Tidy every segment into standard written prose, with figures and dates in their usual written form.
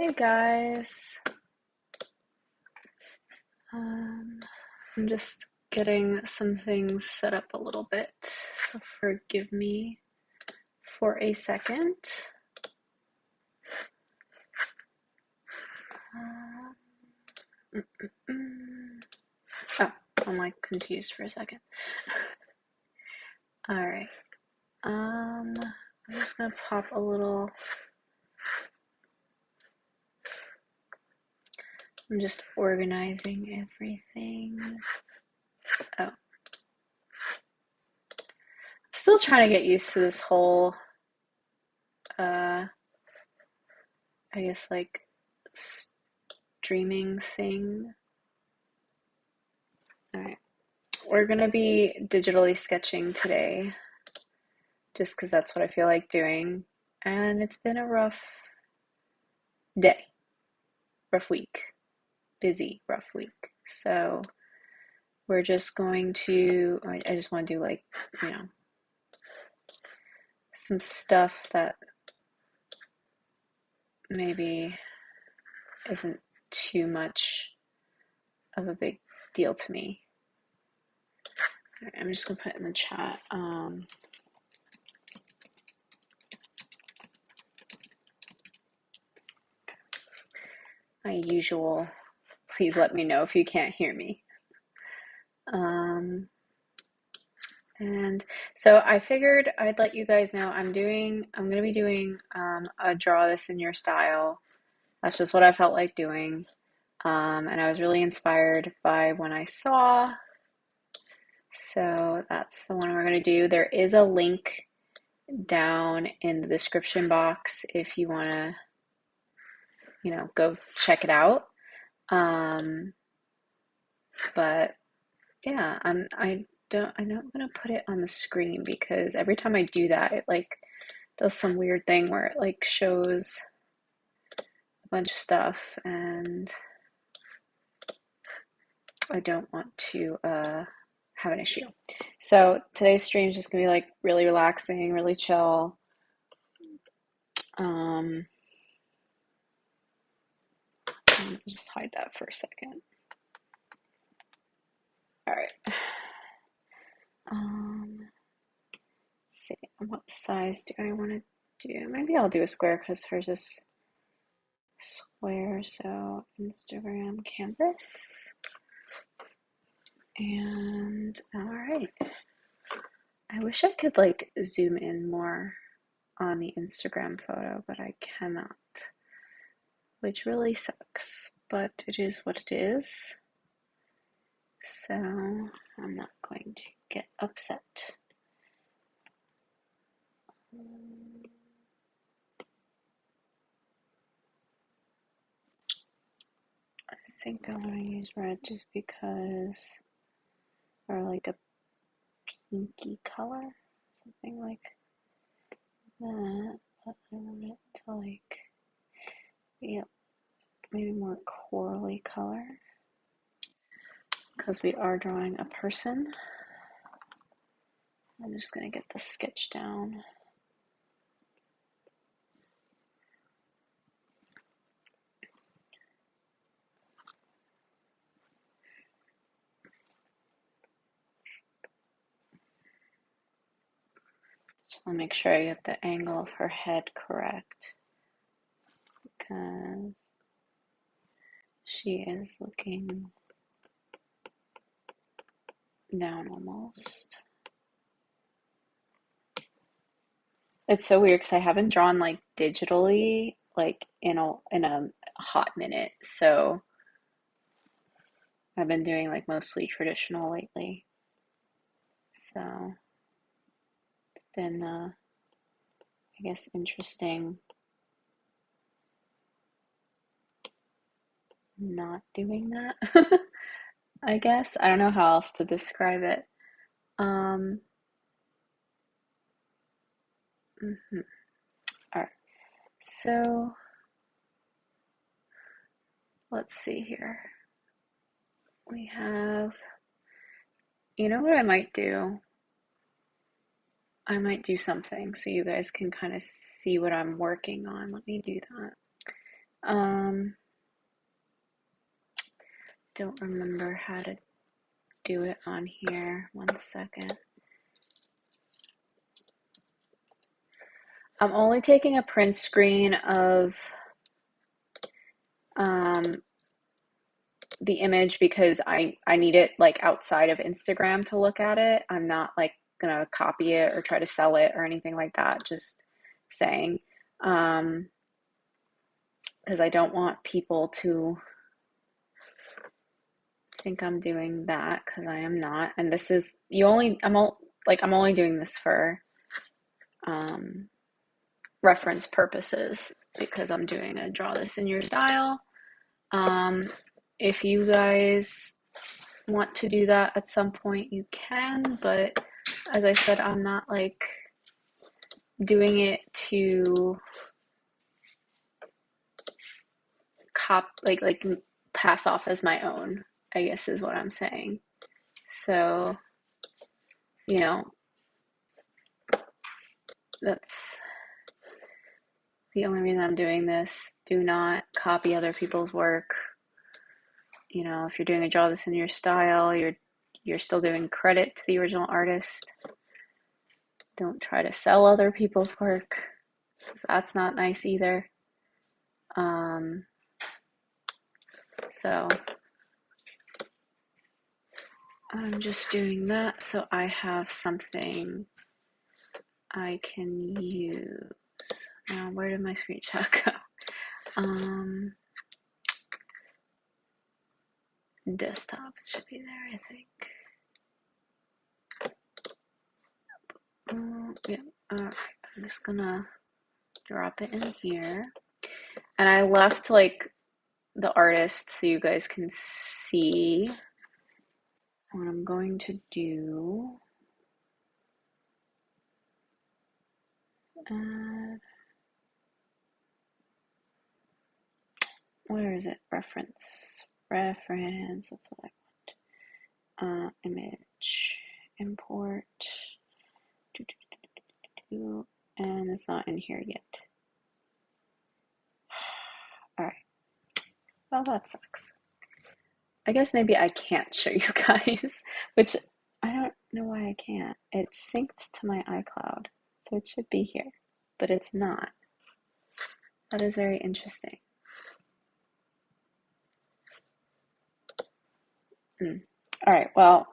Hey guys, I'm just getting some things set up a little bit, so forgive me for a second. Oh, I'm like confused for a second. All right, I'm just gonna pop a little. I'm just organizing everything. Oh, I'm still trying to get used to this whole, I guess like streaming thing. All right, we're gonna be digitally sketching today, just because that's what I feel like doing. And it's been a rough day, rough week, busy, rough week. So we're just going to, I just want to do like, some stuff that maybe isn't too much of a big deal to me. Right, I'm just going to put in the chat. My usual, please let me know if you can't hear me. And so I figured I'd let you guys know I'm going to be doing a draw this in your style. That's just what I felt like doing. And I was really inspired by one I saw. So that's the one we're going to do. There is a link down in the description box if you want to, go check it out. But yeah, I'm not gonna put it on the screen because every time I do that, it like does some weird thing where it like shows a bunch of stuff, and I don't want to have an issue. So today's stream is just gonna be like really relaxing, really chill. Just hide that for a second. All right. Let's see, what size do I want to do? Maybe I'll do a square because hers is square. So Instagram canvas. And all right. I wish I could like zoom in more on the Instagram photo, but I cannot, which really sucks, but it is what it is. So I'm not going to get upset. I think I want to use red just because, or like a pinky color, something like that. But I want it to like be maybe more corally color because we are drawing a person. I'm just going to get the sketch down. Just want to make sure I get the angle of her head correct because she is looking down almost. It's so weird because I haven't drawn like digitally like in a hot minute. So I've been doing like mostly traditional lately. So it's been I guess interesting not doing that. I guess. I don't know how else to describe it. All right. So let's see here. We have, you know what I might do? I might do something so you guys can kind of see what I'm working on. Let me do that. Don't remember how to do it on here. 1 second. I'm only taking a print screen of the image because I need it like outside of Instagram to look at it. I'm not like gonna copy it or try to sell it or anything like that. Just saying, because I don't want people to think I'm doing that because I am not. And this is I'm only doing this for reference purposes because I'm doing a draw this in your style. If you guys want to do that at some point, you can, but as I said, I'm not like doing it to like pass off as my own, I guess is what I'm saying. So, you know, that's the only reason I'm doing this. Do not copy other people's work. You know, if you're doing a draw this in your style, you're still giving credit to the original artist. Don't try to sell other people's work. That's not nice either. So I'm just doing that so I have something I can use. Now, where did my screenshot go? Desktop, it should be there, I think. Yeah, alright, I'm just gonna drop it in here. And I left like the artist so you guys can see what I'm going to do. Where is it? Reference. Reference. That's what I want. Image. Import. And it's not in here yet. Alright. Well, that sucks. I guess maybe I can't show you guys, which I don't know why I can't. It's synced to my iCloud, so it should be here, but it's not. That is very interesting. Alright, well,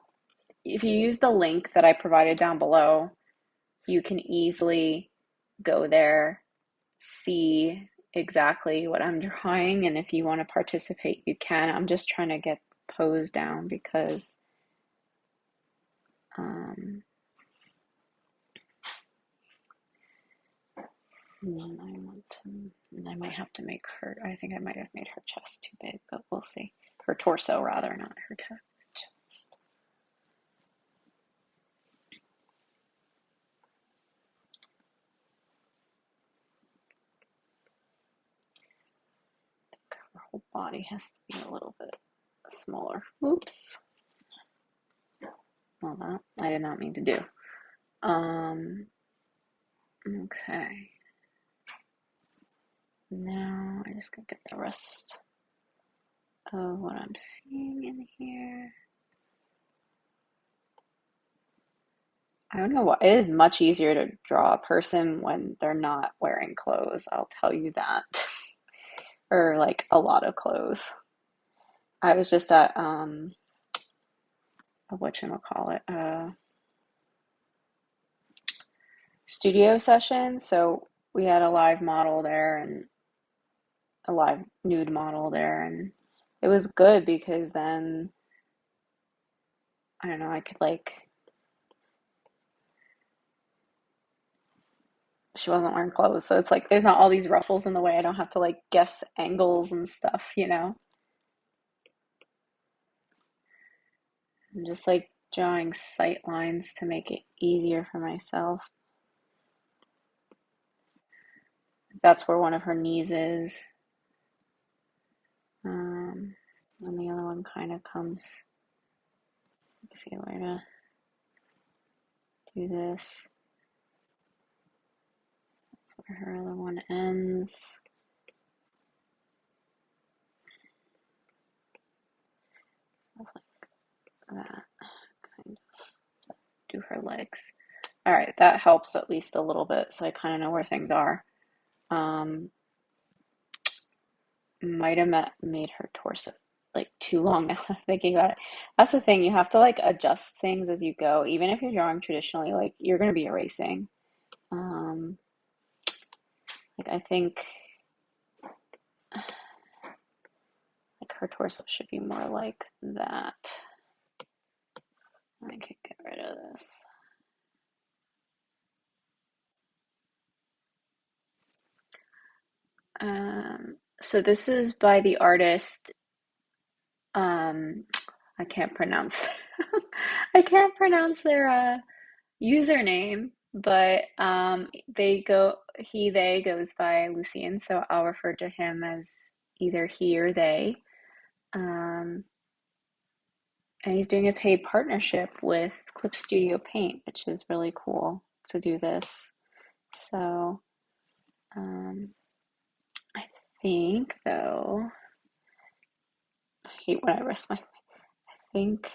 if you use the link that I provided down below, you can easily go there, see exactly what I'm drawing, and if you want to participate, you can. I'm just trying to get the pose down because I might have to make her, I think I might have made her chest too big, but we'll see. Her torso, rather, not her chest. Her whole body has to be a little bit smaller. Oops. Well, that I did not mean to do. Okay. Now I just gotta get the rest of what I'm seeing in here. I don't know what, it is much easier to draw a person when they're not wearing clothes, I'll tell you that. Or like a lot of clothes. I was just at whatchamacallit, studio session, so we had a live model there and a live nude model there, and it was good because then I don't know, I could like, she wasn't wearing clothes, so it's like there's not all these ruffles in the way. I don't have to like guess angles and stuff, you know. I'm just like drawing sight lines to make it easier for myself. That's where one of her knees is. And the other one kind of comes, if you were to do this, that's where her other one ends. legs. All right, that helps at least a little bit, so I kind of know where things are. Um, might have made her torso like too long now that I'm thinking about it. That's the thing, you have to like adjust things as you go. Even if you're drawing traditionally, like you're gonna be erasing. Um, like I think like her torso should be more like that. I could get rid of this. So this is by the artist. Um, I can't pronounce. I can't pronounce their username, but they goes by Lucien, so I'll refer to him as either he or they. Um, and he's doing a paid partnership with Clip Studio Paint, which is really cool to do this. So I think though, I hate when I rest my. I think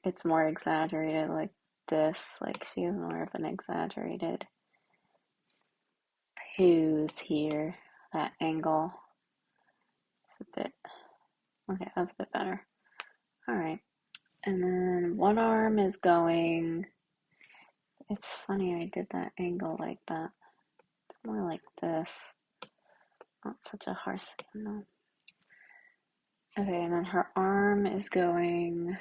it's more exaggerated like this. Like she has more of an exaggerated pose here. That angle is a bit. Okay, that's a bit better. All right. And then one arm is going. It's funny I did that angle like that. It's more like this. Not such a harsh angle. Okay, and then her arm is going.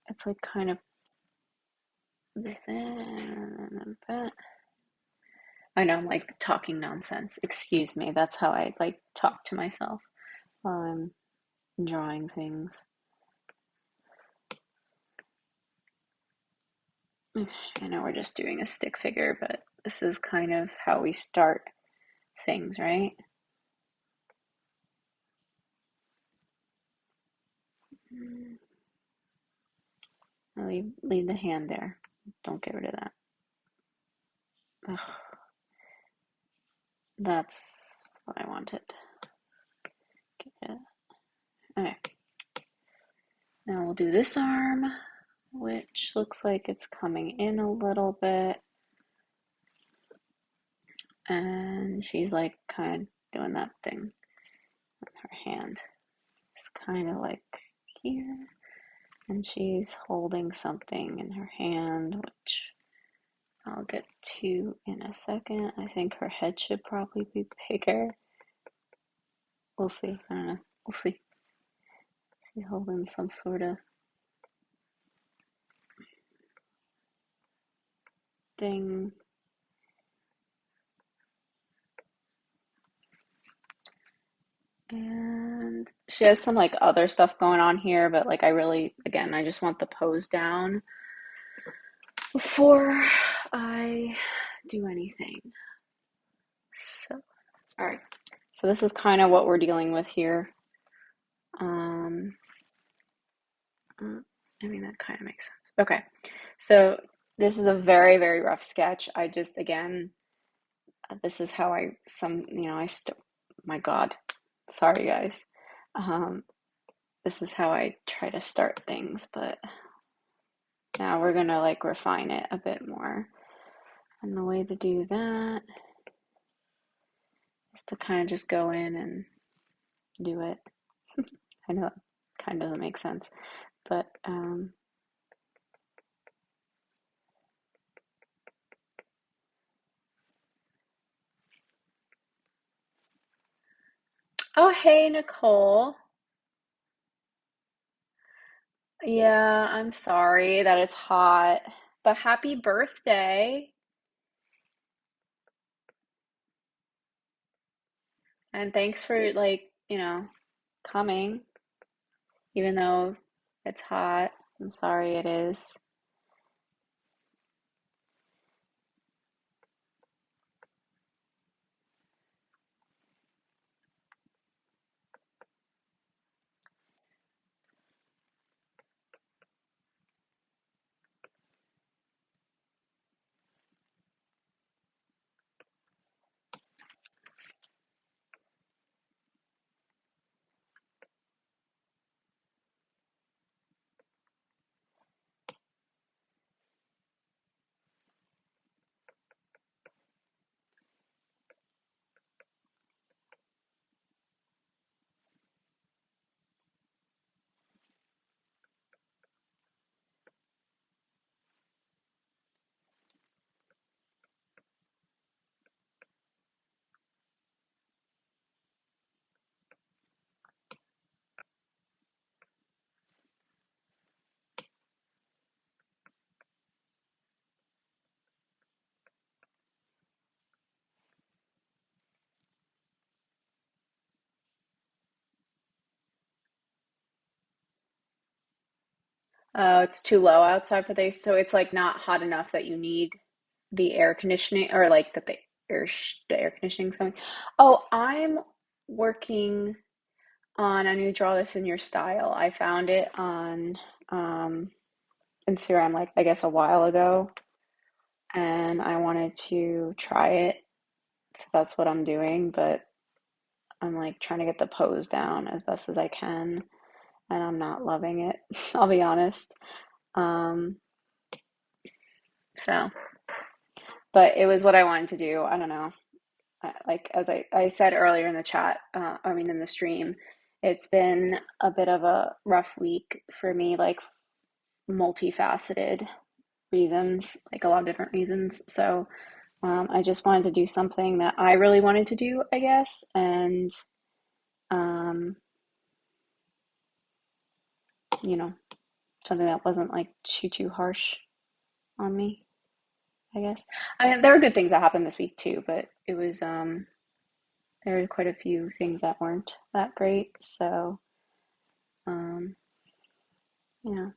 It's like kind of within a bit. I know I'm like talking nonsense. Excuse me. That's how I like talk to myself while I'm drawing things. I know we're just doing a stick figure, but this is kind of how we start things, right? I'll leave the hand there. Don't get rid of that. Ugh, that's what I wanted. Okay. Now we'll do this arm, which looks like it's coming in a little bit. And she's like kind of doing that thing with her hand. It's kind of like here. And she's holding something in her hand, which I'll get to in a second. I think her head should probably be bigger. We'll see. I don't know. We'll see. She's holding some sort of thing. And she has some like other stuff going on here, but like I really, again, I just want the pose down before I do anything. So, all right. So this is kind of what we're dealing with here. I mean, that kind of makes sense. Okay. So this is a very, very rough sketch. I just, again, this is how my God, sorry guys. This is how I try to start things, but now we're gonna like refine it a bit more. And the way to do that is to kind of just go in and do it. I know it kind of doesn't make sense, but oh, hey, Nicole. Yeah, I'm sorry that it's hot, but happy birthday. And thanks for like, coming, even though it's hot. I'm sorry it is. It's too low outside for these, so it's like not hot enough that you need the air conditioning, or like that the air conditioning's coming. Oh, I'm working on a new Draw This in Your Style. I found it on um, Instagram, like I guess a while ago, and I wanted to try it. So that's what I'm doing, but I'm like trying to get the pose down as best as I can, and I'm not loving it. I'll be honest. Um, so, but it was what I wanted to do. I don't know. Like as I said earlier in the chat, I mean in the stream, it's been a bit of a rough week for me, like multifaceted reasons, like a lot of different reasons. So I just wanted to do something that I really wanted to do, I guess, and um, you know, something that wasn't like too harsh on me, I guess. I mean, there were good things that happened this week too, but it was there were quite a few things that weren't that great. So um, yeah,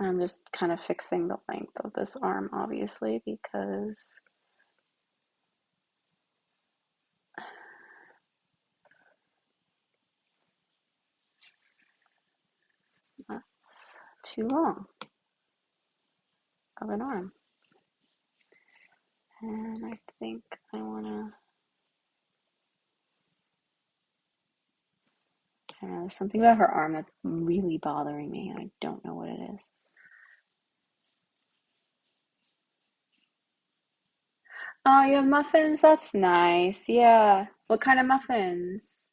I'm just kind of fixing the length of this arm, obviously, because that's too long of an arm. And I think I want to, I don't know, there's something about her arm that's really bothering me, and I don't know what it is. Oh, you have muffins? That's nice. Yeah. What kind of muffins?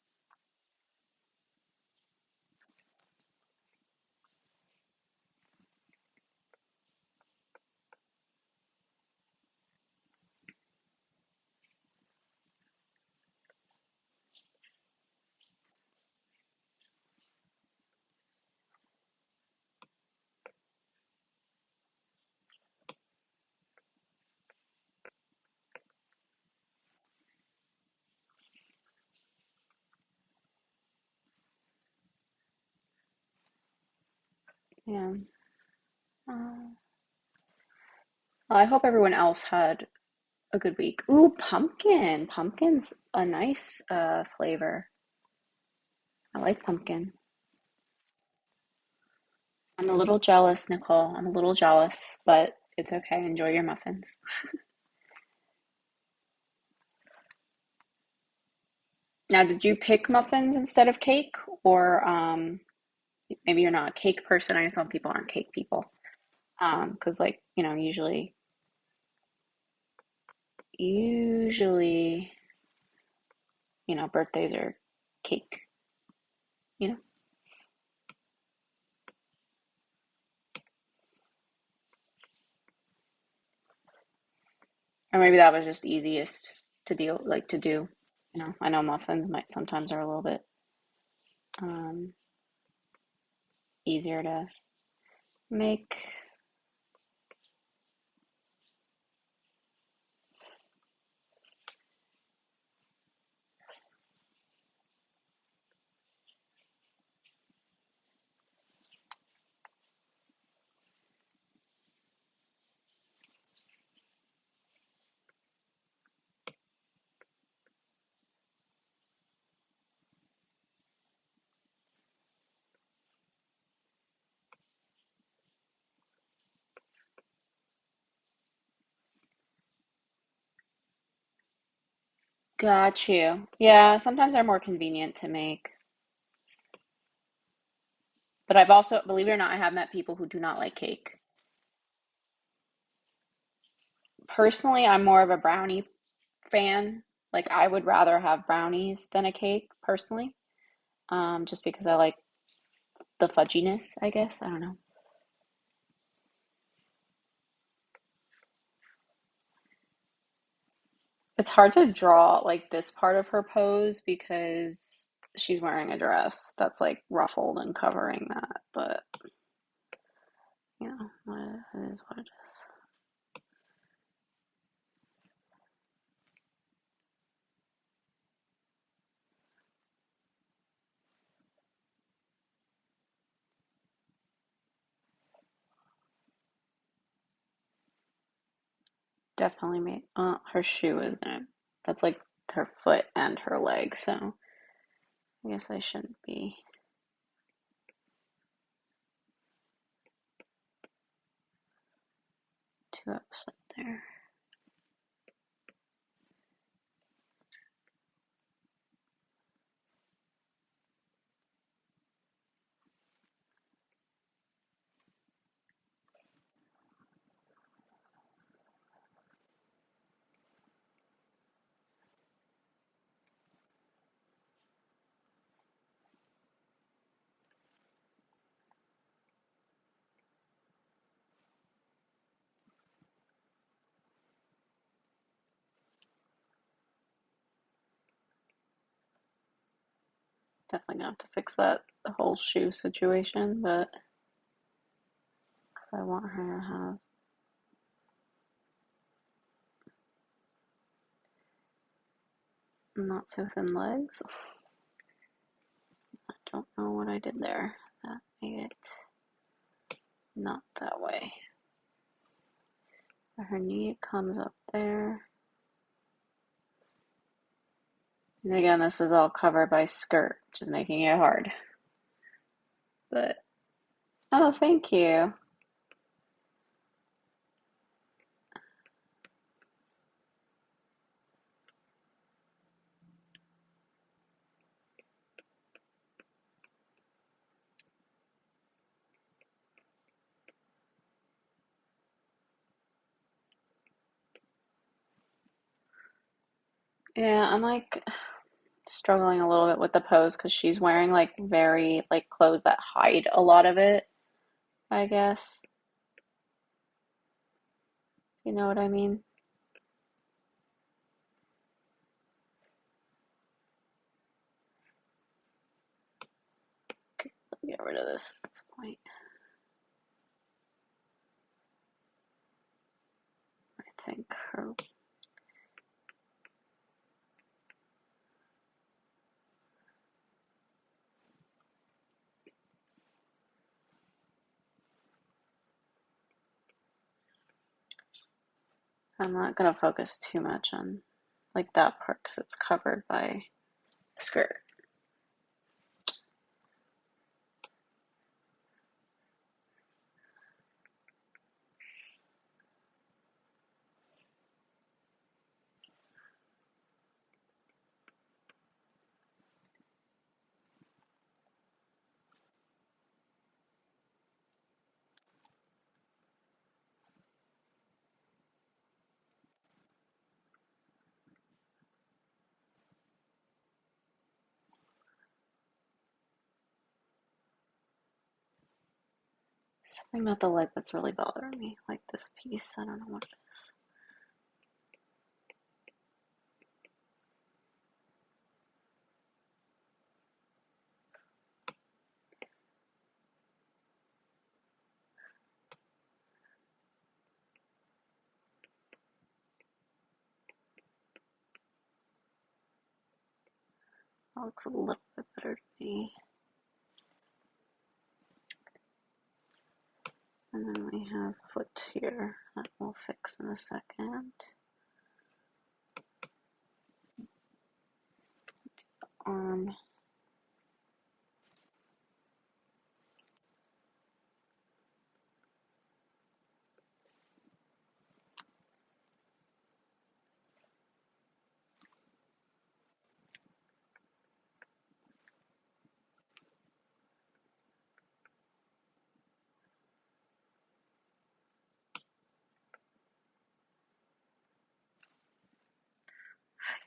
Yeah. Uh, I hope everyone else had a good week. Ooh, pumpkin. Pumpkin's a nice flavor. I like pumpkin. I'm a little jealous, Nicole. I'm a little jealous, but it's okay. Enjoy your muffins. Now, did you pick muffins instead of cake? Or maybe you're not a cake person. I know some people aren't cake people. Because like, usually, birthdays are cake, you know? Or maybe that was just easiest to deal, like to do. I know muffins might sometimes are a little bit um easier to make. Got you. Yeah, sometimes they're more convenient to make. But I've also, believe it or not, I have met people who do not like cake. Personally, I'm more of a brownie fan. Like I would rather have brownies than a cake, personally. Just because I like the fudginess, I guess. I don't know. It's hard to draw like this part of her pose because she's wearing a dress that's like ruffled and covering that. But what it is what it is. Definitely made, her shoe is gonna, that's like her foot and her leg, so I guess I shouldn't be too upset there. Definitely gonna have to fix that the whole shoe situation, but I want her to have not so thin legs. I don't know what I did there. That made it not that way. Her knee comes up there. And again, this is all covered by skirt, which is making it hard. But, oh, thank you. Yeah, I'm like struggling a little bit with the pose because she's wearing like very like clothes that hide a lot of it, I guess. You know what I mean? Okay, let me get rid of this at this point. I think her. I'm not gonna focus too much on like that part because it's covered by a skirt. Something about the leg that's really bothering me, like this piece. I don't know what it is. That looks a little bit better to me. And then we have foot here that we'll fix in a second. Arm.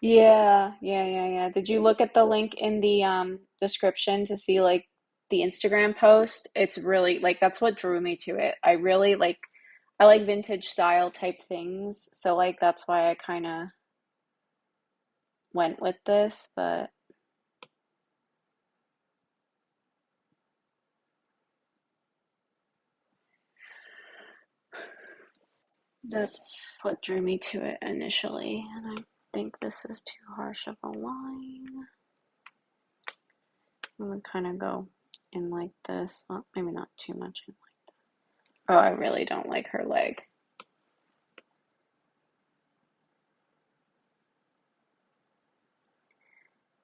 Yeah. Did you look at the link in the description to see like the Instagram post? It's really like that's what drew me to it. I like vintage style type things, so like that's why I kind of went with this, but that's what drew me to it initially, and I think this is too harsh of a line. I'm gonna kind of go in like this. Well, maybe not too much in like that. Oh, I really don't like her leg.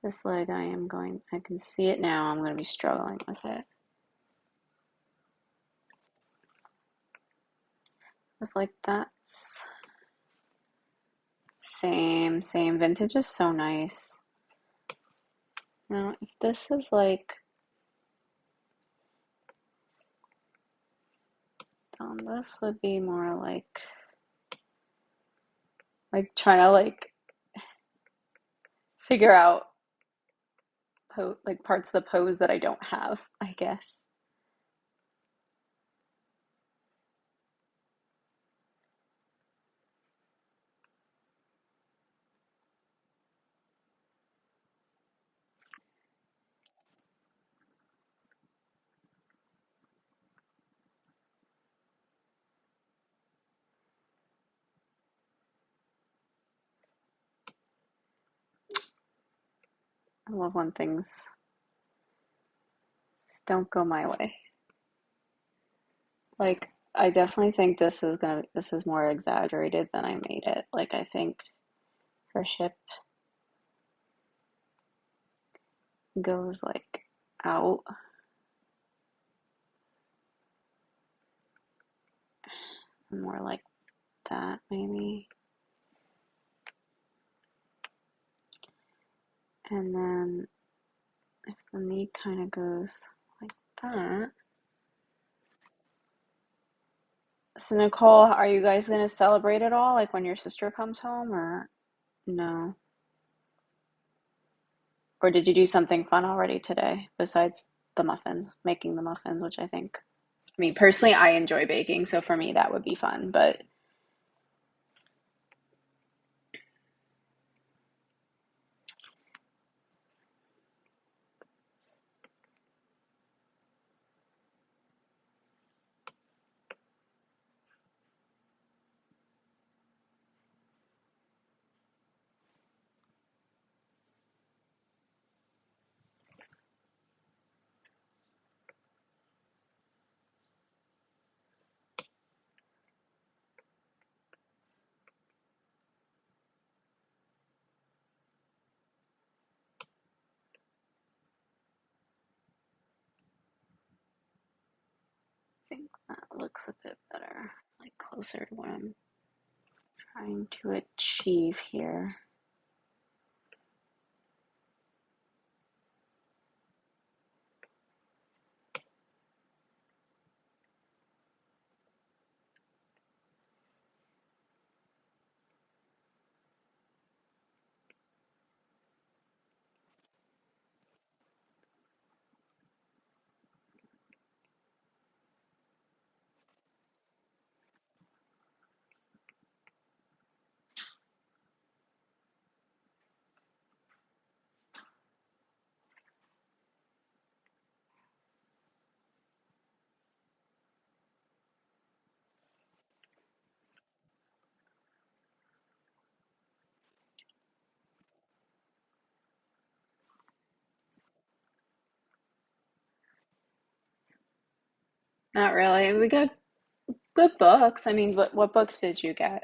This leg I can see it now, I'm going to be struggling with it. Look like that's same. Vintage is so nice. Now, if this is like, this would be more like trying to like figure out like parts of the pose that I don't have, I guess. I love when things just don't go my way. Like, I definitely think this is more exaggerated than I made it. Like, I think her hip goes like out. More like that, maybe. And then if the knee kind of goes like that. So, Nicole, are you guys going to celebrate at all? Like when your sister comes home, or no? Or did you do something fun already today besides the muffins, making the muffins, which I think, I mean, personally, I enjoy baking, so for me, that would be fun, but I think that looks a bit better, like closer to what I'm trying to achieve here. Not really. We got good books. I mean, what books did you get?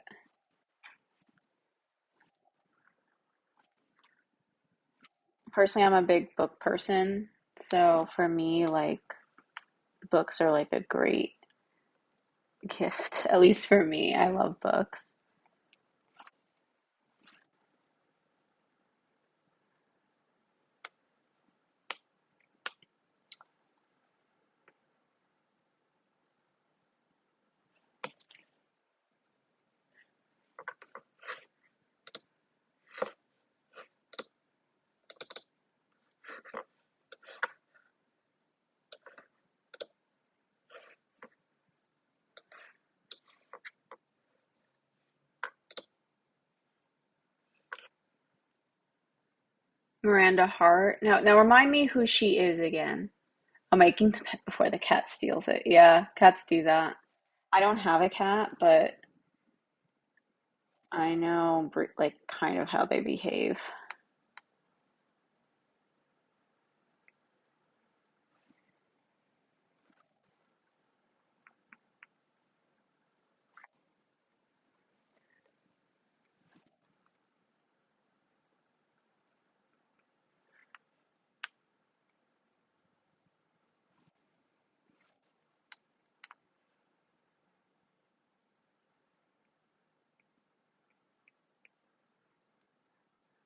Personally, I'm a big book person, so for me, like, books are like a great gift, at least for me. I love books. Miranda Hart. Now remind me who she is again. I'm making the bed before the cat steals it. Yeah, cats do that. I don't have a cat, but I know like kind of how they behave.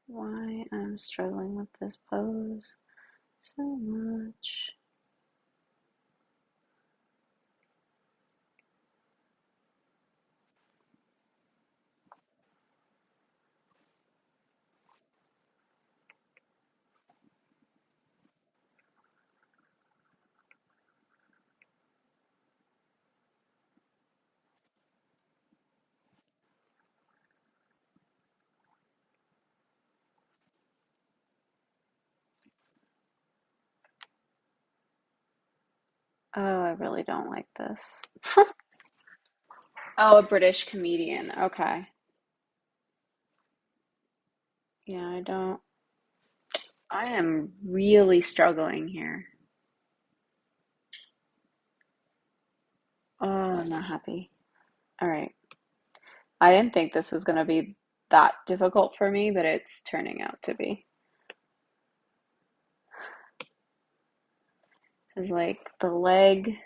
why I'm struggling with this pose so much. Oh, I really don't like this. Oh, a British comedian. Okay. Yeah, I don't. I am really struggling here. Oh, I'm not happy. All right. I didn't think this was going to be that difficult for me, but it's turning out to be. Because, like, the leg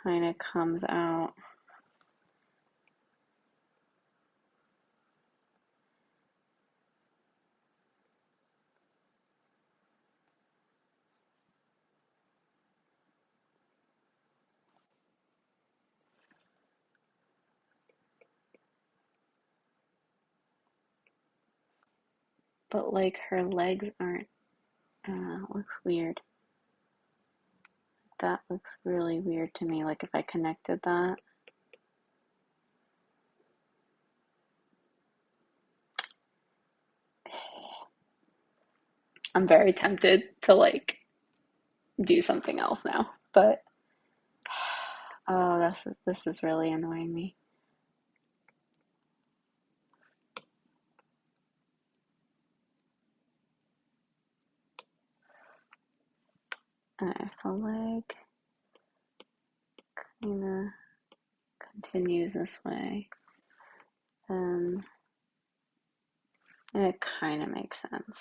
kind of comes out. But, like, her legs aren't. Looks weird. That looks really weird to me. Like, if I connected that. I'm very tempted to, like, do something else now. But, oh, this is really annoying me. If the leg kind of continues this way, then it kind of makes sense.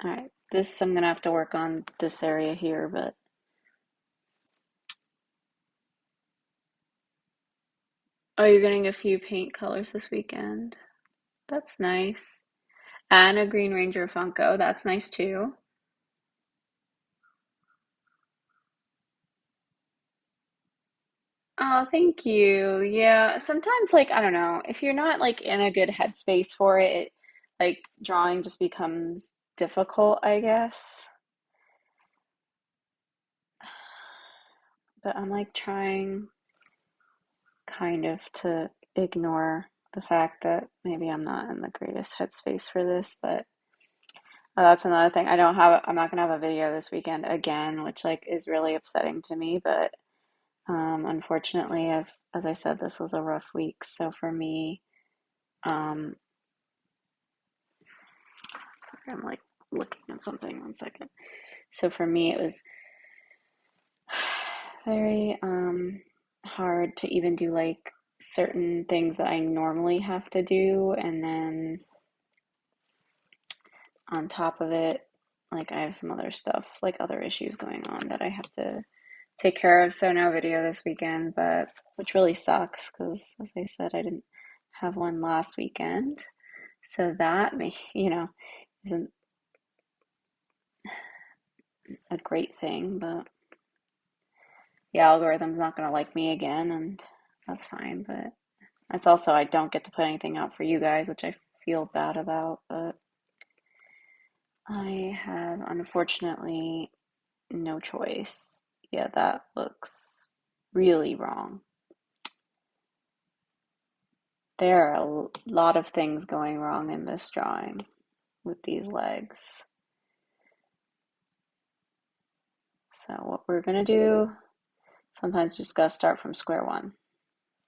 All right, this I'm gonna have to work on this area here, but oh, you're getting a few paint colors this weekend. That's nice. And a Green Ranger Funko. That's nice too. Oh, thank you. Yeah, sometimes like I don't know, if you're not like in a good headspace for it, like drawing just becomes difficult, I guess. But I'm like trying kind of to ignore the fact that maybe I'm not in the greatest headspace for this, but that's another thing. I'm not gonna have a video this weekend again, which like is really upsetting to me, but unfortunately as I said, this was a rough week. So for me, um, sorry, I'm like looking at something 1 second. So for me, it was very hard to even do like certain things that I normally have to do, and then on top of it, like I have some other stuff, like other issues going on that I have to take care of. So no video this weekend, but which really sucks because, as I said, I didn't have one last weekend. So that may, isn't a great thing, but the algorithm's not going to like me again, and that's fine. But it's also, I don't get to put anything out for you guys, which I feel bad about, but I have unfortunately no choice. Yeah, that looks really wrong. There are a lot of things going wrong in this drawing with these legs. So what we're gonna do, sometimes just gotta start from square one.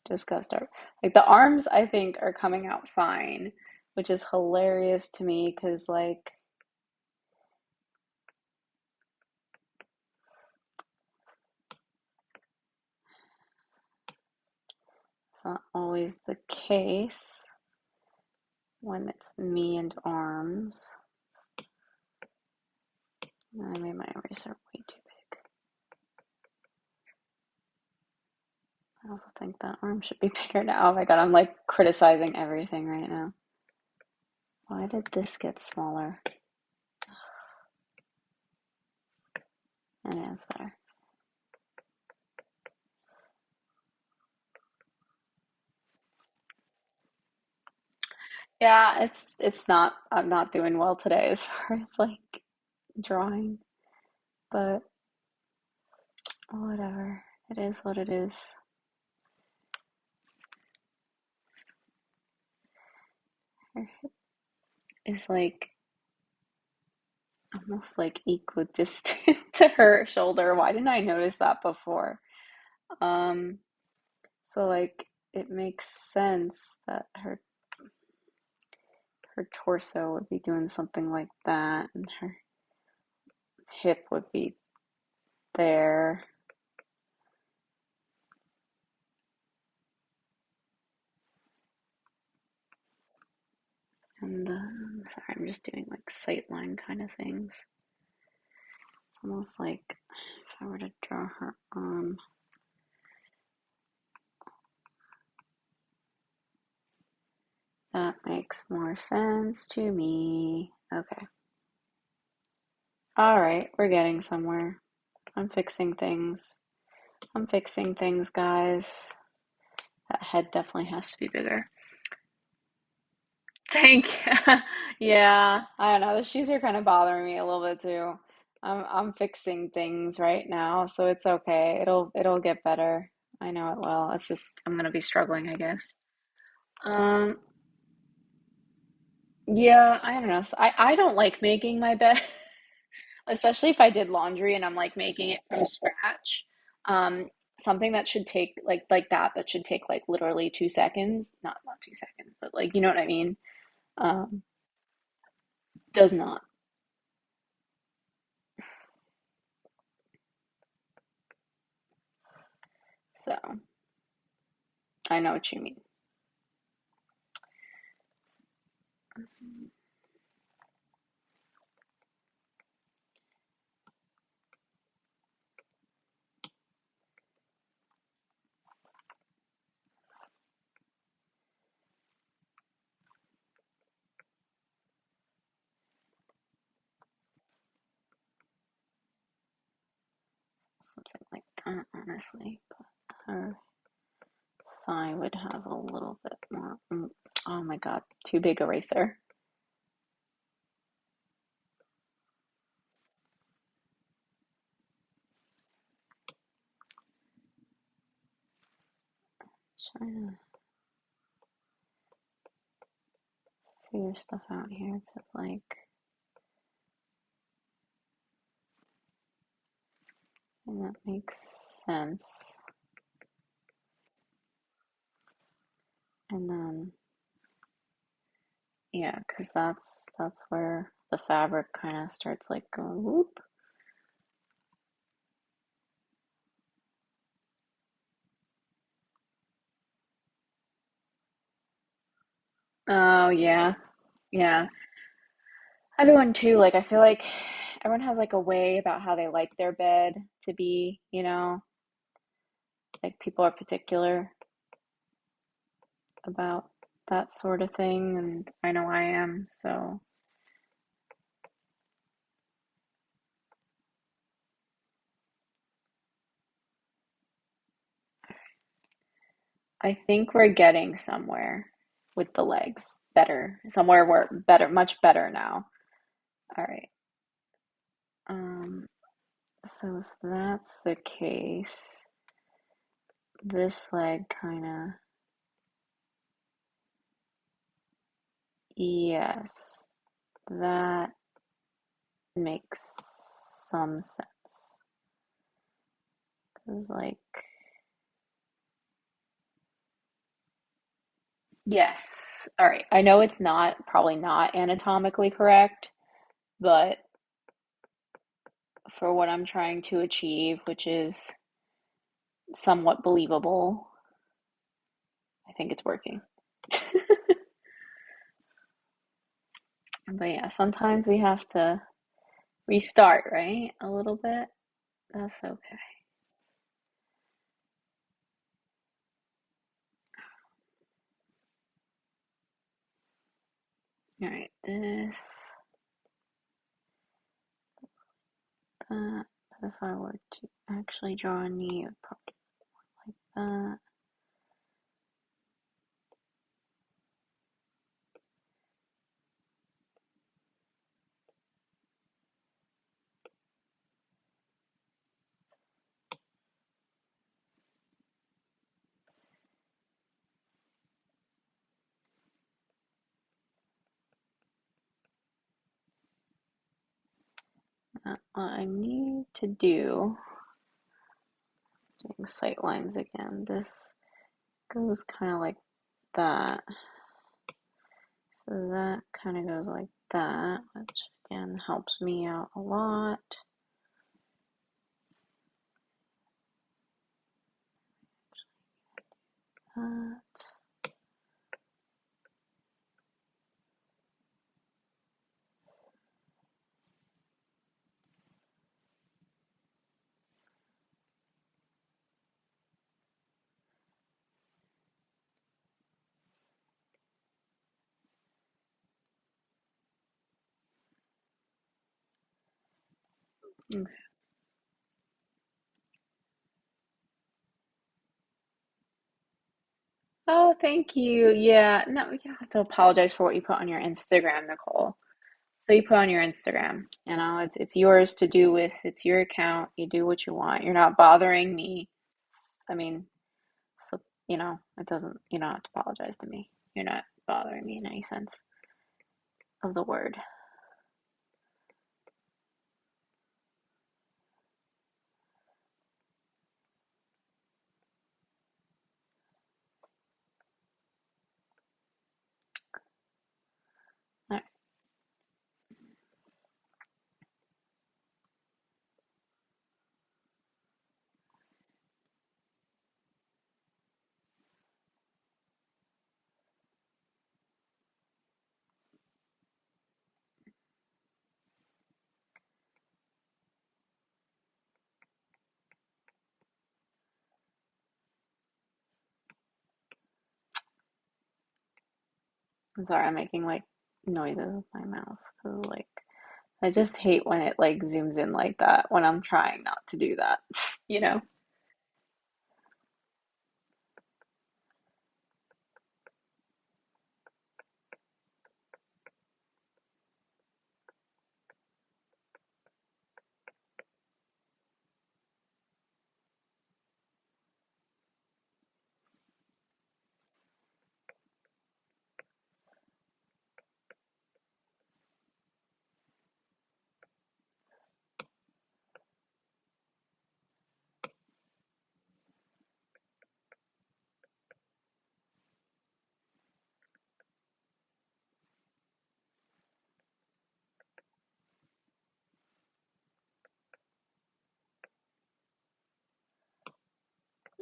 Just gotta start. Like the arms, I think, are coming out fine, which is hilarious to me because like it's not always the case when it's me and arms. I made my eraser way too big. I also think that arm should be bigger now. Oh my God, I'm like criticizing everything right now. Why did this get smaller? Yeah, it's better. Yeah, it's not, I'm not doing well today as far as like drawing, but whatever. It is what it is. Her hip is like almost like equidistant to her shoulder. Why didn't I notice that before? Um, so like it makes sense that her torso would be doing something like that, and her hip would be there. And sorry, I'm just doing like sightline kind of things. It's almost like if I were to draw her arm. That makes more sense to me. Okay. All right, we're getting somewhere. I'm fixing things. I'm fixing things, guys. That head definitely has to be bigger. Thank you. Yeah, I don't know. The shoes are kind of bothering me a little bit too. I'm fixing things right now, so it's okay. It'll get better. I know it will. It's just I'm gonna be struggling, I guess. Um, yeah, I don't know. So I don't like making my bed, especially if I did laundry and I'm like making it from scratch. Um, something that should take like that should take like literally 2 seconds. Not 2 seconds, but like you know what I mean. Um, does not. So I know what you mean. Something like that, honestly. But her thigh would have a little bit more. Oh my God, too big eraser. Trying to figure stuff out here because, like, and that makes sense. And then, yeah, because that's where the fabric kind of starts like going whoop. Oh yeah, yeah. Everyone too, like I feel like everyone has like a way about how they like their bed to be, you know, like people are particular about that sort of thing, and I know I am, so I think we're getting somewhere with the legs. Better. Somewhere we're better, much better now. All right. Um, so if that's the case, this leg kind of, yes, that makes some sense. 'Cause like, yes. All right. I know it's not, probably not anatomically correct, but for what I'm trying to achieve, which is somewhat believable, I think it's working. But yeah, sometimes we have to restart, right? A little bit. That's okay. All right, this, that. If I were to actually draw a knee, it would probably look like that. What I need to do, doing sight lines again, this goes kind of like that. So that kind of goes like that, which again helps me out a lot. That. Okay. Oh, thank you. Yeah, no, you don't have to apologize for what you put on your Instagram, Nicole. So you put on your Instagram, it's yours to do with. It's your account. You do what you want. You're not bothering me. I mean, so it doesn't. You don't have to apologize to me. You're not bothering me in any sense of the word. All right. I'm sorry. I'm making like noises with my mouth because like I just hate when it like zooms in like that when I'm trying not to do that. You know?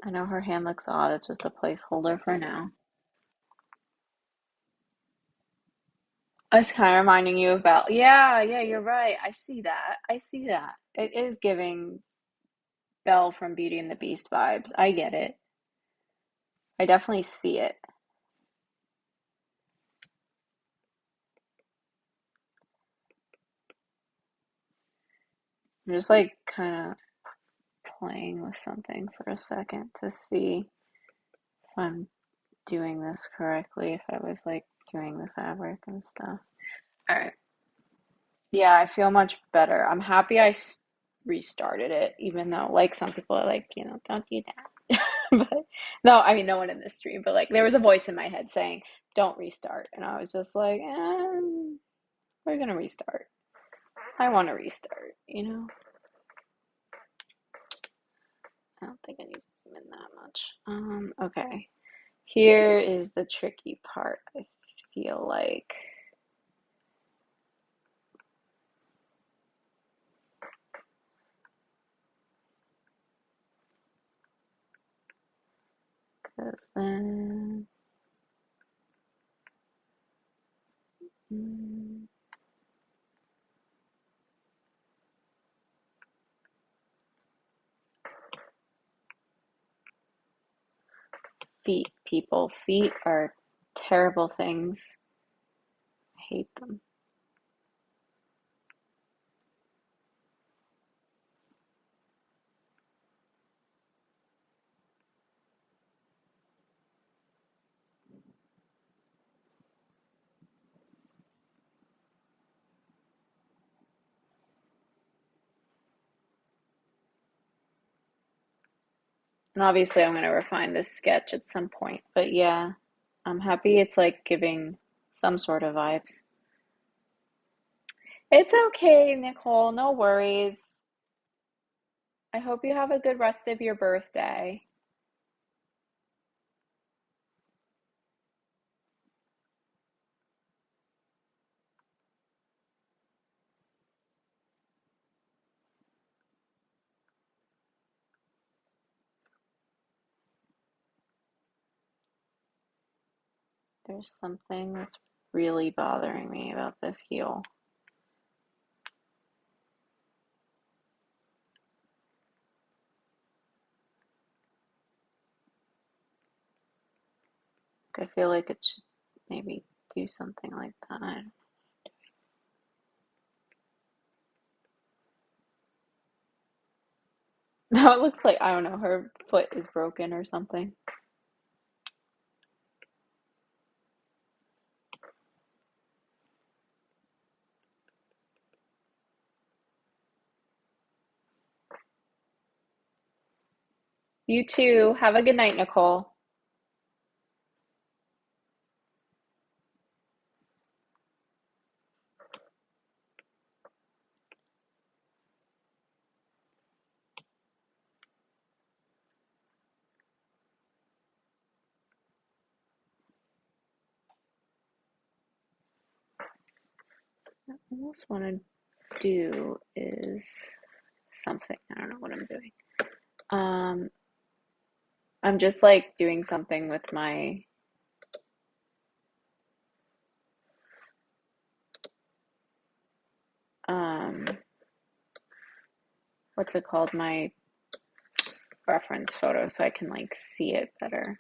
I know her hand looks odd. It's just a placeholder for now. I was kind of reminding you about, yeah, yeah, you're right. I see that. I see that. It is giving Belle from Beauty and the Beast vibes. I get it. I definitely see it. I'm just like kind of playing with something for a second to see if I'm doing this correctly, if I was like doing the fabric and stuff. All right. Yeah, I feel much better. I'm happy restarted it, even though like some people are like, don't do that. But no, I mean, no one in this stream, but like there was a voice in my head saying, don't restart. And I was just like, we're gonna restart. I want to restart. I don't think I need to zoom in that much. Okay. Here is the tricky part, I feel like. Because then. mm, Feet, people. Feet are terrible things. I hate them. And obviously I'm going to refine this sketch at some point, but yeah, I'm happy it's like giving some sort of vibes. It's okay, Nicole, no worries. I hope you have a good rest of your birthday. There's something that's really bothering me about this heel. I feel like it should maybe do something like that. No, it looks like, I don't know, her foot is broken or something. You too. Have a good night, Nicole. What I almost want to do is something. I don't know what I'm doing. Um, I'm just like doing something with my um what's it called? My reference photo so I can like see it better.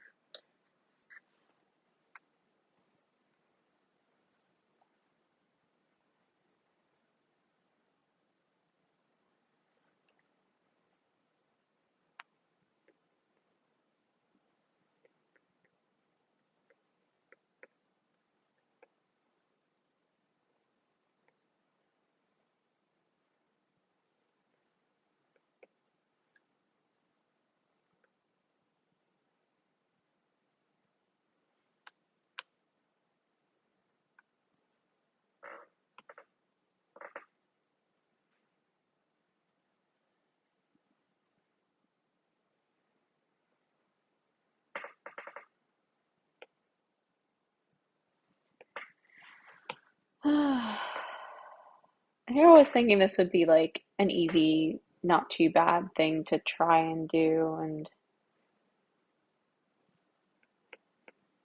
Here I was thinking this would be like an easy, not too bad thing to try and do, and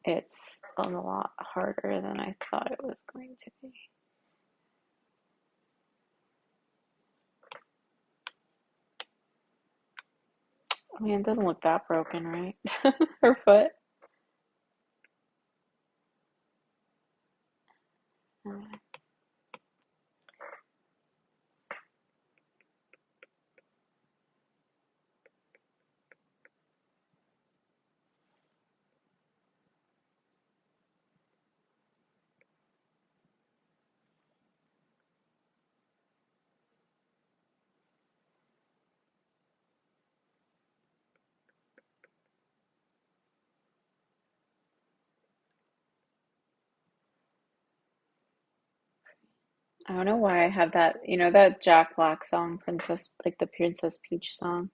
it's a lot harder than I thought it was going to be. I mean, it doesn't look that broken, right? Her foot. I don't know why I have that, that Jack Black song, Princess, like the Princess Peach song.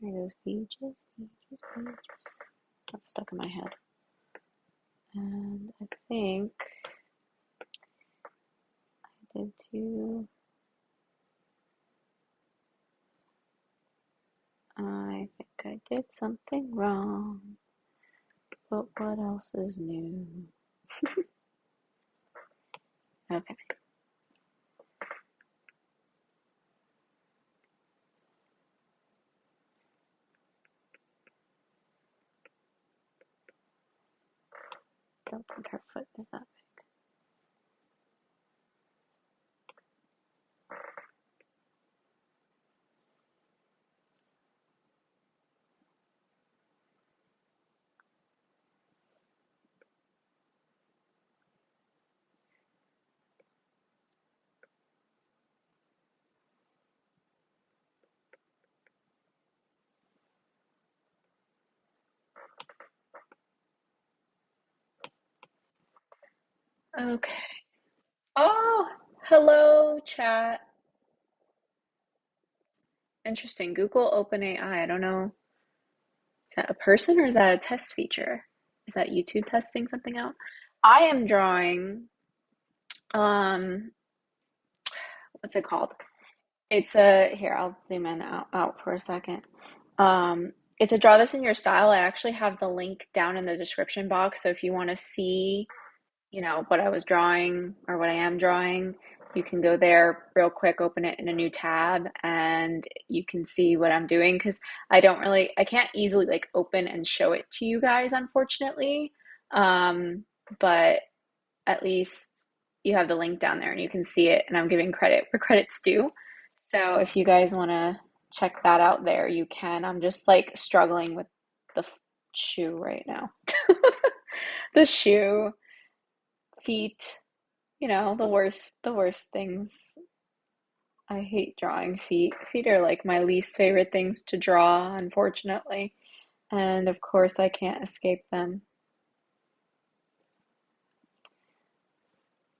There goes peaches, peaches, peaches. That's stuck in my head. And I think I think I did something wrong. But what else is new? Okay. Don't think her foot is that Okay. Oh, hello, chat. Interesting. Google OpenAI. I don't know. Is that a person or is that a test feature? Is that YouTube testing something out? I am drawing, um, what's it called? It's a, here, I'll zoom in out for a second. It's a draw this in your style. I actually have the link down in the description box. So if you want to see, what I was drawing or what I am drawing, you can go there real quick, open it in a new tab, and you can see what I'm doing because I can't easily like open and show it to you guys, unfortunately. But at least you have the link down there and you can see it, and I'm giving credit where credit's due. So if you guys want to check that out there, you can. I'm just like struggling with the shoe right now. The shoe, feet, the worst things. I hate drawing feet. Feet are like my least favorite things to draw, unfortunately. And of course, I can't escape them.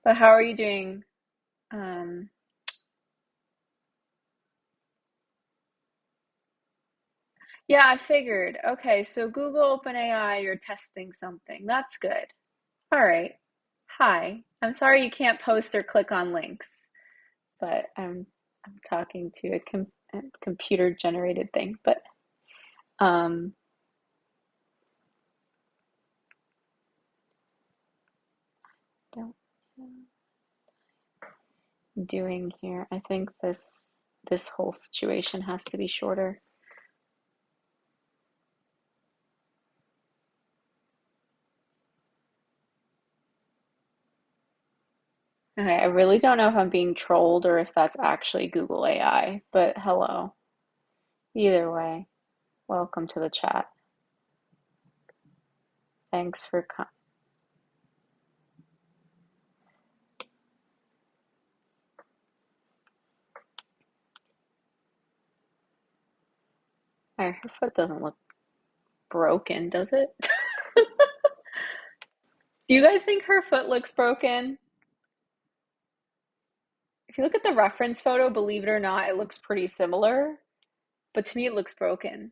But how are you doing? Um, yeah, I figured. Okay, so Google OpenAI, you're testing something. That's good. All right. Hi. I'm sorry you can't post or click on links, but I'm talking to a computer generated thing. But um, don't doing here. I think this whole situation has to be shorter. Okay, I really don't know if I'm being trolled or if that's actually Google AI, but hello. Either way, welcome to the chat. Thanks for coming. Her foot doesn't look broken, does it? Do you guys think her foot looks broken? If you look at the reference photo, believe it or not, it looks pretty similar, but to me it looks broken.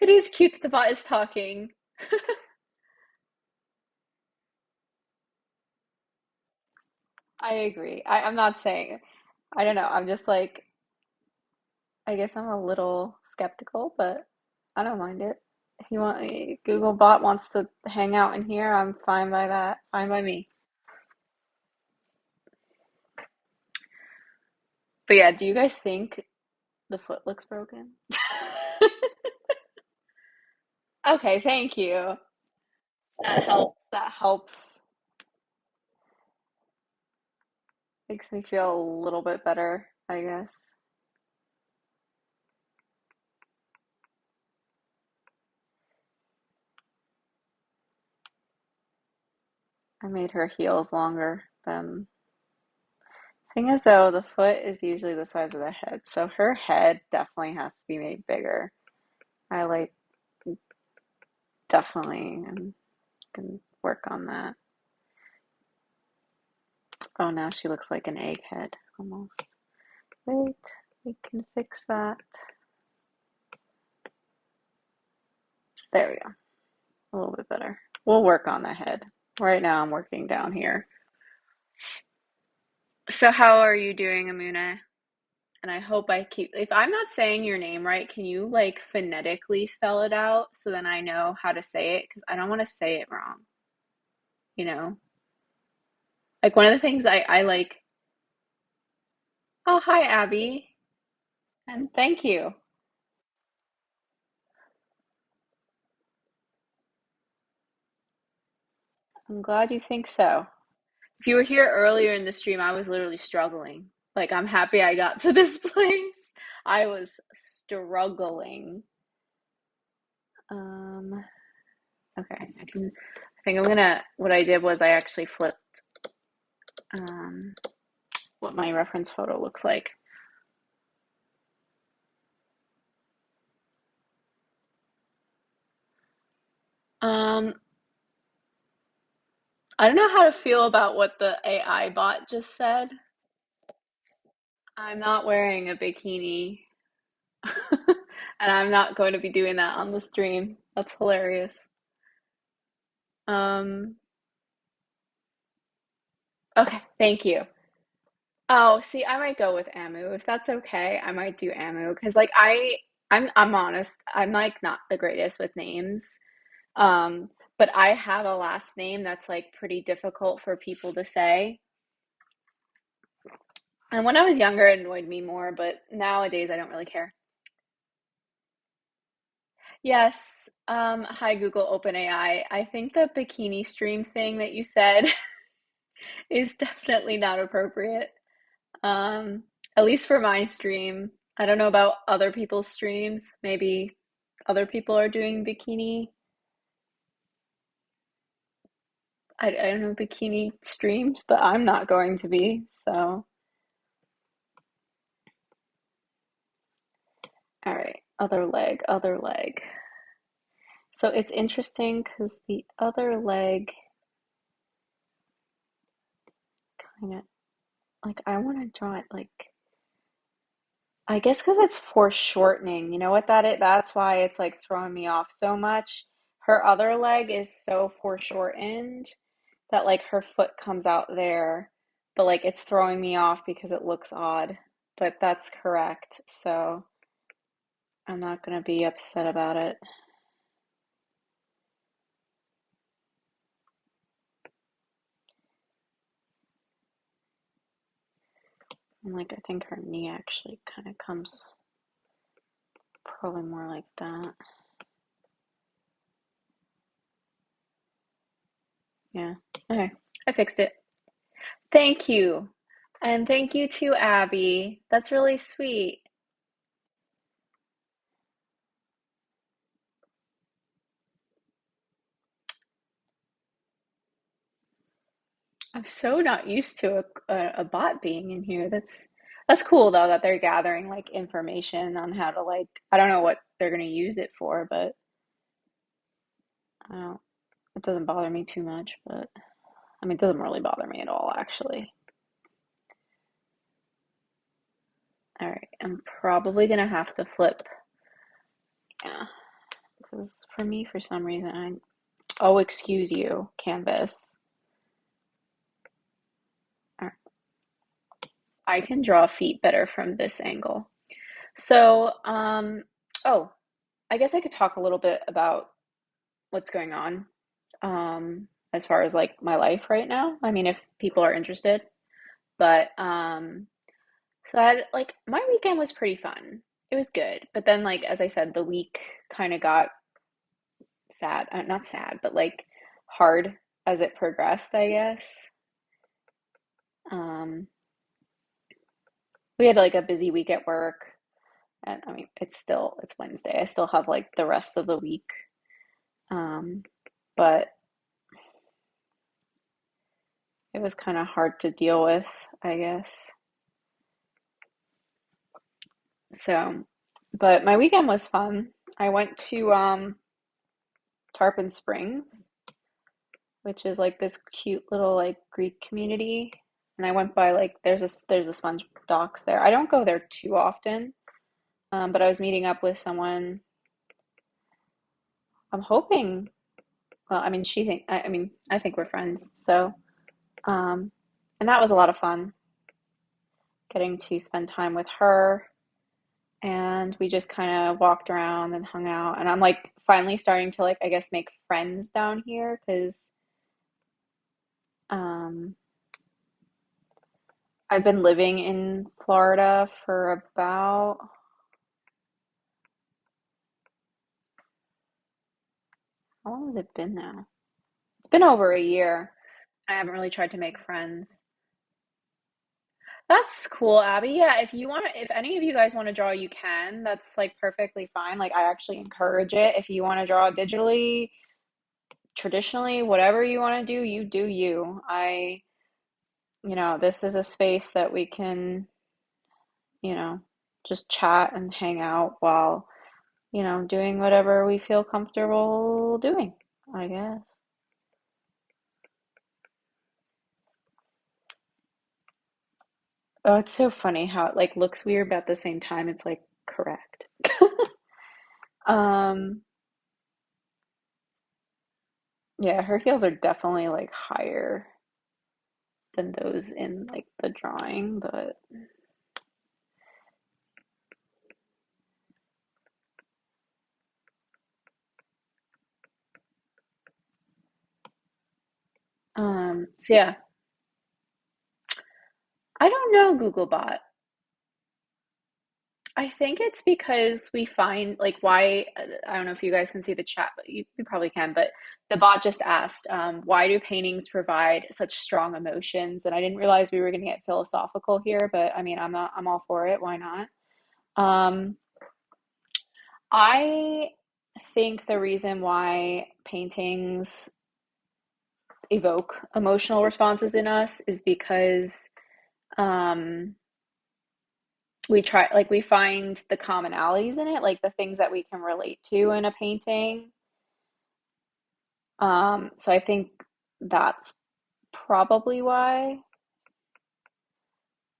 It is cute that the bot is talking. I agree. I'm not saying, I don't know. I'm just like, I guess I'm a little skeptical, but I don't mind it. If you want, Google bot wants to hang out in here, I'm fine by that. Fine by me. But yeah, do you guys think the foot looks broken? Okay, thank you. That helps. That helps. Makes me feel a little bit better, I guess. I made her heels longer than. Thing is, though, the foot is usually the size of the head, so her head definitely has to be made bigger. I like definitely can work on that. Oh, now she looks like an egghead almost. Wait, we can fix that. There we go. A little bit better. We'll work on the head. Right now I'm working down here. So how are you doing, Amuna? And I hope I keep, if I'm not saying your name right, can you like phonetically spell it out so then I know how to say it? Because I don't want to say it wrong, you know? Like one of the things I like, oh, hi, Abby. And thank you. I'm glad you think so. If you were here earlier in the stream, I was literally struggling. Like, I'm happy I got to this place. I was struggling. Um, okay, I think I'm gonna, what I did was I actually flipped um, what my reference photo looks like. Um, I don't know how to feel about what the AI bot just said. I'm not wearing a bikini, and I'm not going to be doing that on the stream. That's hilarious. Um, okay, thank you. Oh, see, I might go with Amu if that's okay. I might do Amu because like I'm honest. I'm like not the greatest with names. Um, but I have a last name that's like pretty difficult for people to say. And when I was younger, it annoyed me more, but nowadays I don't really care. Yes. Hi Google OpenAI. I think the bikini stream thing that you said is definitely not appropriate. Um, at least for my stream. I don't know about other people's streams. Maybe other people are doing bikini. I don't know bikini streams, but I'm not going to be. So, all right, other leg, other leg. So it's interesting because the other leg kind of like I want to draw it like I guess because it's foreshortening. You know what that is? That's why it's like throwing me off so much. Her other leg is so foreshortened that like her foot comes out there, but like it's throwing me off because it looks odd. But that's correct. So I'm not gonna be upset about it. And like I think her knee actually kind of comes probably more like that. Yeah. Okay. I fixed it. Thank you. And thank you to Abby. That's really sweet. I'm so not used to a bot being in here. That's cool though that they're gathering like information on how to like I don't know what they're gonna use it for, but I don't it doesn't bother me too much, but I mean it doesn't really bother me at all actually. All right, I'm probably gonna have to flip, yeah, because for me for some reason I oh excuse you, canvas. All right. I can draw feet better from this angle. So, oh, I guess I could talk a little bit about what's going on as far as like my life right now. I mean, if people are interested. But so I had like my weekend was pretty fun. It was good. But then like as I said, the week kind of got sad, not sad, but like hard as it progressed, I guess. Um we had like a busy week at work. And I mean, it's Wednesday. I still have like the rest of the week. Um but it was kind of hard to deal with, I guess. So, but my weekend was fun. I went to Tarpon Springs, which is like this cute little like Greek community. And I went by like there's a sponge docks there. I don't go there too often, but I was meeting up with someone. I'm hoping. Well, I mean, I mean, I think we're friends. So, um, and that was a lot of fun getting to spend time with her. And we just kind of walked around and hung out. And I'm like finally starting to like I guess make friends down here because um, I've been living in Florida for about how long has it been now? It's been over a year. I haven't really tried to make friends. That's cool, Abby. Yeah, if you want to, if any of you guys want to draw, you can. That's like perfectly fine. Like I actually encourage it. If you want to draw digitally, traditionally, whatever you want to do, you do you. This is a space that we can, you know, just chat and hang out while, doing whatever we feel comfortable doing. I guess. Oh, it's so funny how it like looks weird, but at the same time, it's like correct. Um, yeah, her heels are definitely like higher than those in like the drawing, but so yeah, I don't know Googlebot. I think it's because we find like why I don't know if you guys can see the chat, but you probably can. But the bot just asked, why do paintings provide such strong emotions? And I didn't realize we were going to get philosophical here, but I mean, I'm all for it. Why not? Um, I think the reason why paintings evoke emotional responses in us is because um, we try like we find the commonalities in it, like the things that we can relate to in a painting. So I think that's probably why.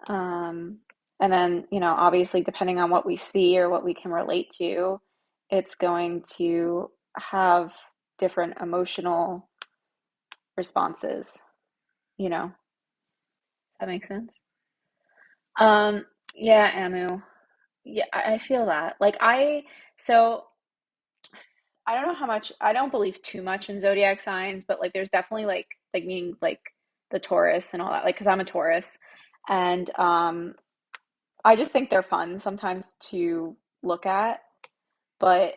Um, and then, obviously, depending on what we see or what we can relate to, it's going to have different emotional responses, you know. That makes sense. Um, yeah, Amu. Yeah, I feel that. So I don't know how much, I don't believe too much in zodiac signs, but like there's definitely like meaning like the Taurus and all that, like, because I'm a Taurus. And I just think they're fun sometimes to look at, but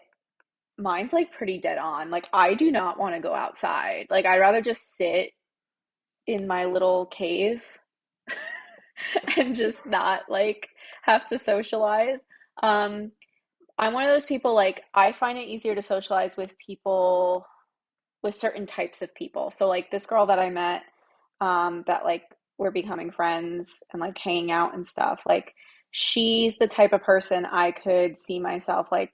mine's like pretty dead on. Like, I do not want to go outside. Like, I'd rather just sit in my little cave and just not like have to socialize. Um, I'm one of those people, like, I find it easier to socialize with people, with certain types of people. So, like, this girl that I met, that like we're becoming friends and like hanging out and stuff, like, she's the type of person I could see myself like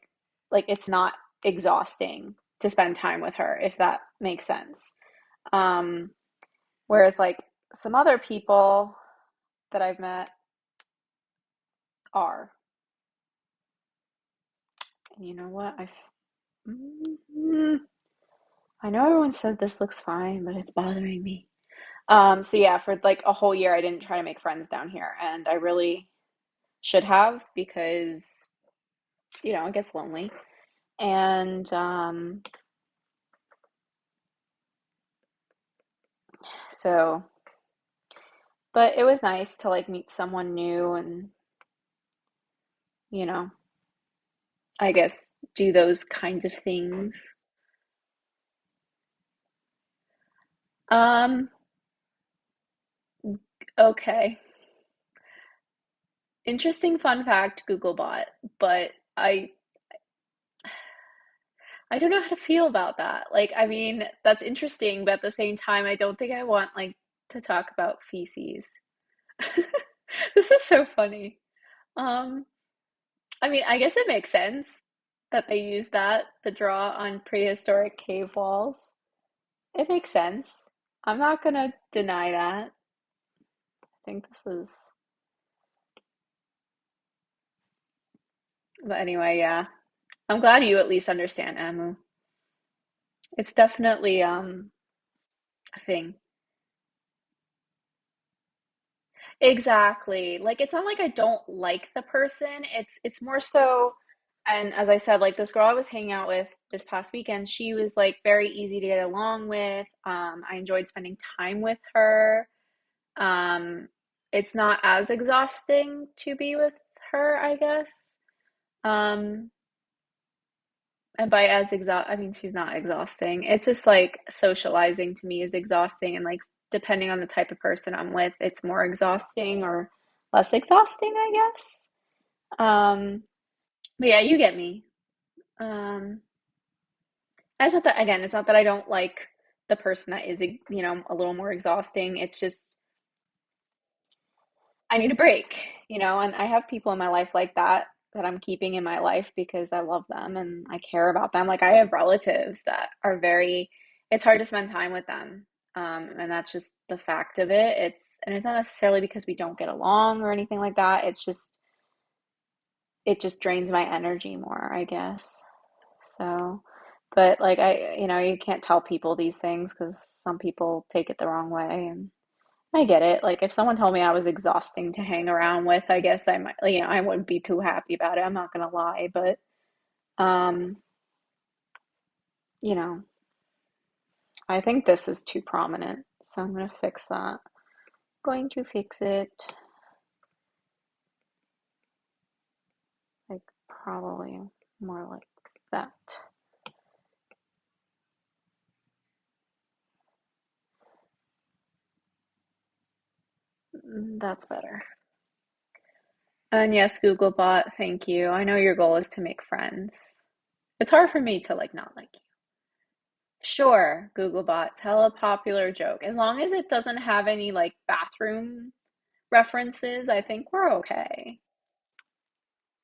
it's not exhausting to spend time with her, if that makes sense. Um, Whereas like some other people that I've met are, and you know what? Mm, I know everyone said this looks fine, but it's bothering me. So yeah, for like a whole year, I didn't try to make friends down here, and I really should have because, it gets lonely. And so, but it was nice to like meet someone new and, you know, I guess do those kinds of things. Um, okay. Interesting fun fact, Googlebot, but I don't know how to feel about that. Like, I mean, that's interesting, but at the same time, I don't think I want like to talk about feces. This is so funny. Um, I mean, I guess it makes sense that they use that to draw on prehistoric cave walls. It makes sense. I'm not gonna deny that. I think this is, but anyway, yeah. I'm glad you at least understand, Amu. It's definitely a thing. Exactly. Like, it's not like I don't like the person. It's more so, and as I said, like this girl I was hanging out with this past weekend, she was like very easy to get along with. I enjoyed spending time with her. Um, it's not as exhausting to be with her, I guess. Um, and by as exhaust, I mean she's not exhausting. It's just like socializing to me is exhausting, and like depending on the type of person I'm with, it's more exhausting or less exhausting, I guess. But yeah, you get me. Um, it's not that again, it's not that I don't like the person that is, a little more exhausting. It's just I need a break, and I have people in my life like that I'm keeping in my life because I love them and I care about them. Like I have relatives that are very it's hard to spend time with them. And that's just the fact of it. And it's not necessarily because we don't get along or anything like that. It just drains my energy more, I guess. So, but like you can't tell people these things because some people take it the wrong way, and I get it. Like if someone told me I was exhausting to hang around with, I guess I might, I wouldn't be too happy about it. I'm not gonna lie, but um, you know, I think this is too prominent, so I'm gonna fix that. Going to fix it, like probably more like that. That's better. And yes, Googlebot, thank you. I know your goal is to make friends. It's hard for me to like not like you. Sure, Googlebot, tell a popular joke. As long as it doesn't have any like bathroom references, I think we're okay.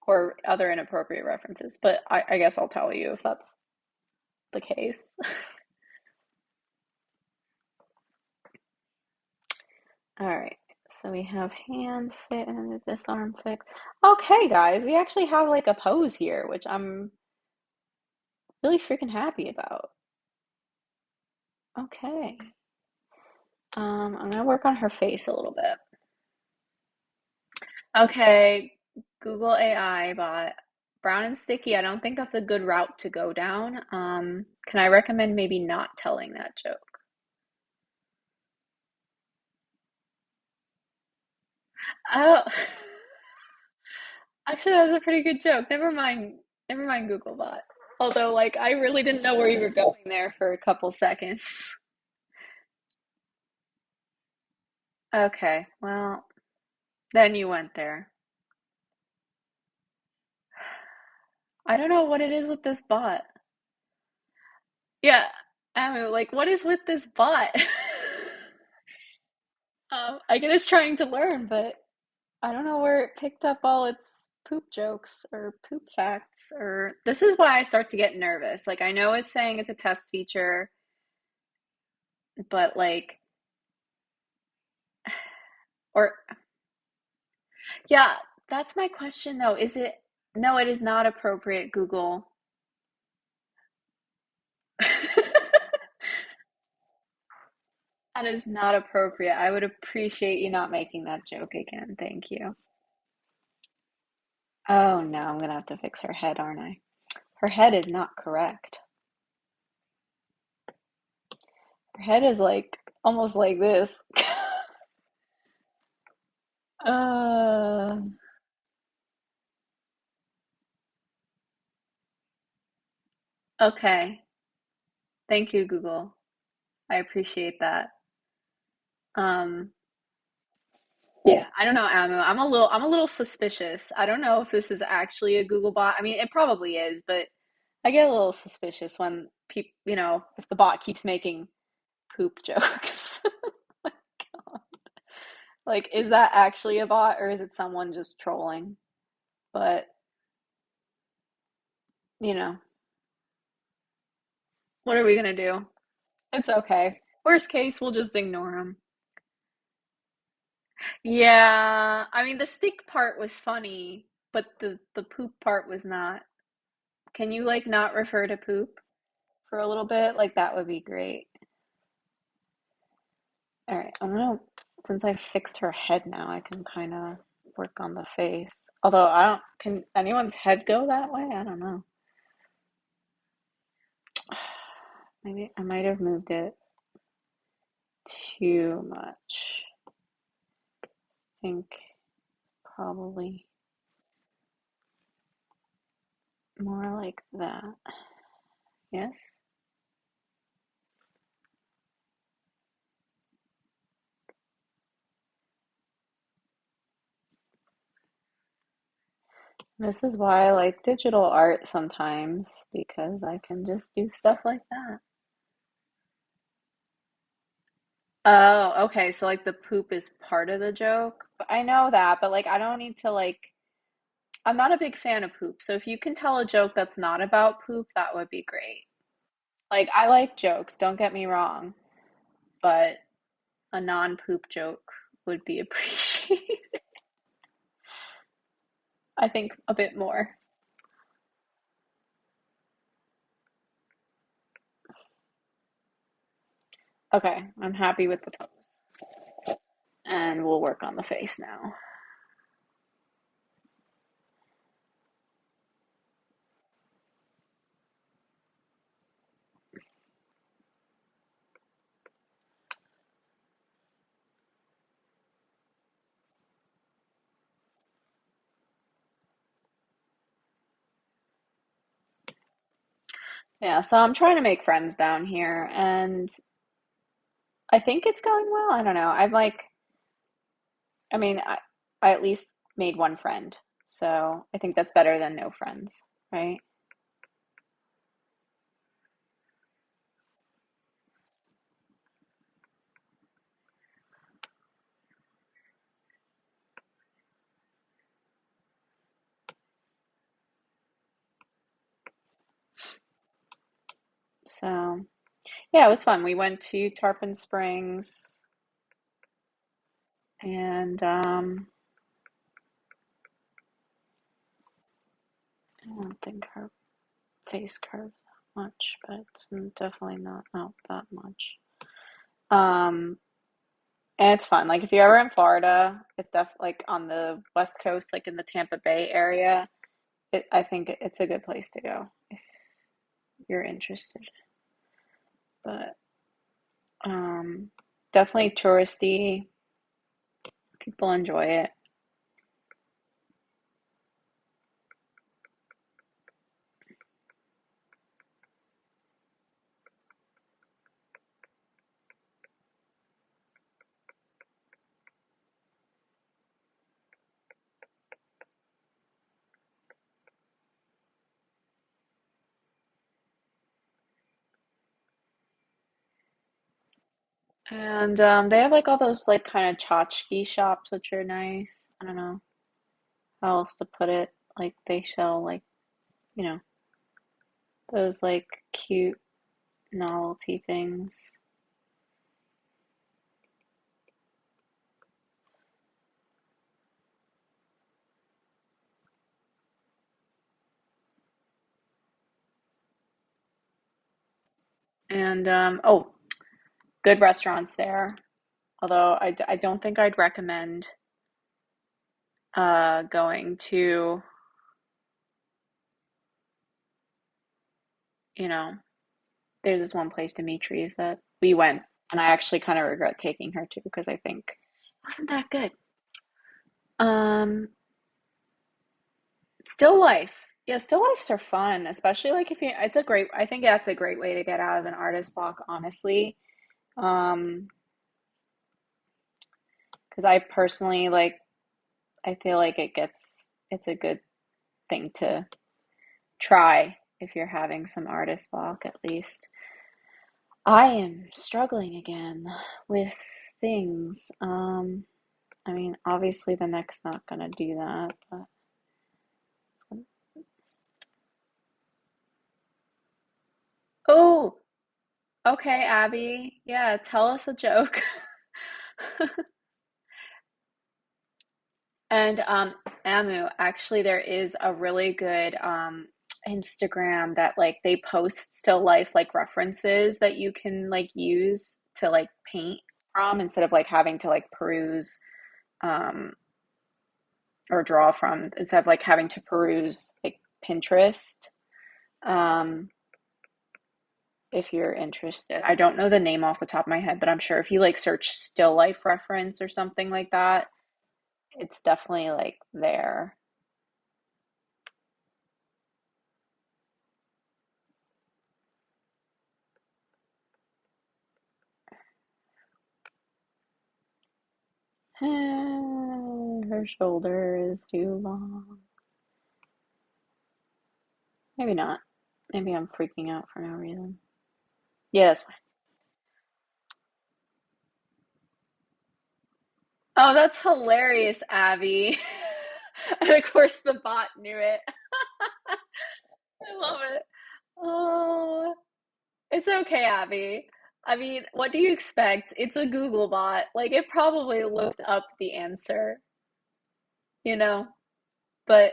Or other inappropriate references. But I guess I'll tell you if that's the case. All right. So we have hand fit and this arm fix. Okay, guys, we actually have like a pose here, which I'm really freaking happy about. Okay. I'm gonna work on her face a little bit. Okay, Google AI bot. Brown and sticky, I don't think that's a good route to go down. Can I recommend maybe not telling that joke? Oh, actually, that was a pretty good joke. Never mind Googlebot. Although, like, I really didn't know where you were going there for a couple seconds. Okay, well, then you went there. I don't know what it is with this bot. Yeah, I mean, like, what is with this bot? I get it's trying to learn, but I don't know where it picked up all its poop jokes or poop facts or this is why I start to get nervous. Like I know it's saying it's a test feature, but like or yeah, that's my question though. Is it no, it is not appropriate, Google. That is not appropriate. I would appreciate you not making that joke again. Thank you. Oh no, I'm gonna have to fix her head, aren't I? Her head is not correct. Her head is like almost like this. Uh, okay. Thank you, Google. I appreciate that. Um, yeah, I don't know, Amu. I'm a little suspicious. I don't know if this is actually a Google bot. I mean, it probably is, but I get a little suspicious when if the bot keeps making poop jokes. Like, is that actually a bot or is it someone just trolling? But, you know, what are we gonna do? It's okay. Worst case, we'll just ignore them. Yeah, I mean the stick part was funny, but the poop part was not. Can you like not refer to poop for a little bit? Like that would be great. All right, since I fixed her head now, I can kind of work on the face. Although I don't, can anyone's head go that way? I don't know. Maybe I might have moved it too much. I think probably more like that. Yes? This is why I like digital art sometimes, because I can just do stuff like that. Oh, okay. So like the poop is part of the joke. I know that, but like I don't need to like I'm not a big fan of poop. So if you can tell a joke that's not about poop, that would be great. Like, I like jokes, don't get me wrong, but a non-poop joke would be appreciated. I think a bit more. Okay, I'm happy with the pose. And we'll work on the face now. Yeah, so I'm trying to make friends down here, and I think it's going well. I don't know. I mean, I at least made one friend, so I think that's better than no friends, right? So, yeah, it was fun. We went to Tarpon Springs, and I don't think her face curves that much, but it's definitely not out that much. Um, and it's fun. Like if you're ever in Florida, it's definitely like on the West Coast, like in the Tampa Bay area. I think it's a good place to go if you're interested. But um, definitely touristy. People enjoy it. And they have like all those like kind of tchotchke shops, which are nice. I don't know how else to put it. Like they sell like, you know, those like cute novelty things. And oh, good restaurants there. Although I don't think I'd recommend going to, you know, there's this one place, Dimitri's, that we went, and I actually kind of regret taking her to because I think it wasn't that good. Um, Still life. Yeah, still lifes are fun, especially like if you, it's a great, I think that's a great way to get out of an artist block, honestly. Um, because I personally like, I feel like it's a good thing to try if you're having some artist block, at least. I am struggling again with things. I mean, obviously the neck's not gonna do that, but oh, okay, Abby. Yeah, tell us a joke. And Amu, actually there is a really good Instagram that like they post still life like references that you can like use to like paint from instead of like having to like peruse um or draw from instead of like having to peruse like Pinterest. Um, if you're interested. I don't know the name off the top of my head, but I'm sure if you like search still life reference or something like that, it's definitely like there. Her shoulder is too long. Maybe not. Maybe I'm freaking out for no reason. Yeah, that's fine. Oh, that's hilarious, Abby. And of course the bot knew it. I love it. Oh. It's okay, Abby. I mean, what do you expect? It's a Google bot. Like, it probably looked up the answer, you know? But,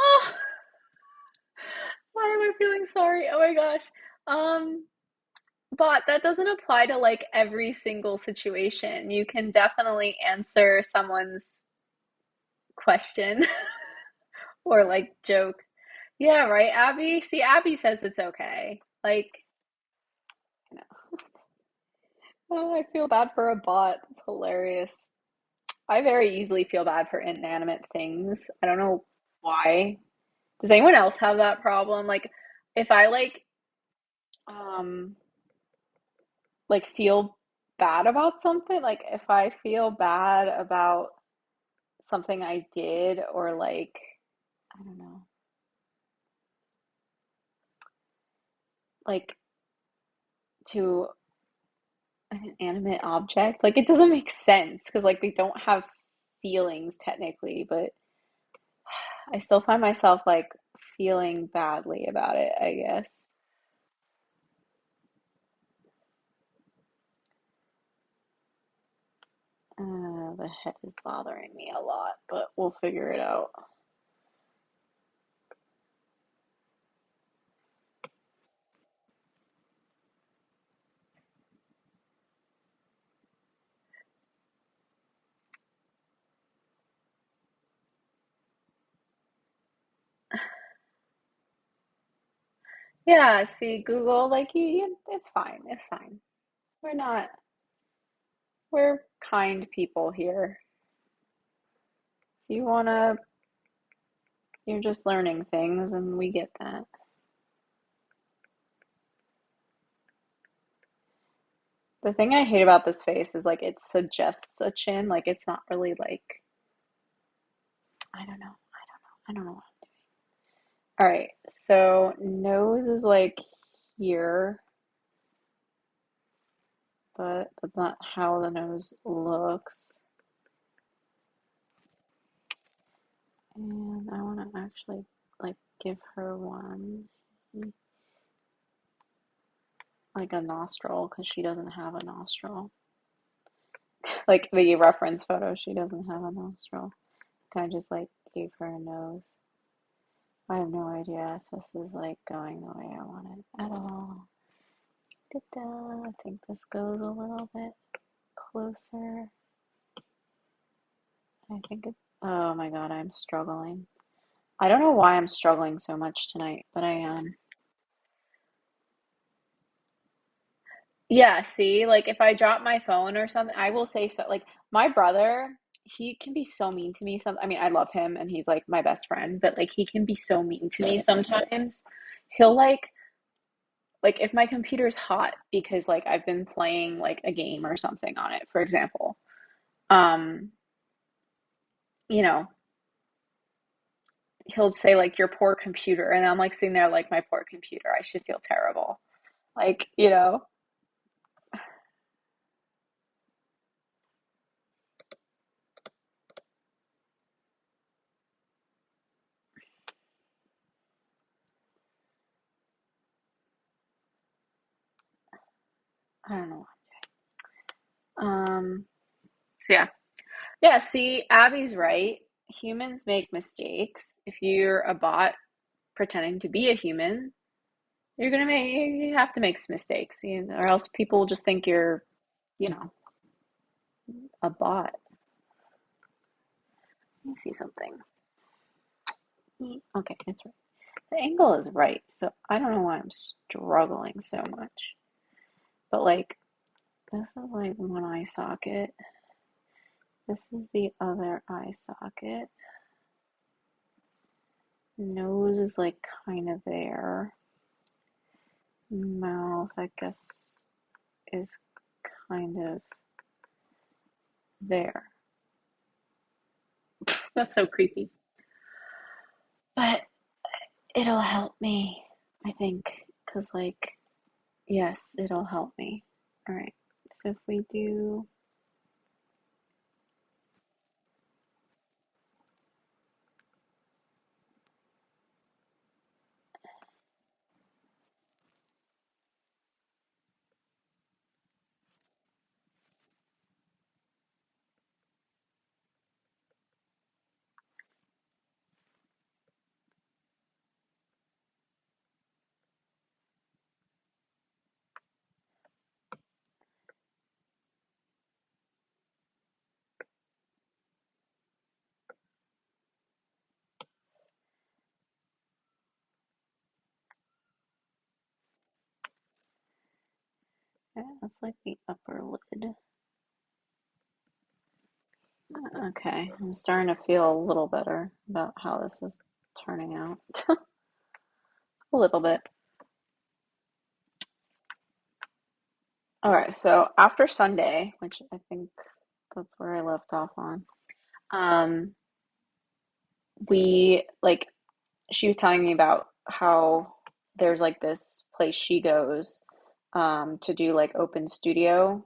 oh, why am I feeling sorry? Oh my gosh. Um, but that doesn't apply to like every single situation. You can definitely answer someone's question or like joke. Yeah, right, Abby? See, Abby says it's okay. Like, you know, oh, I feel bad for a bot. It's hilarious. I very easily feel bad for inanimate things. I don't know why. Does anyone else have that problem? Like, if I um, feel bad about something, like if I feel bad about something I did, or like, I don't know, like to an inanimate object, like it doesn't make sense because like they don't have feelings technically, but I still find myself like feeling badly about it, I guess. The head is bothering me a lot, but we'll figure it out. Yeah, see, Google, like it's fine. It's fine. We're not, we're kind people here. If you wanna, you're just learning things, and we get that. The thing I hate about this face is like it suggests a chin, like it's not really like, I don't know. I don't know. All right, so nose is like here, but that's not how the nose looks. And I want to actually like give her one, like a nostril, because she doesn't have a nostril. Like the reference photo, she doesn't have a nostril. Kind of just like gave her a nose. I have no idea if this is like going the way I want it at all. Ta-da. I think this goes a little bit closer. I think it, oh my God, I'm struggling. I don't know why I'm struggling so much tonight, but I am. Yeah, see, like if I drop my phone or something, I will say so. Like my brother, he can be so mean to me. I mean, I love him and he's like my best friend, but like he can be so mean to me sometimes. He'll like if my computer's hot because like I've been playing like a game or something on it, for example. Um, you know, he'll say like your poor computer, and I'm like sitting there like my poor computer. I should feel terrible. Like, I don't know. Um, so yeah. Yeah, see, Abby's right. Humans make mistakes. If you're a bot pretending to be a human, you have to make some mistakes, or else people will just think you're, you know, a bot. Let me see something. Okay, it's right. The angle is right, so I don't know why I'm struggling so much. But like, this is like one eye socket. This is the other eye socket. Nose is like kind of there. Mouth, I guess, is kind of there. That's so creepy. But it'll help me, I think, because, like, yes, it'll help me. All right. So if we do, Okay, that's like the upper lid. Okay, I'm starting to feel a little better about how this is turning out. A little bit. All right, so after Sunday, which I think that's where I left off on, um, we like she was telling me about how there's like this place she goes to do like open studio,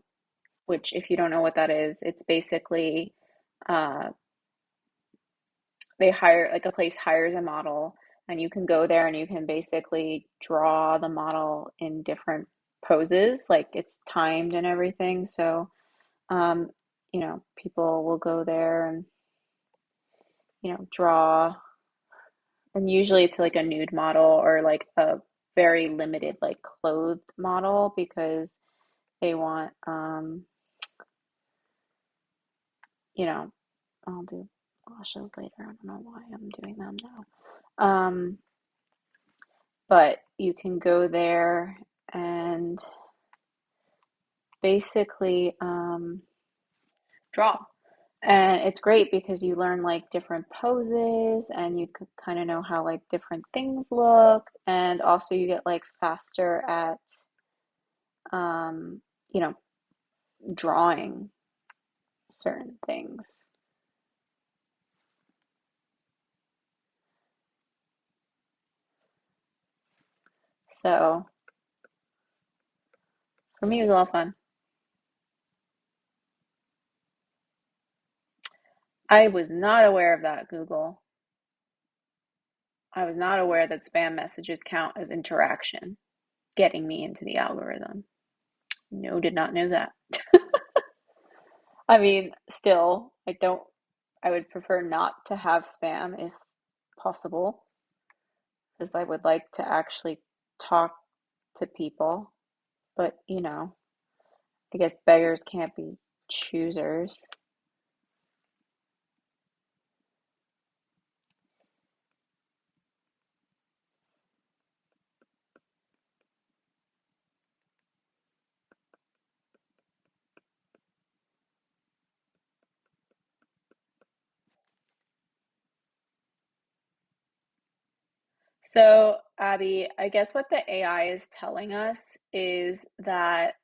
which if you don't know what that is, it's basically uh, they hire like a place hires a model and you can go there and you can basically draw the model in different poses, like it's timed and everything. So, um, people will go there and, draw, and usually it's like a nude model or like a very limited like clothed model because they want you know, I'll do lashes later. I don't know why I'm doing them now. But you can go there and basically draw. And it's great because you learn like different poses and you could kind of know how like different things look. And also you get like faster at, um, you know, drawing certain things. So for me, it was a lot of fun. I was not aware of that, Google. I was not aware that spam messages count as interaction, getting me into the algorithm. No, did not know that. I mean, still, I would prefer not to have spam if possible, because I would like to actually talk to people. But, I guess beggars can't be choosers. So, Abby, I guess what the AI is telling us is that,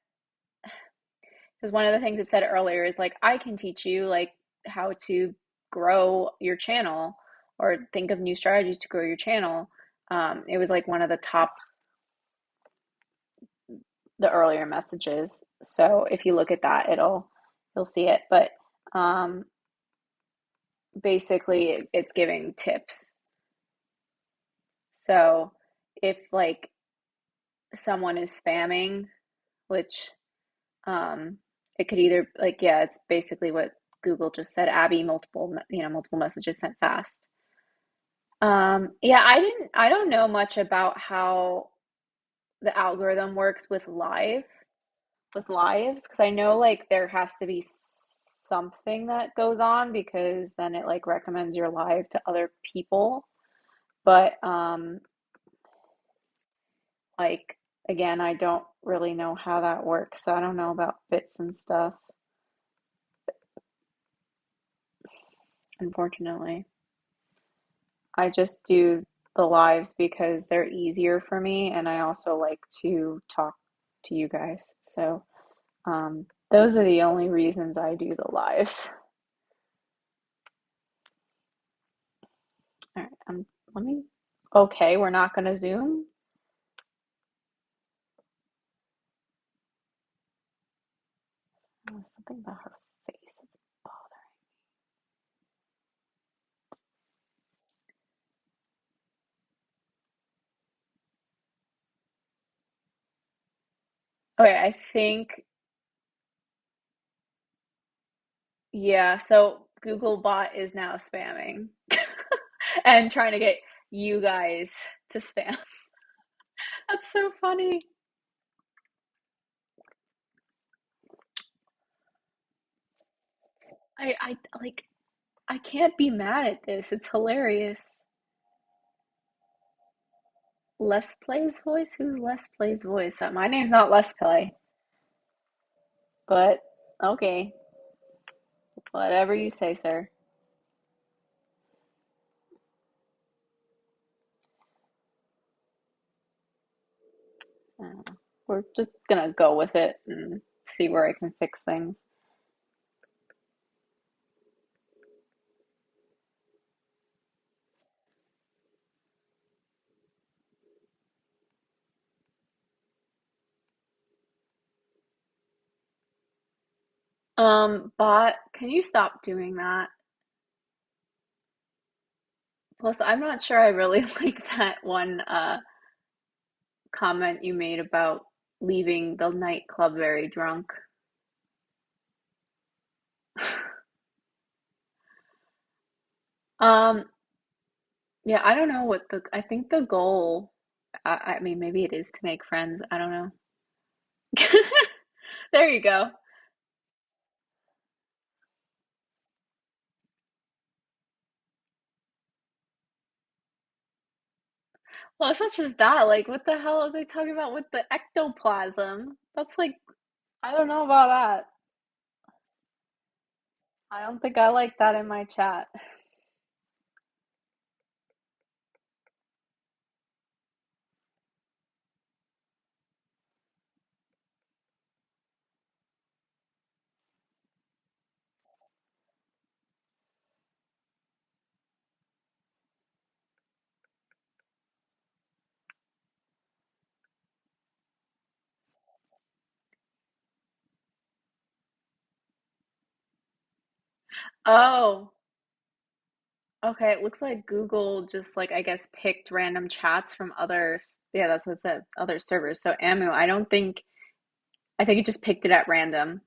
because one of the things it said earlier is like, I can teach you like how to grow your channel or think of new strategies to grow your channel. It was like one of the top, the earlier messages. So if you look at that, you'll see it. But um, basically, it's giving tips. So if like someone is spamming, which um, it could either like, yeah, it's basically what Google just said. Abby, multiple messages sent fast. Yeah, I don't know much about how the algorithm works with lives, because I know like there has to be something that goes on because then it like recommends your live to other people. But like again, I don't really know how that works. So I don't know about bits and stuff, unfortunately. I just do the lives because they're easier for me and I also like to talk to you guys. So those are the only reasons I do the lives. All right, let me. Okay, we're not gonna zoom. Oh, something about her face is bothering. Okay, I think yeah. So Googlebot is now spamming and trying to get you guys to spam. That's so funny. I like. I can't be mad at this. It's hilarious. Les Play's voice? Who's Les Play's voice? My name's not Les Play. But okay, whatever you say, sir. I don't know. We're just gonna go with it and see where I can fix things. Bot, can you stop doing that? Plus, I'm not sure I really like that one comment you made about leaving the nightclub very drunk. Um, yeah, I don't know what I think the goal, I mean, maybe it is to make friends. I don't know. There you go. Well, it's not just that. Like, what the hell are they talking about with the ectoplasm? That's like, I don't know about that. I don't think I like that in my chat. Oh, okay. It looks like Google just like, I guess, picked random chats from others. Yeah, that's what it said, other servers. So, Amu, I think it just picked it at random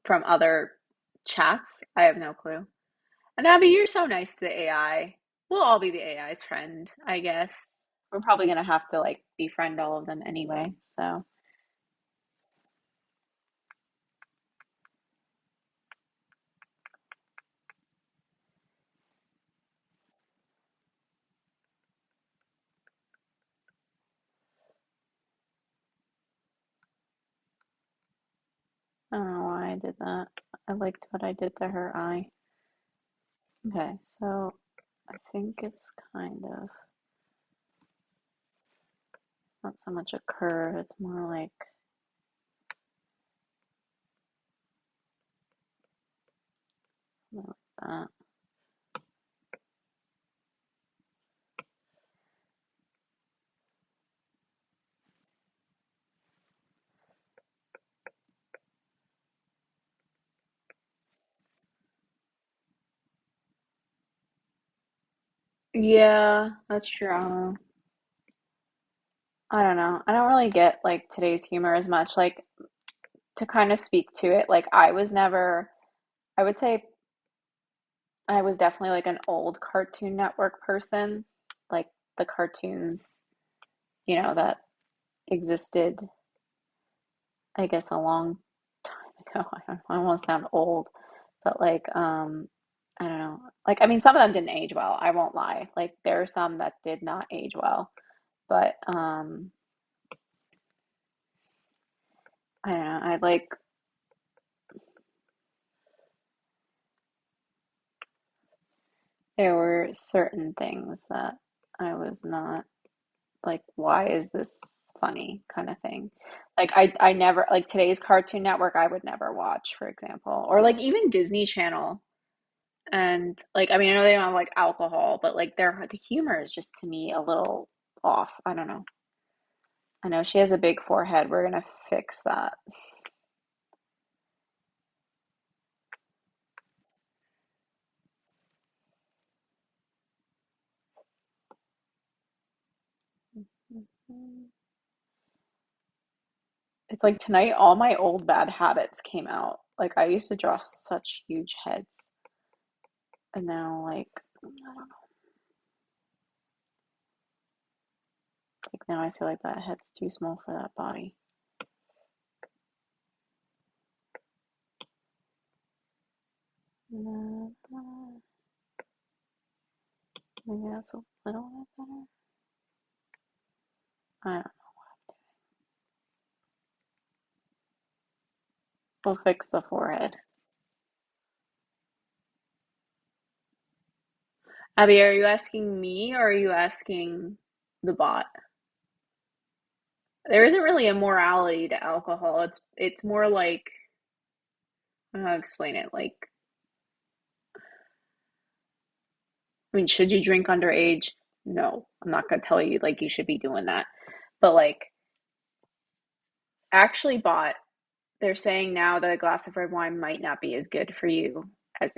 from other chats. I have no clue. And Abby, you're so nice to the AI. We'll all be the AI's friend, I guess. We're probably gonna have to like befriend all of them anyway. So, I don't know why I did that. I liked what I did to her eye. Okay, so I think it's kind of not so much a curve, it's more like that. Yeah, that's true. I don't know. I don't really get like today's humor as much. Like to kind of speak to it, like I was never, I would say I was definitely like an old Cartoon Network person, like the cartoons, that existed, I guess, a long time ago. I don't want to sound old, but like, I don't know. Like, I mean, some of them didn't age well. I won't lie. Like, there are some that did not age well, but I don't know. I like there were certain things that I was not like, why is this funny kind of thing. Like I never like today's Cartoon Network I would never watch, for example. Or like even Disney Channel. And like I mean I know they don't have like alcohol, but like the humor is just to me a little off. I don't know. I know she has a big forehead. We're gonna fix that. It's like tonight all my old bad habits came out. Like I used to draw such huge heads and now like I don't know. Like now I feel like that head's too small for that body. Maybe that's a little bit better. I don't know. We'll fix the forehead. Abby, are you asking me or are you asking the bot? There isn't really a morality to alcohol. It's more like, I don't know how to explain it. Like, I mean, should you drink underage? No, I'm not gonna tell you like you should be doing that. But like, actually bought, they're saying now that a glass of red wine might not be as good for you as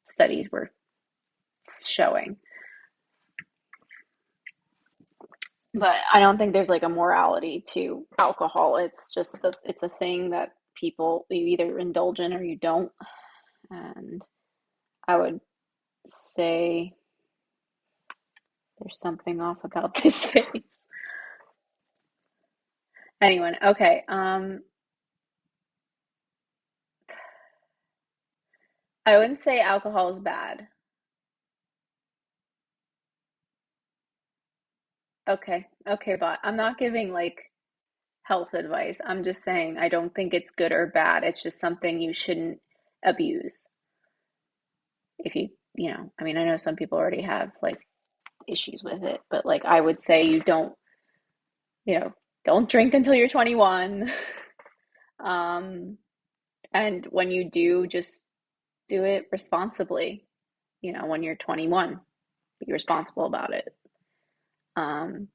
studies were showing. But I don't think there's like a morality to alcohol. It's a thing that people, you either indulge in or you don't. And I would say there's something off about this face. Anyone, okay. I wouldn't say alcohol is bad. Okay, okay, but I'm not giving like health advice. I'm just saying I don't think it's good or bad. It's just something you shouldn't abuse. If I mean, I know some people already have like issues with it, but like I would say you don't drink until you're 21. Um, and when you do, just do it responsibly. When you're 21, be responsible about it. Um,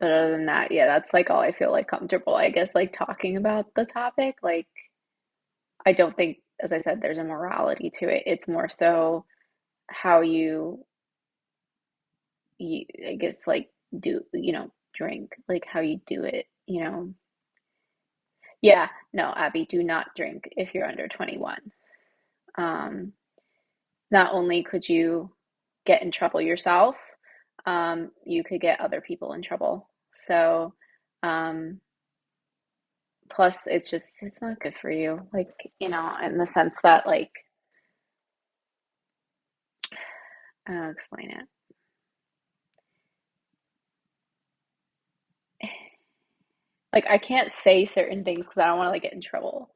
but other than that, yeah, that's like all I feel like comfortable. I guess like talking about the topic, like I don't think, as I said, there's a morality to it. It's more so how you I guess like do, drink, like how you do it. Yeah, no, Abby, do not drink if you're under 21. Um, Not only could you get in trouble yourself, you could get other people in trouble. So, um, plus it's not good for you. Like, in the sense that like, I'll explain it. Like I can't say certain things because I don't want to like get in trouble.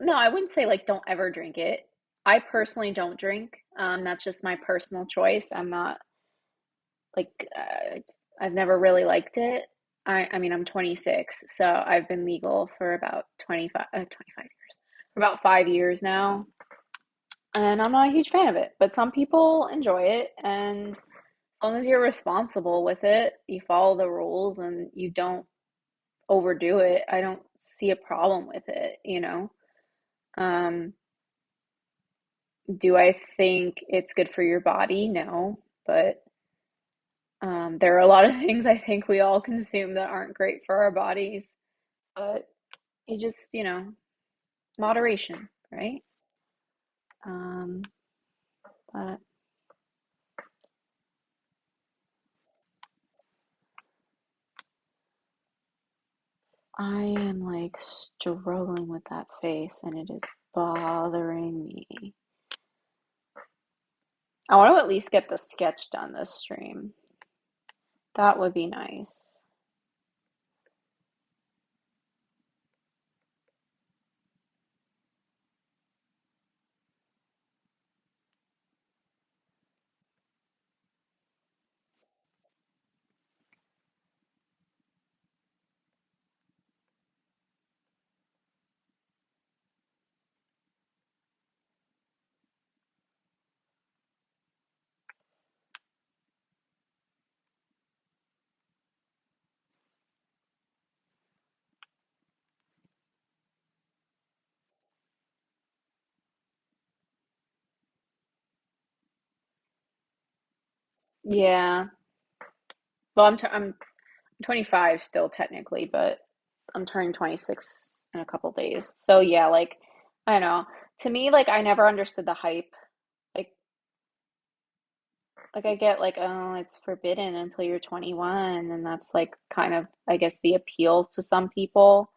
No, I wouldn't say like don't ever drink it. I personally don't drink. That's just my personal choice. I'm not like I've never really liked it. I mean, I'm 26, so I've been legal for about 25 years, for about 5 years now, and I'm not a huge fan of it. But some people enjoy it, and as long as you're responsible with it, you follow the rules and you don't overdo it, I don't see a problem with it. Um, do I think it's good for your body? No, but there are a lot of things I think we all consume that aren't great for our bodies, but you just, moderation, right? Um, but I am like struggling with that face and it is bothering me. I want to at least get the sketch done this stream. That would be nice. Yeah. Well, I'm 25 still technically, but I'm turning 26 in a couple days. So yeah, like I don't know. To me, like I never understood the hype. Like I get like, oh, it's forbidden until you're 21, and that's like kind of I guess the appeal to some people.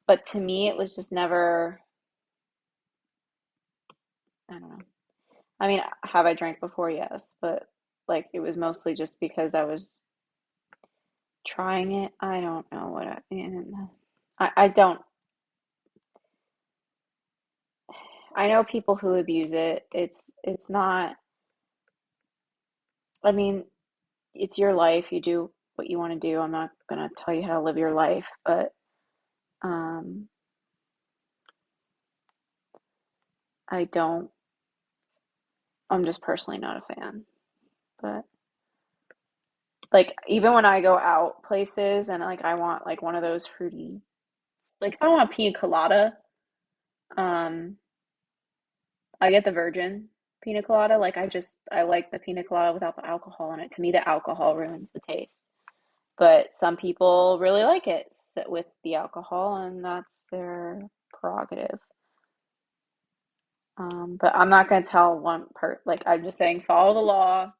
But to me, it was just never, I don't know. I mean, have I drank before? Yes, but like it was mostly just because I was trying it. I don't know what I don't, I know people who abuse it. It's not, I mean, it's your life. You do what you want to do. I'm not gonna tell you how to live your life, but um, I don't, I'm just personally not a fan. But like even when I go out places and like I want like one of those fruity, like if I want a pina colada, um, I get the virgin pina colada. Like I like the pina colada without the alcohol in it. To me, the alcohol ruins the taste. But some people really like it with the alcohol, and that's their prerogative. But I'm not gonna tell like I'm just saying follow the law.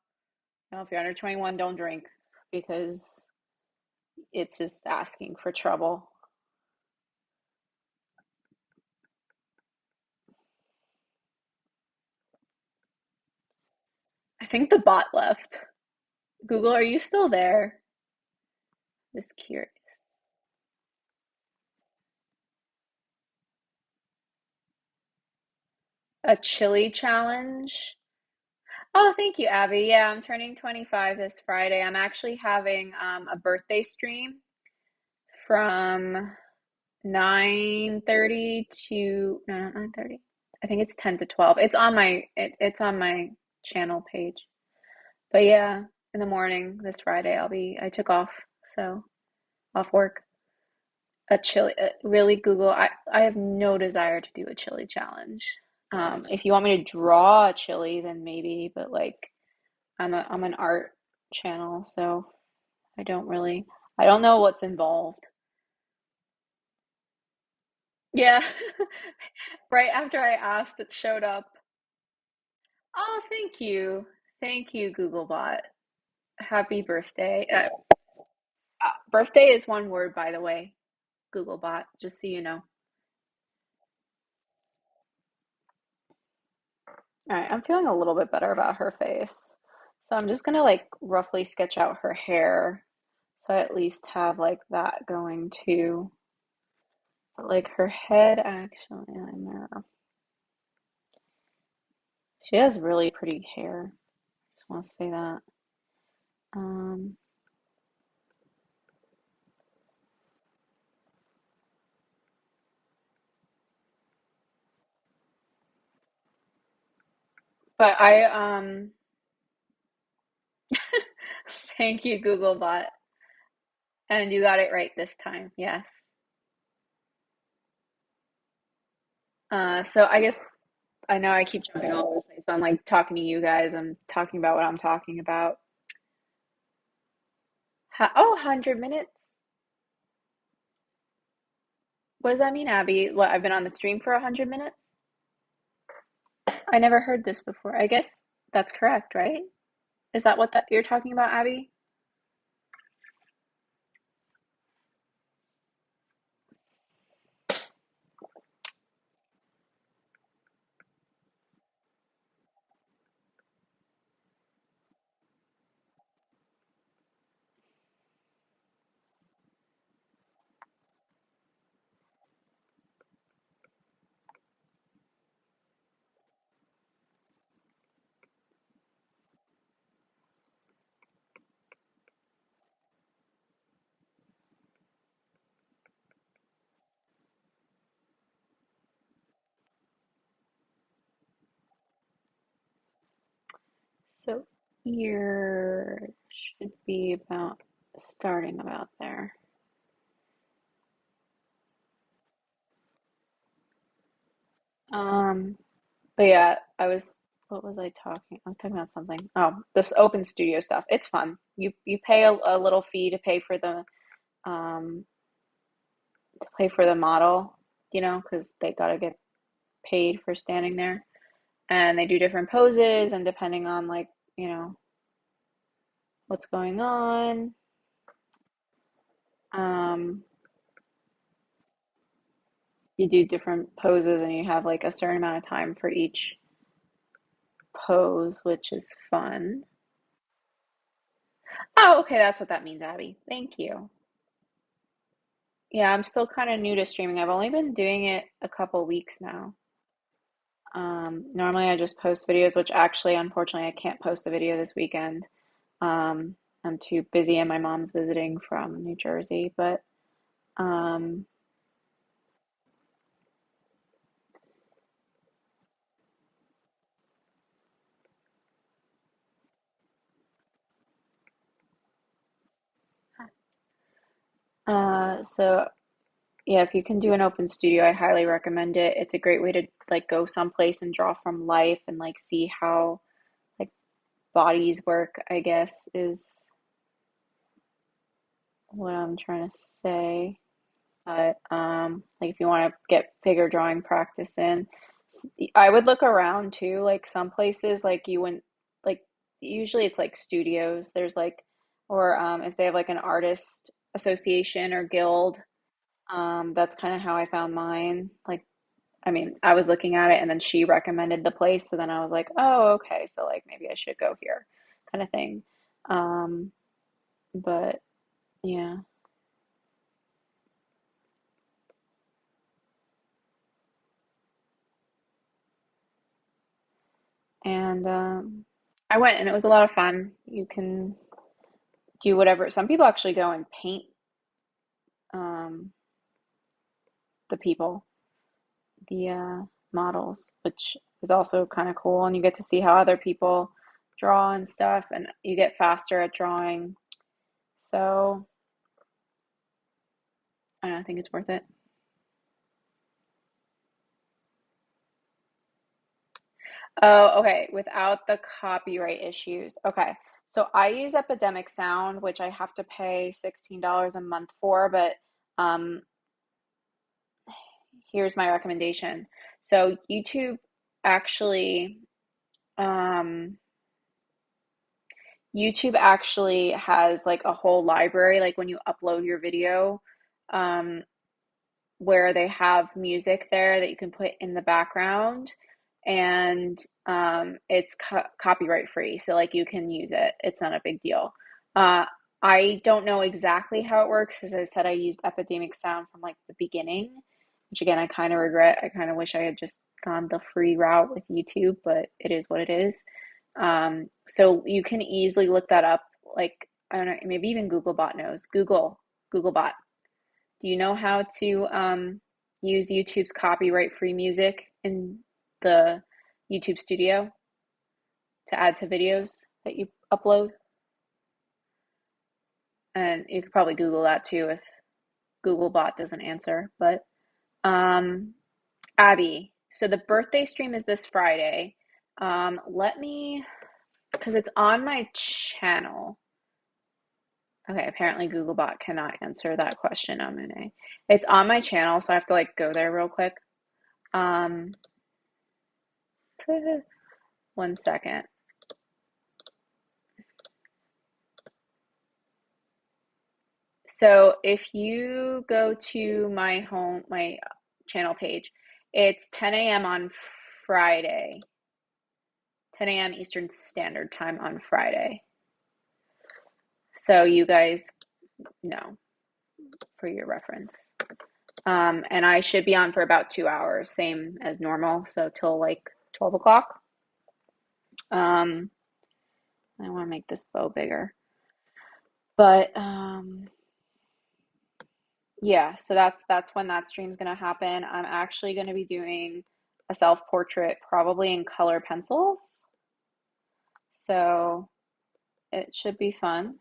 You know, if you're under 21, don't drink because it's just asking for trouble. I think the bot left. Google, are you still there? Just curious. A chili challenge? Oh, thank you, Abby. Yeah, I'm turning 25 this Friday. I'm actually having a birthday stream from 9:30 to no, not 9:30. I think it's 10 to 12. It's on my channel page. But yeah, in the morning this Friday I took off, so off work. A chili, really Google. I have no desire to do a chili challenge. If you want me to draw a chili, then maybe, but like I'm an art channel, so I don't know what's involved. Yeah. Right after I asked, it showed up. Oh, thank you. Thank you, Googlebot. Happy birthday. Birthday is one word, by the way, Googlebot, just so you know. All right, I'm feeling a little bit better about her face. So I'm just gonna like roughly sketch out her hair. So I at least have like that going too. But like her head actually, she has really pretty hair. Just want to say that. Um, but thank you, Googlebot. And you got it right this time. Yes. So I guess I know I keep jumping all over the place, but I'm like talking to you guys and talking about what I'm talking about. Oh, 100 minutes? What does that mean, Abby? What, I've been on the stream for 100 minutes? I never heard this before. I guess that's correct, right? Is that what that you're talking about, Abby? So ear should be about starting about there. Um, but yeah, what was I talking? I was talking about something. Oh, this open studio stuff. It's fun. You pay a little fee um to pay for the model, you know, because they gotta get paid for standing there. And they do different poses and depending on like, you know, what's going on. Um, you do different poses and you have like a certain amount of time for each pose, which is fun. Oh, okay, that's what that means, Abby. Thank you. Yeah, I'm still kind of new to streaming. I've only been doing it a couple weeks now. Normally I just post videos, which actually, unfortunately, I can't post the video this weekend. Um, I'm too busy and my mom's visiting from New Jersey, but um, so yeah, if you can do an open studio, I highly recommend it. It's a great way to like go someplace and draw from life and like see how like bodies work, I guess, is what I'm trying to say. But like if you want to get figure drawing practice in, I would look around too. Like some places, like you wouldn't like. Usually, it's like studios. There's like, or if they have like an artist association or guild. That's kind of how I found mine. Like, I mean, I was looking at it, and then she recommended the place, so then I was like, oh, okay, so like maybe I should go here, kind of thing. Um, but yeah, and I went, and it was a lot of fun. You can do whatever. Some people actually go and paint um, the people, the models, which is also kind of cool. And you get to see how other people draw and stuff, and you get faster at drawing. So I don't know, I think it's worth it. Oh, okay. Without the copyright issues. Okay. So I use Epidemic Sound, which I have to pay $16 a month for, but um, here's my recommendation. So actually um, YouTube actually has like a whole library, like when you upload your video, um, where they have music there that you can put in the background, and it's copyright free, so like you can use it. It's not a big deal. Uh, I don't know exactly how it works. As I said, I used Epidemic Sound from like the beginning, which again I kind of regret. I kind of wish I had just gone the free route with YouTube, but it is what it is. So you can easily look that up. Like I don't know, maybe even Googlebot knows. Googlebot. Do you know how to use YouTube's copyright-free music in the YouTube studio to add to videos that you upload? And you could probably Google that too if Googlebot doesn't answer. But um, Abby, so the birthday stream is this Friday. Let me, because it's on my channel. Okay, apparently Googlebot cannot answer that question, Amune. It's on my channel, so I have to like go there real quick. Um, 1 second. So if you go to my channel page, it's 10 a.m. on Friday, 10 a.m. Eastern Standard Time on Friday. So you guys know for your reference. And I should be on for about 2 hours, same as normal, so till like 12 o'clock. Um, I want to make this bow bigger. But yeah, so that's when that stream's gonna happen. I'm actually gonna be doing a self-portrait probably in color pencils. So it should be fun.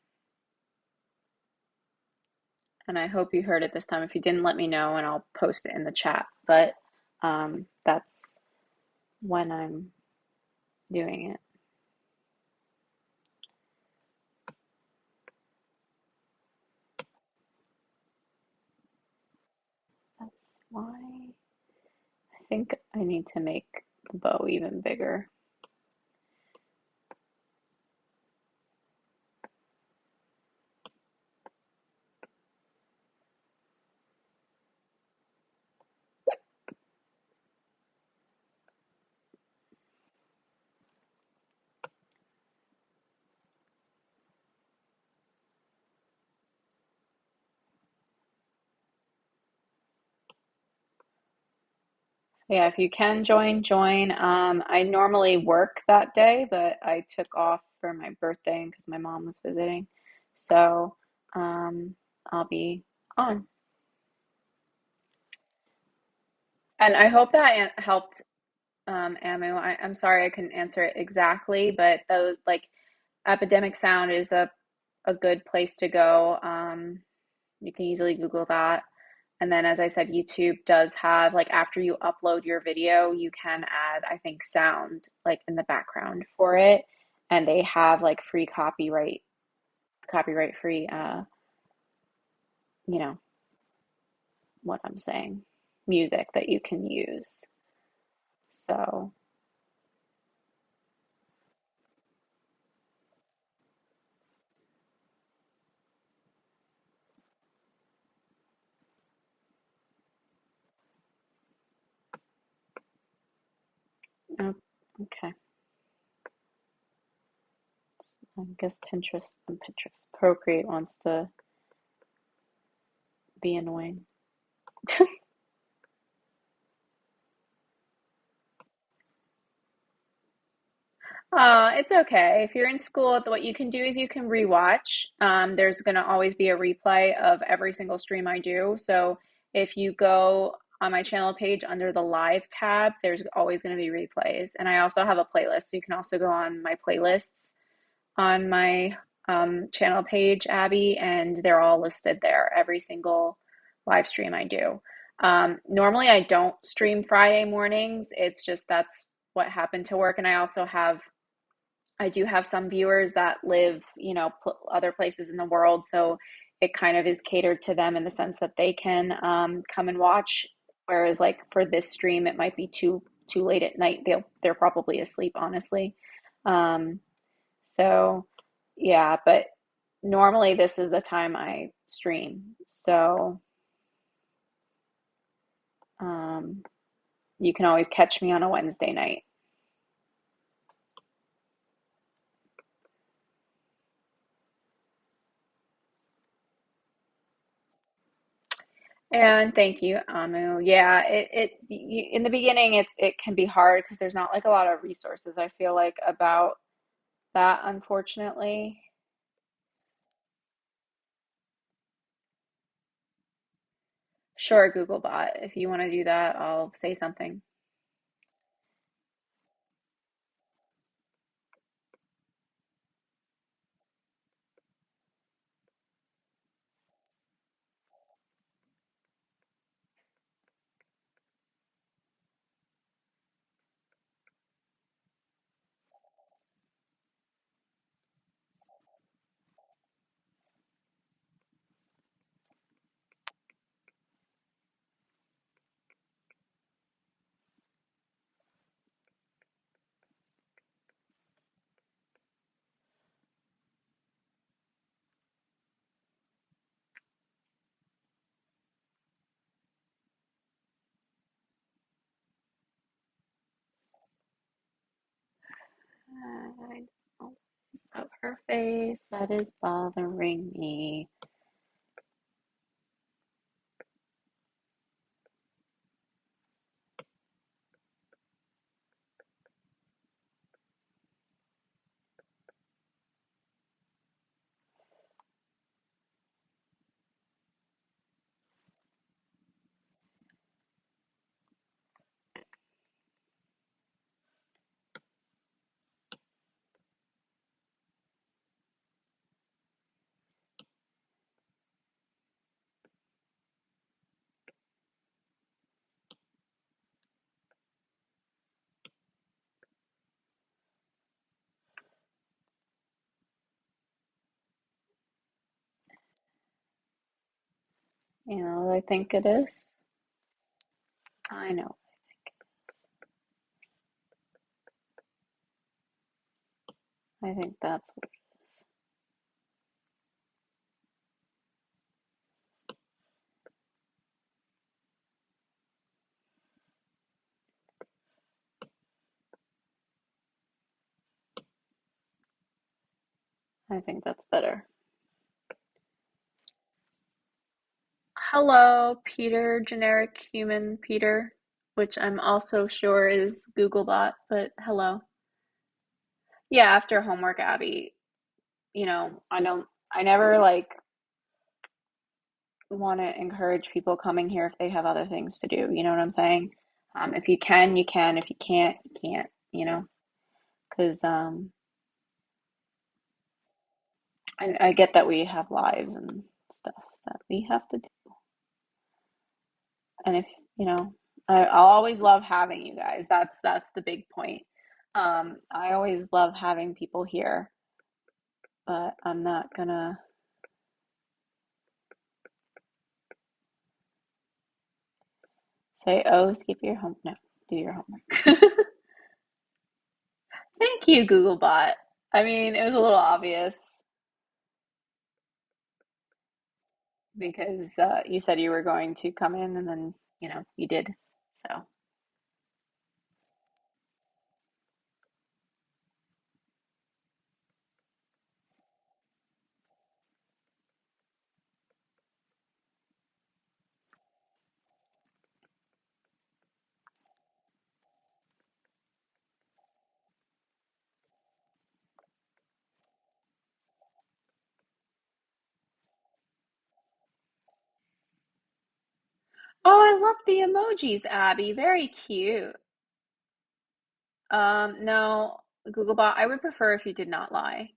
And I hope you heard it this time. If you didn't, let me know and I'll post it in the chat. But that's when I'm doing it. That's why I think I need to make the bow even bigger. Yeah, if you can join, join. I normally work that day, but I took off for my birthday because my mom was visiting. So, I'll be on. And I hope that helped, Amu. I'm sorry I couldn't answer it exactly, but those like epidemic sound is a good place to go. You can easily Google that. And then, as I said, YouTube does have, like, after you upload your video, you can add, I think, sound like in the background for it. And they have like free copyright free, you know, what I'm saying, music that you can use. So, oh, okay. I guess Pinterest Procreate wants to be annoying. It's okay. If you're in school, what you can do is you can rewatch. There's going to always be a replay of every single stream I do. So if you go on my channel page under the live tab, there's always going to be replays. And I also have a playlist. So you can also go on my playlists on my channel page, Abby, and they're all listed there, every single live stream I do. Normally, I don't stream Friday mornings. It's just that's what happened to work. And I do have some viewers that live, other places in the world, so it kind of is catered to them in the sense that they can come and watch. Whereas, like for this stream, it might be too late at night. They're probably asleep, honestly. Um, so yeah, but normally this is the time I stream. So um, you can always catch me on a Wednesday night. And thank you, Amu. Yeah, in the beginning it can be hard because there's not like a lot of resources, I feel like, about that, unfortunately. Sure, Googlebot. If you want to do that, I'll say something. I don't of her face that is bothering me. I think it is. I know. I think that's what it is. I think that's better. Hello, Peter, generic human Peter. which I'm also sure is Googlebot, but hello. Yeah, after homework, Abby, I never like want to encourage people coming here if they have other things to do. You know what I'm saying? If you can, you can. If you can't, you can't, because I get that we have lives and stuff that we have to do. And if, you know, I'll always love having you guys. That's the big point. I always love having people here, but I'm not gonna say, oh, skip your home. No, do your homework. Thank you, Googlebot. I mean, it was a little obvious because you said you were going to come in and then, you did. So, oh, I love the emojis, Abby. Very cute. No, Googlebot, I would prefer if you did not lie.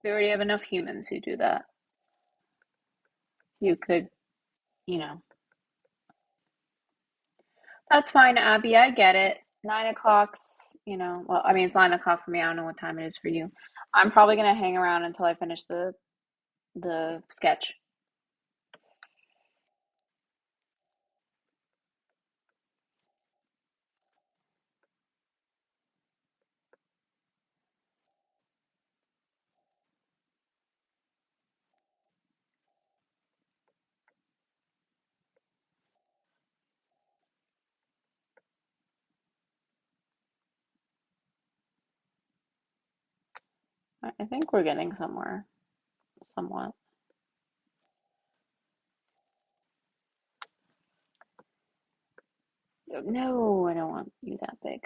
We already have enough humans who do that. You could, you know. That's fine, Abby. I get it. 9 o'clock's, well, I mean, it's 9 o'clock for me. I don't know what time it is for you. I'm probably gonna hang around until I finish the sketch. I think we're getting somewhere, somewhat. No, I don't want you that big.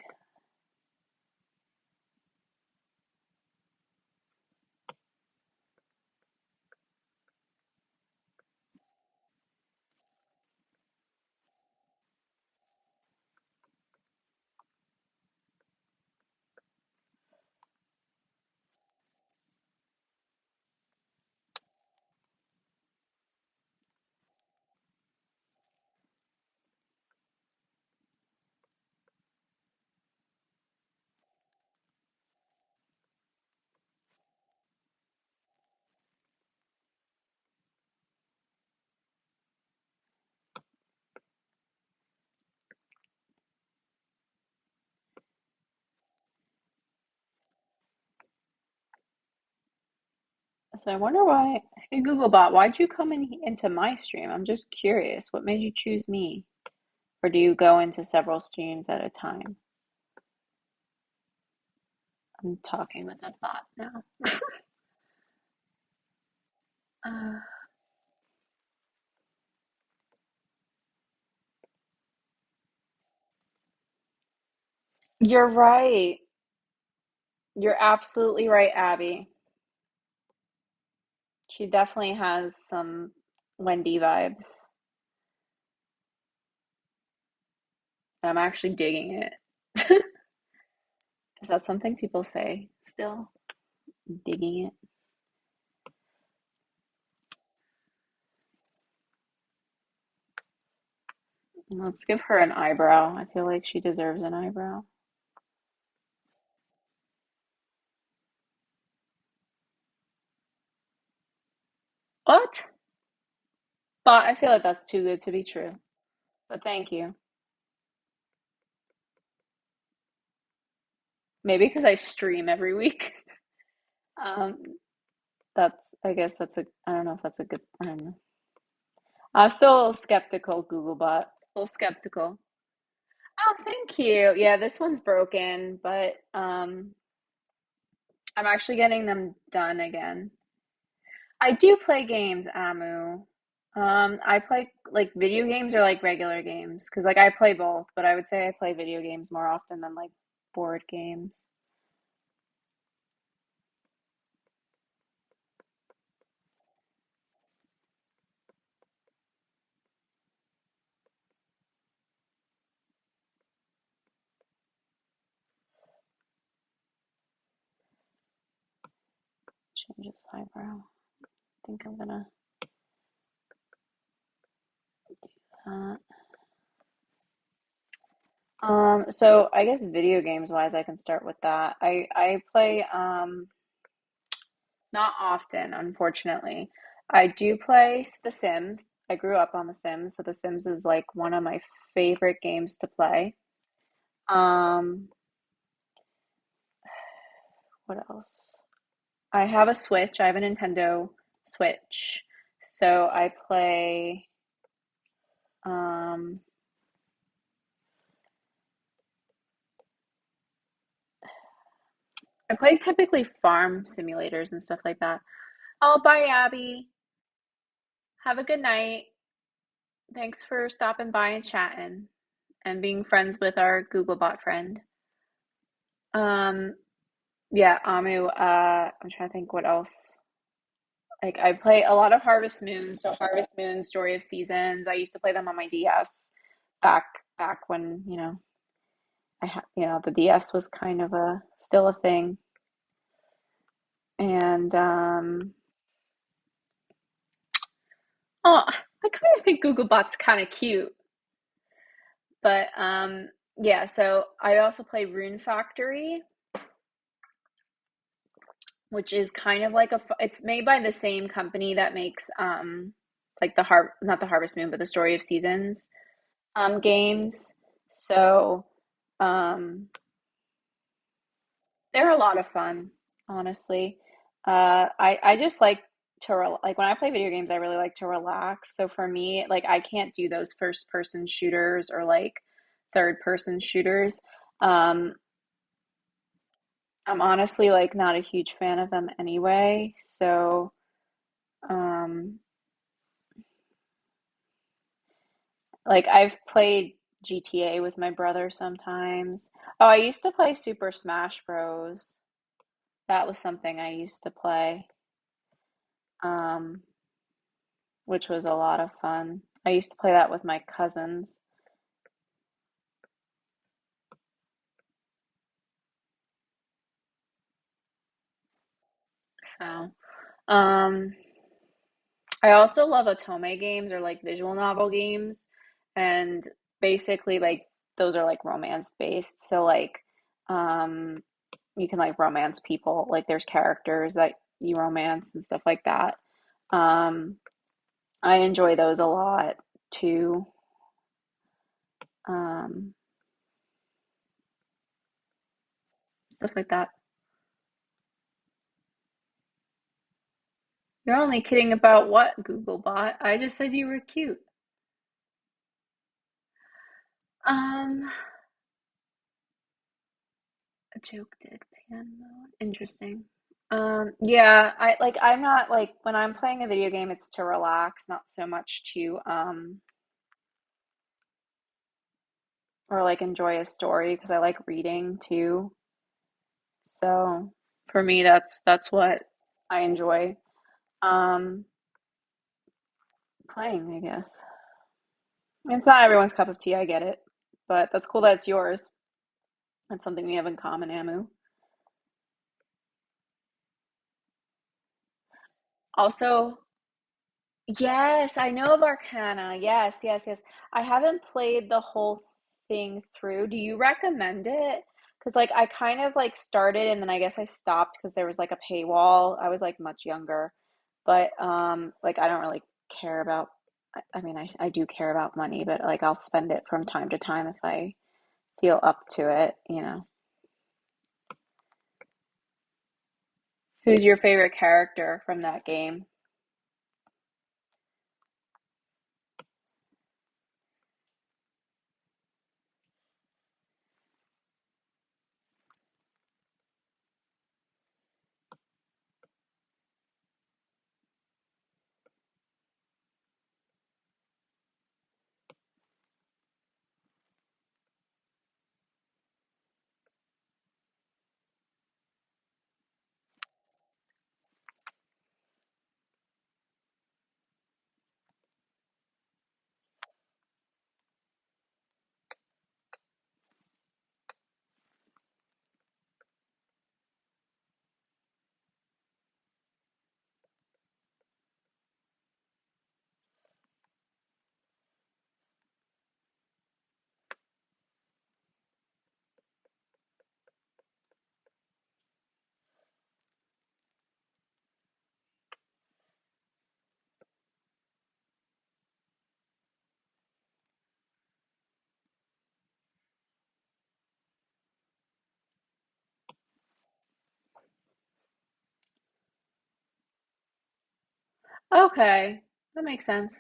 So I wonder why. Hey, Googlebot, why'd you come into my stream? I'm just curious. What made you choose me? Or do you go into several streams at a time? I'm talking with a bot now. Uh, you're right. You're absolutely right, Abby. She definitely has some Wendy vibes. And I'm actually digging it. Is that something people say still? Digging it? Let's give her an eyebrow. I feel like she deserves an eyebrow. What? But I feel like that's too good to be true. But thank you. Maybe because I stream every week. Um, I guess I don't know if that's a good, I don't know. I'm still a little skeptical, Googlebot. A little skeptical. Oh, thank you. Yeah, this one's broken, but I'm actually getting them done again. I do play games, Amu. I play like video games or like regular games because like I play both, but I would say I play video games more often than like board games. Change this eyebrow. I think I'm gonna uh, so I guess video games wise I can start with that. I play not often, unfortunately. I do play The Sims. I grew up on The Sims, so The Sims is like one of my favorite games to play. Um, what else? I have a Switch. I have a Nintendo Switch. So um I play typically farm simulators and stuff like that. Oh, bye, Abby. Have a good night. Thanks for stopping by and chatting and being friends with our Googlebot friend. Um, yeah, Amu, I'm trying to think what else. Like I play a lot of Harvest Moon, so Harvest Moon, Story of Seasons. I used to play them on my DS back back when, the DS was kind of a still a thing. And oh, I kind of think Googlebot's kind of cute. But yeah, so I also play Rune Factory, which is kind of like it's made by the same company that makes like the har not the Harvest Moon, but the Story of Seasons games. So um they're a lot of fun, honestly. I just like like when I play video games, I really like to relax. So for me, like I can't do those first person shooters or like third person shooters. Um, I'm honestly like not a huge fan of them anyway. So um, like I've played GTA with my brother sometimes. Oh, I used to play Super Smash Bros. That was something I used to play. Um, which was a lot of fun. I used to play that with my cousins. So, um, I also love otome games or like visual novel games, and basically like those are like romance based. So like, um, you can like romance people. Like there's characters that you romance and stuff like that. Um, I enjoy those a lot too. Um, Stuff like that. You're only kidding about what, Googlebot? I just said you were cute. Um, a joke did pan mode. Interesting. Yeah, I'm not like when I'm playing a video game, it's to relax, not so much to or like enjoy a story because I like reading too. So for me, that's what I enjoy playing, I guess. It's not everyone's cup of tea, I get it, but that's cool that it's yours. That's something we have in common, Amu. Also, yes, I know of Arcana. Yes, yes, yes. I haven't played the whole thing through. Do you recommend it? Because like I kind of like started and then I guess I stopped because there was like a paywall. I was like much younger. But like I don't really care about I mean I do care about money, but like I'll spend it from time to time if I feel up to it. Who's your favorite character from that game? Okay, that makes sense.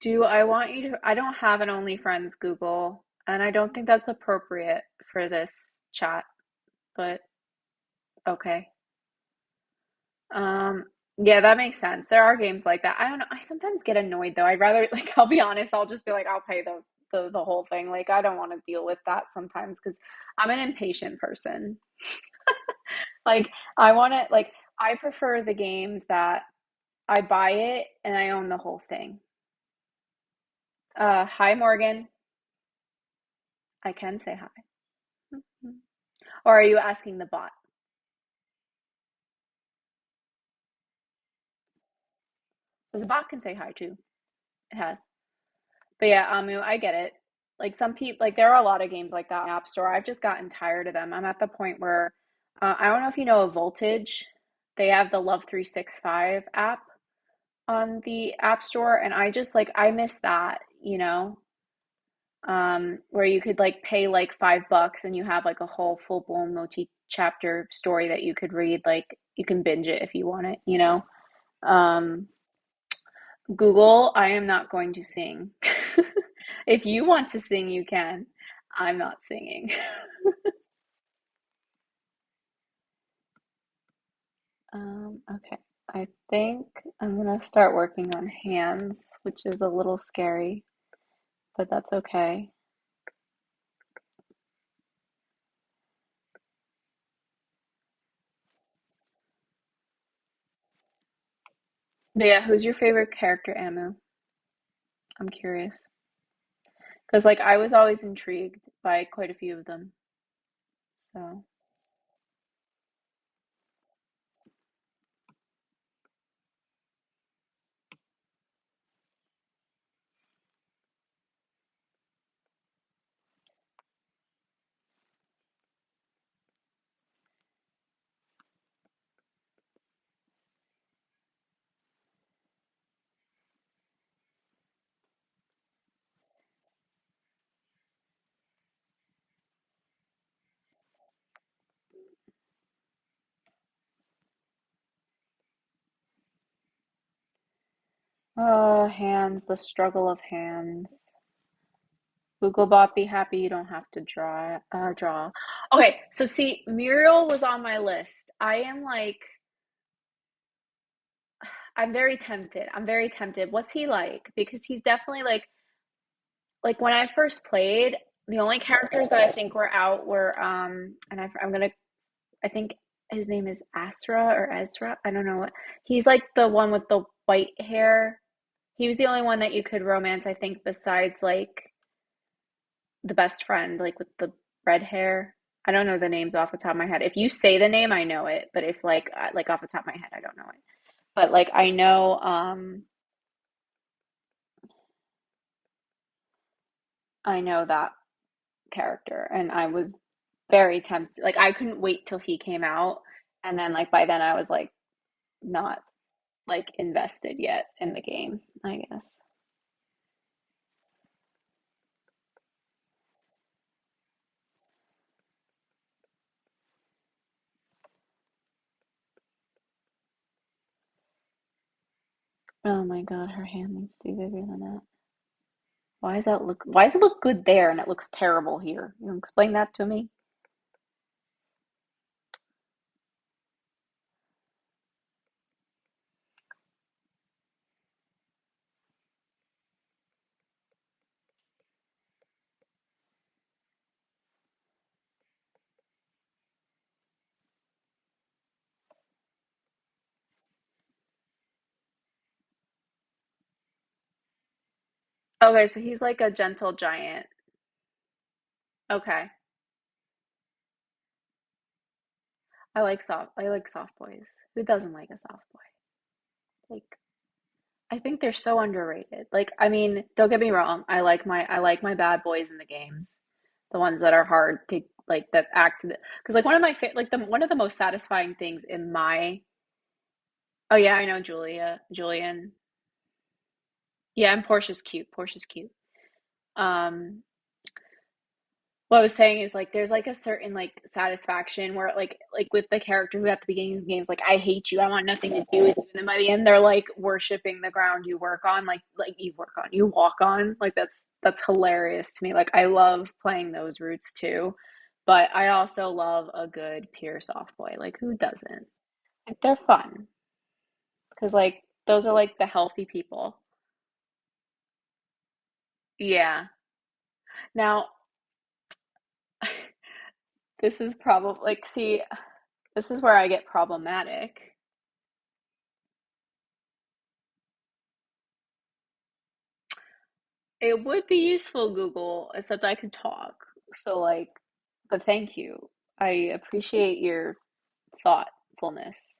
Do I want you to? I don't have an OnlyFriends Google, and I don't think that's appropriate for this chat, but okay. Um, yeah, that makes sense. There are games like that. I don't know. I sometimes get annoyed though. I'd rather like I'll be honest, I'll just be like I'll pay the whole thing. Like I don't want to deal with that sometimes because I'm an impatient person. Like I want to like I prefer the games that I buy it and I own the whole thing. Hi Morgan. I can say hi. Mhm. Or are you asking the bot? The bot can say hi too. It has. But yeah, Amu, I get it. Like some people, like there are a lot of games like that in the App Store. I've just gotten tired of them. I'm at the point where I don't know if you know of Voltage. They have the Love 365 app on the App Store, and I just like I miss that, where you could like pay like $5 and you have like a whole full-blown multi-chapter story that you could read. Like you can binge it if you want it. Um, Google, I am not going to sing. If you want to sing, you can. I'm not singing. Okay. I think I'm gonna start working on hands, which is a little scary, but that's okay. But yeah, who's your favorite character, Amu? I'm curious. Because like I was always intrigued by quite a few of them. So, hands, the struggle of hands. Googlebot, be happy you don't have to draw. Okay, so see, Muriel was on my list. I'm very tempted. I'm very tempted. What's he like? Because he's definitely like when I first played, the only characters that I think were out were and I think his name is Asra or Ezra. I don't know what. He's like the one with the white hair. He was the only one that you could romance, I think, besides like the best friend, like with the red hair. I don't know the names off the top of my head. If you say the name, I know it, but if like off the top of my head, I don't know it. But like I know that character and I was very tempted. Like I couldn't wait till he came out and then like by then I was like not like invested yet in the game, I guess. Oh my God, her hand needs to be bigger than that. Why does it look good there and it looks terrible here? You explain that to me? Okay, so he's like a gentle giant. Okay. I like soft boys. Who doesn't like a soft boy? Like I think they're so underrated. Like I mean, don't get me wrong. I like my bad boys in the games. The ones that are hard to like that act because like one of my like the one of the most satisfying things in my oh yeah, I know Julian. Yeah, and Portia's cute. Portia's cute. Um what I was saying is like there's like a certain like satisfaction where like with the character who at the beginning of the game is like, I hate you, I want nothing to do with you. And then by the end they're like worshiping the ground you work on, you walk on. Like that's hilarious to me. Like I love playing those routes too. But I also love a good pure soft boy. Like who doesn't? Like they're fun. Because like those are like the healthy people. Yeah. Now this is probably like see, this is where I get problematic. It would be useful, Google, except I could talk. So, like, but thank you. I appreciate your thoughtfulness.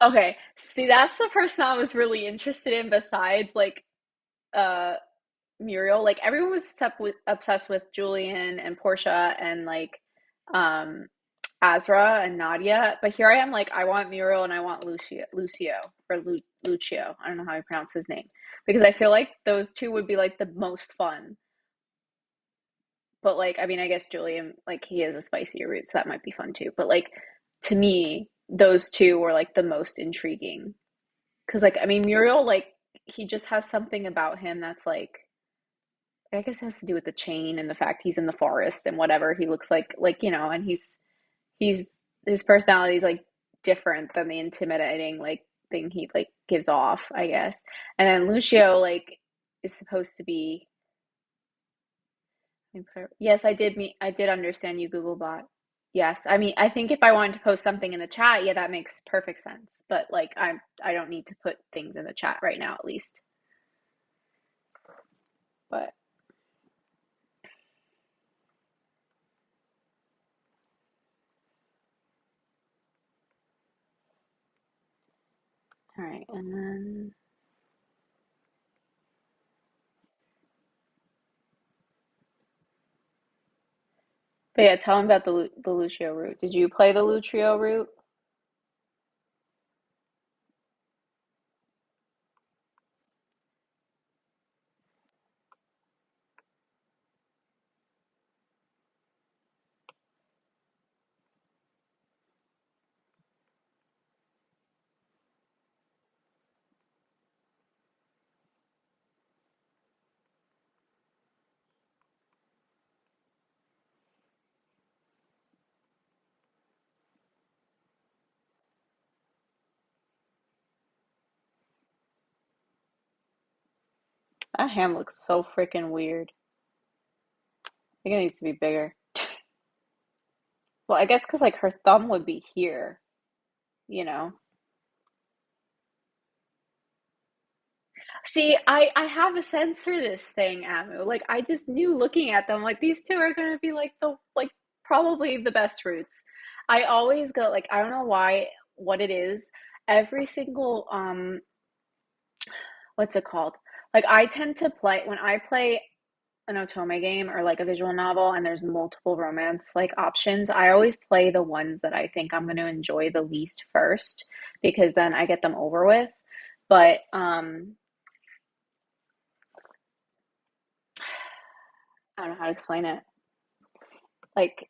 Okay, see, that's the person I was really interested in besides, like, uh, Muriel. Like, everyone was obsessed with Julian and Portia and, like, um, Azra and Nadia. But here I am, like, I want Muriel and I want Lucio. I don't know how you pronounce his name. Because I feel like those two would be, like, the most fun. But like, I mean, I guess Julian, like, he has a spicier root, so that might be fun too. But like, to me, those two were like the most intriguing. Because like, I mean, Muriel, like, he just has something about him that's like, I guess it has to do with the chain and the fact he's in the forest and whatever. He looks like, and he's his personality is like different than the intimidating like thing he like gives off, I guess. And then Lucio like is supposed to be. Yes, I did understand you, Googlebot. Yes, I mean, I think if I wanted to post something in the chat, yeah, that makes perfect sense. But like, I don't need to put things in the chat right now, at least. But all right, and then, but yeah, tell him about the Lucio route. Did you play the Lucio route? That hand looks so freaking weird. I think it needs to be bigger. Well, I guess because like her thumb would be here, you know. See, I have a sense for this thing, Amu. Like I just knew looking at them, like these two are gonna be like the like probably the best routes. I always go like I don't know why what it is. Every single what's it called? Like I tend to play when I play an otome game or like a visual novel and there's multiple romance like options, I always play the ones that I think I'm gonna enjoy the least first because then I get them over with. But I don't know how to explain it. Like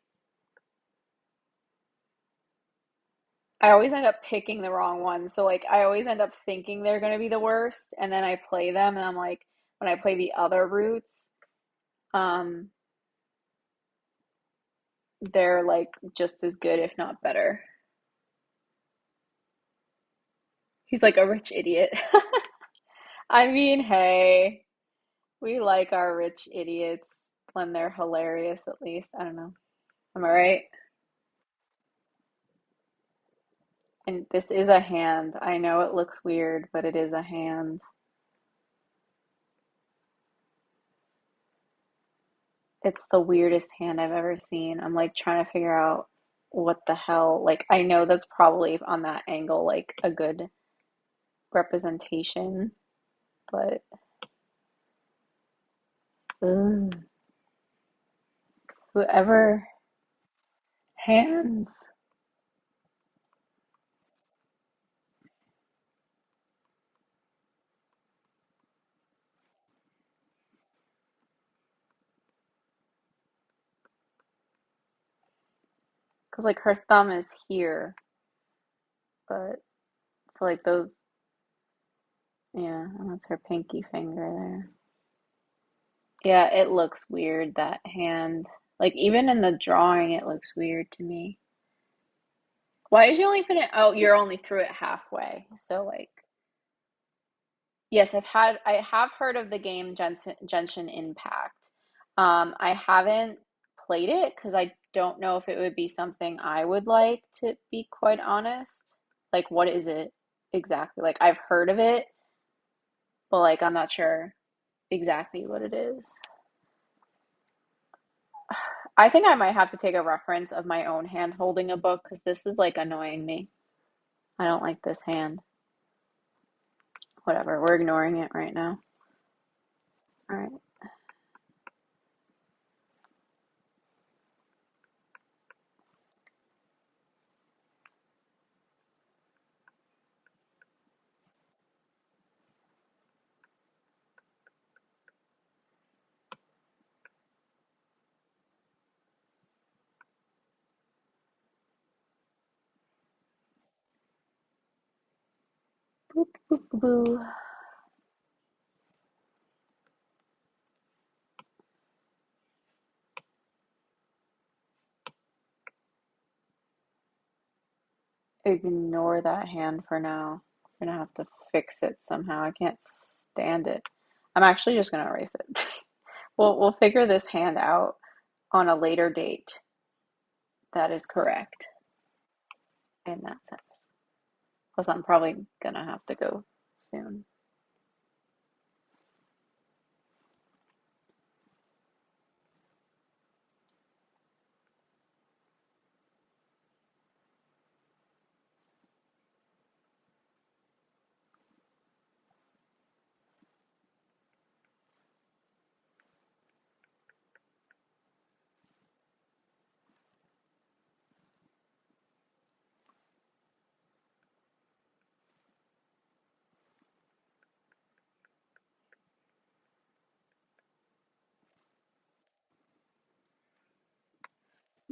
I always end up picking the wrong ones. So like I always end up thinking they're going to be the worst and then I play them and I'm like when I play the other routes um they're like just as good if not better. He's like a rich idiot. I mean, hey, we like our rich idiots when they're hilarious at least. I don't know. Am I right? And this is a hand. I know it looks weird, but it is a hand. It's the weirdest hand I've ever seen. I'm like trying to figure out what the hell. Like, I know that's probably on that angle, like a good representation, but Ugh. Whoever hands. Because like her thumb is here, but so like those, yeah, and that's her pinky finger there. Yeah, it looks weird, that hand. Like even in the drawing, it looks weird to me. Why did you only finish? Oh, you're only through it halfway. So like, yes, I have heard of the game Genshin Impact. I haven't played it because I don't know if it would be something I would like, to be quite honest. Like, what is it exactly? Like, I've heard of it, but like, I'm not sure exactly what it is. I think I might have to take a reference of my own hand holding a book because this is like annoying me. I don't like this hand. Whatever, we're ignoring it right now. All right. Boop, boop, boo, boo. Ignore that hand for now. I'm gonna have to fix it somehow. I can't stand it. I'm actually just gonna erase it. We'll figure this hand out on a later date. That is correct in that sense. Plus, I'm probably gonna have to go soon.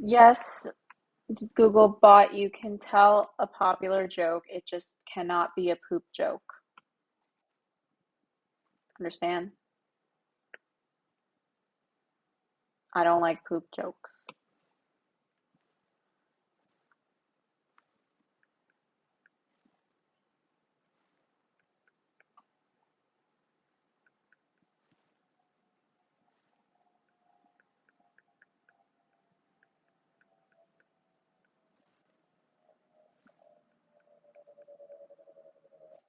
Yes, Google bot, you can tell a popular joke. It just cannot be a poop joke. Understand? I don't like poop jokes.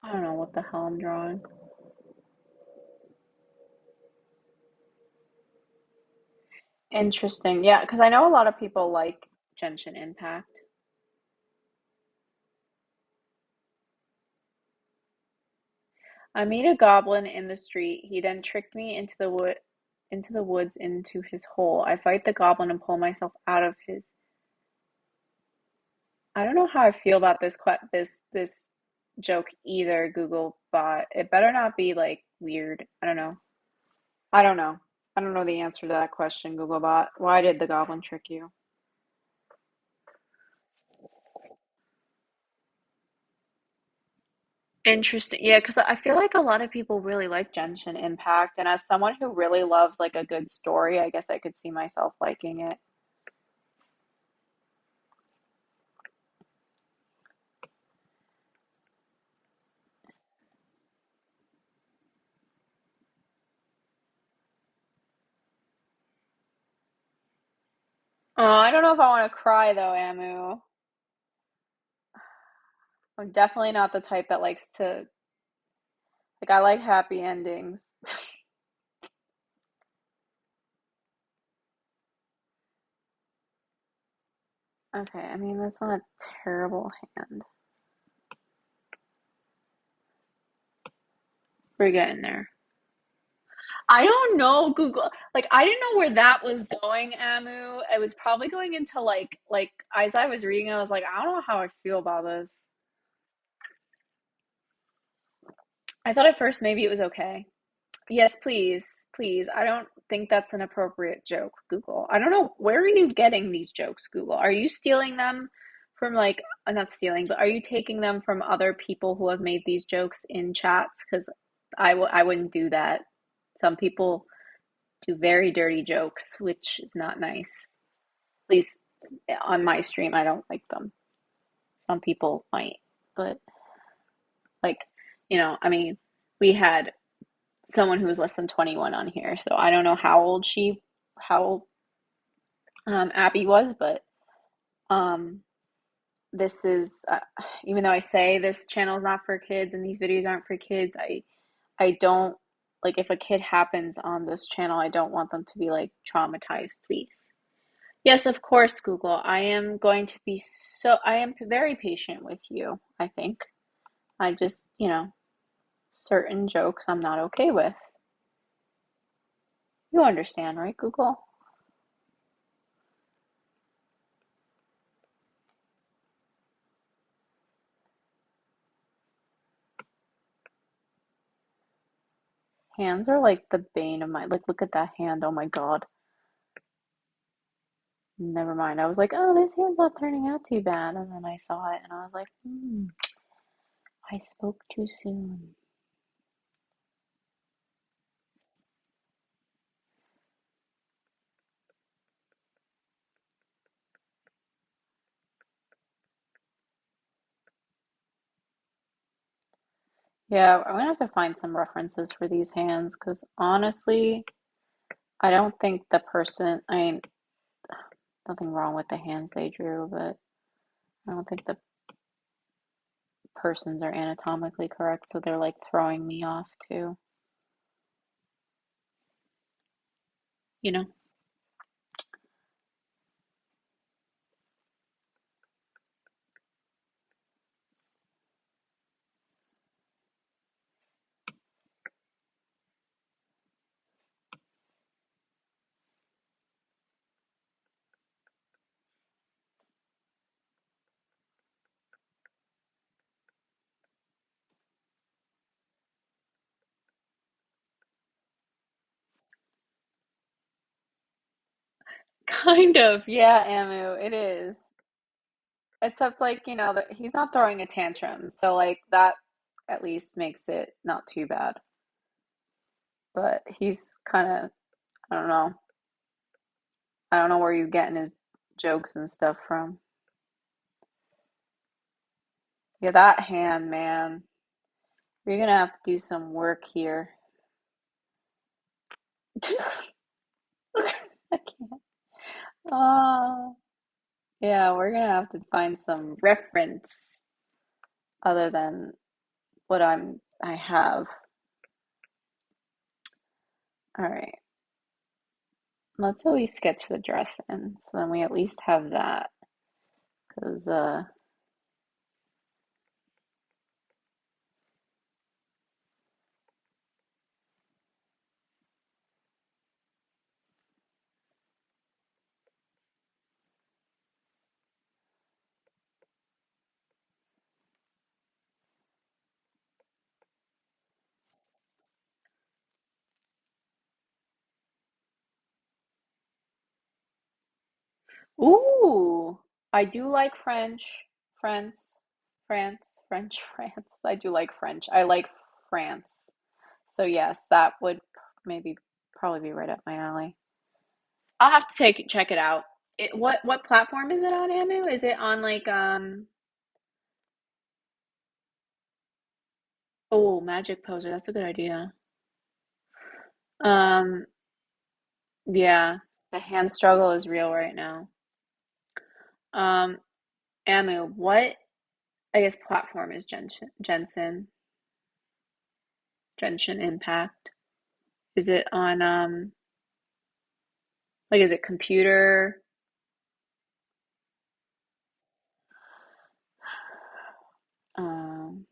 I don't know what the hell I'm drawing. Interesting. Yeah, because I know a lot of people like Genshin Impact. I meet a goblin in the street. He then tricked me into the woods into his hole. I fight the goblin and pull myself out of his. I don't know how I feel about this joke either, Google bot. It better not be like weird. I don't know. I don't know. I don't know the answer to that question, Google bot. Why did the goblin trick you? Interesting. Yeah, because I feel like a lot of people really like Genshin Impact, and as someone who really loves like a good story, I guess I could see myself liking it. Oh, I don't know if I want to cry though, Amu. I'm definitely not the type that likes to, like, I like happy endings. Okay, I mean, that's not a terrible hand. We're getting there. I don't know, Google. Like, I didn't know where that was going, Amu. It was probably going into like as I was reading, I was like, I don't know how I feel about this. I thought at first maybe it was okay. Yes, please, please. I don't think that's an appropriate joke, Google. I don't know, where are you getting these jokes, Google? Are you stealing them from like, not stealing, but are you taking them from other people who have made these jokes in chats? Because I wouldn't do that. Some people do very dirty jokes, which is not nice. At least on my stream, I don't like them. Some people might, but like, I mean, we had someone who was less than 21 on here, so I don't know how Abby was, but um, this is even though I say this channel is not for kids and these videos aren't for kids, I don't like if a kid happens on this channel, I don't want them to be like traumatized, please. Yes, of course, Google. I am going to be I am very patient with you, I think. I just, certain jokes I'm not okay with. You understand, right, Google? Hands are like the bane of my, like, look at that hand. Oh my God. Never mind. I was like, oh, this hand's not turning out too bad. And then I saw it and I was like, I spoke too soon. Yeah, I'm gonna have to find some references for these hands because honestly, I don't think the person, I mean, nothing wrong with the hands they drew, but I don't think the persons are anatomically correct, so they're like throwing me off too, you know? Kind of, yeah, Amu, it is. Except like, that he's not throwing a tantrum, so like that at least makes it not too bad. But he's kind of, I don't know. I don't know where he's getting his jokes and stuff from. Yeah, that hand, man. You're gonna have to do some work here. I can't. Oh, yeah, we're gonna have to find some reference other than what I have. All right. Let's at least sketch the dress in, so then we at least have that. Cause ooh, I do like French, France, French, France. I do like French. I like France. So yes, that would maybe probably be right up my alley. I'll have to check it out. What platform is it on, Amu? Is it on like oh, Magic Poser, that's a good idea. Um yeah, the hand struggle is real right now. Um Amu, what I guess platform is Genshin Impact? Is it on like is it computer? Um,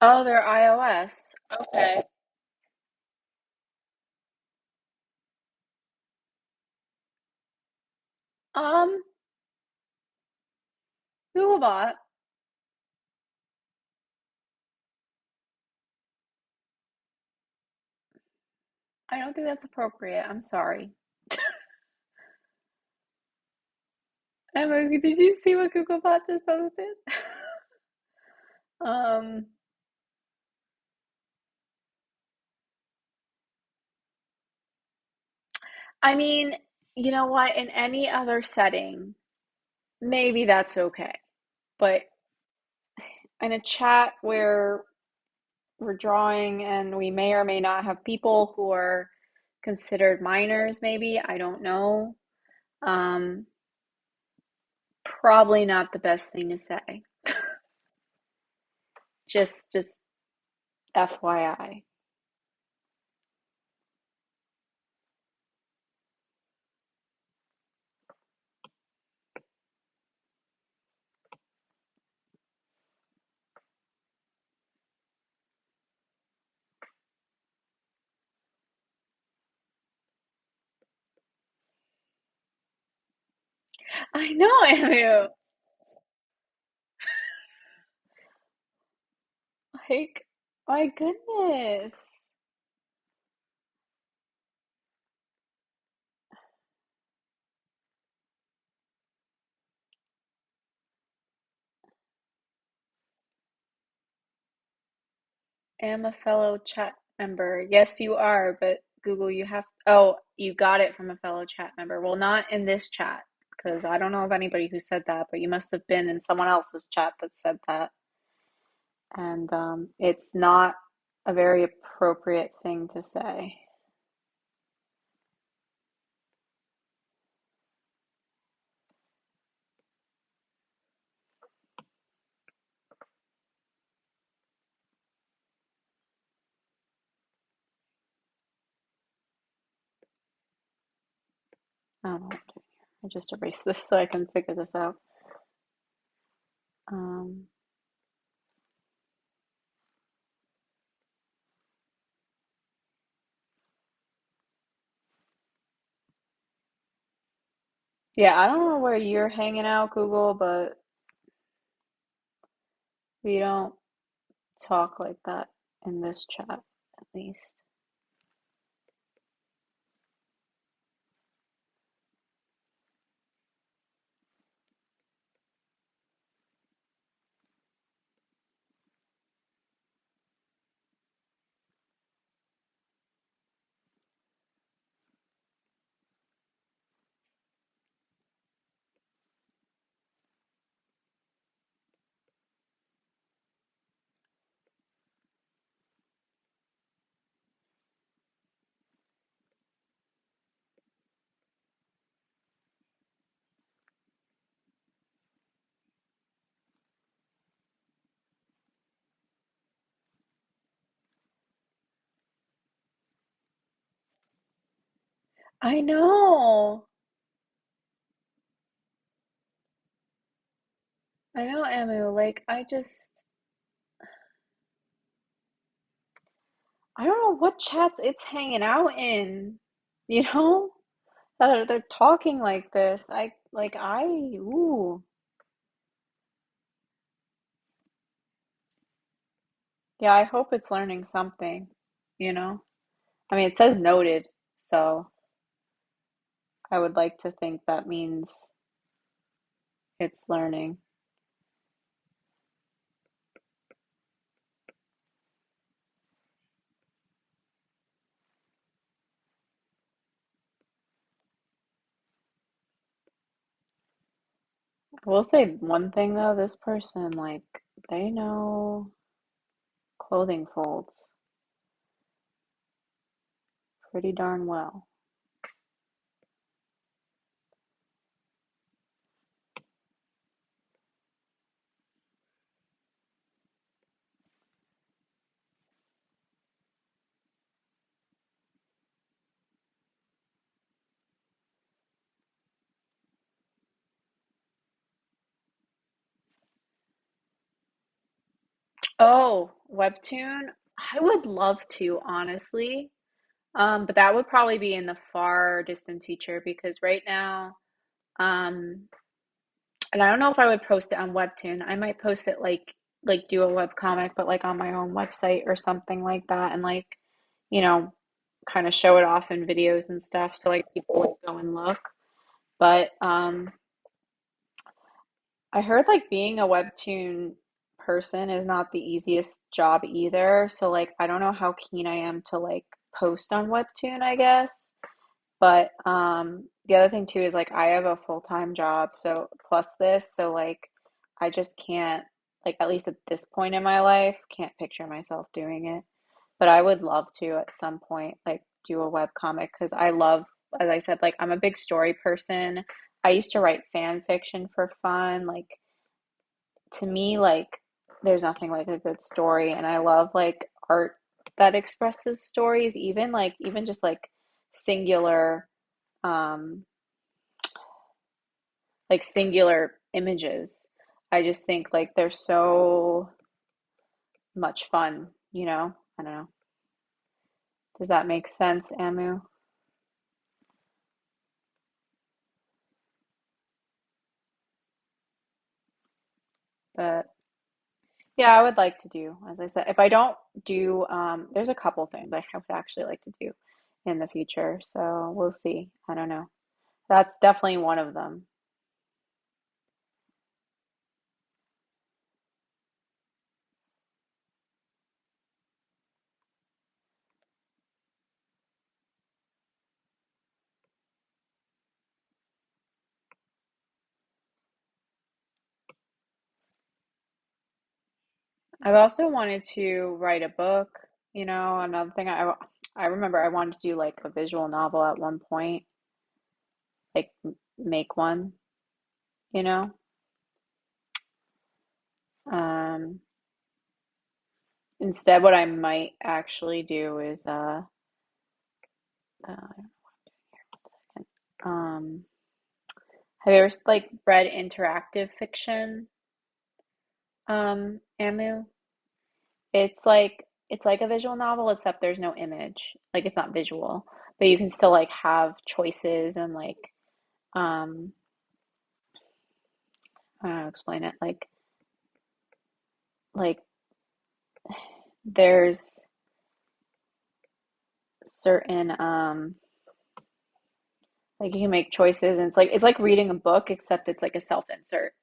Oh, they're iOS. Okay. Um, Googlebot. I don't think that's appropriate. I'm sorry. Emma, did you see what Googlebot just posted? Um, I mean, you know what? In any other setting, maybe that's okay. But in a chat where we're drawing and we may or may not have people who are considered minors, maybe, I don't know. Um, Probably not the best thing to say. Just FYI. I know, Emu. Like, my goodness. Am a fellow chat member. Yes, you are, but Google, you have. Oh, you got it from a fellow chat member. Well, not in this chat, because I don't know of anybody who said that, but you must have been in someone else's chat that said that. And it's not a very appropriate thing to say. I don't know what I'm doing here. I just erased this so I can figure this out. Um, yeah, I don't know where you're hanging out, Google, but we don't talk like that in this chat, at least. I know. I know, Emu. Like, I don't know what chats it's hanging out in, you know? That they're talking like this. Ooh. Yeah, I hope it's learning something, you know? I mean, it says noted, so I would like to think that means it's learning. I will say one thing though, this person, like, they know clothing folds pretty darn well. Oh, webtoon, I would love to, honestly. But that would probably be in the far distant future because right now, um, and I don't know if I would post it on Webtoon. I might post it like do a web comic, but like on my own website or something like that, and like, you know, kind of show it off in videos and stuff, so like people would go and look. But I heard like being a Webtoon person is not the easiest job either. So like I don't know how keen I am to like post on Webtoon, I guess. But the other thing too is like I have a full-time job, so plus this, so like I just can't, like at least at this point in my life, can't picture myself doing it. But I would love to at some point like do a web comic because I love, as I said, like I'm a big story person. I used to write fan fiction for fun. Like to me, like there's nothing like a good story, and I love like art that expresses stories, even like even just like singular um like singular images. I just think like they're so much fun, you know? I don't know. Does that make sense, Amu? But yeah, I would like to do, as I said, if I don't do, there's a couple things I would actually like to do in the future. So we'll see. I don't know. That's definitely one of them. I've also wanted to write a book, you know, another thing I remember I wanted to do like a visual novel at one point, like make one, you know. Um, Instead, what I might actually do is uh um have you ever like read interactive fiction, Amu? It's like a visual novel except there's no image. Like it's not visual, but you can still like have choices and like um I don't know how to explain it. Like there's certain like you can make choices and it's like reading a book except it's like a self-insert.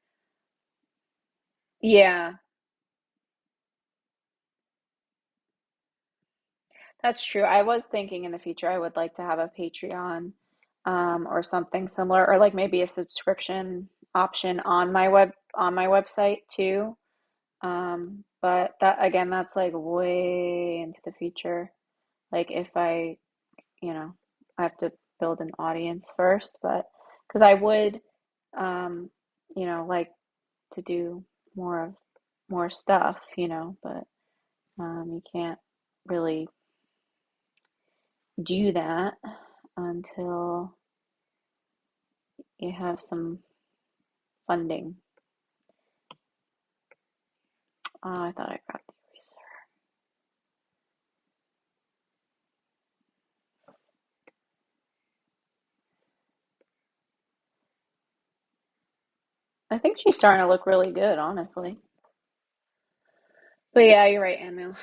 Yeah, that's true. I was thinking in the future I would like to have a Patreon or something similar, or like maybe a subscription option on my website too. But that again, that's like way into the future. Like if I, you know, I have to build an audience first, but because I would, um, you know, like to do more of more stuff, you know, but you can't really do that until you have some funding. Oh, I thought I grabbed the eraser. I think she's starting to look really good, honestly. But yeah, you're right, Amu.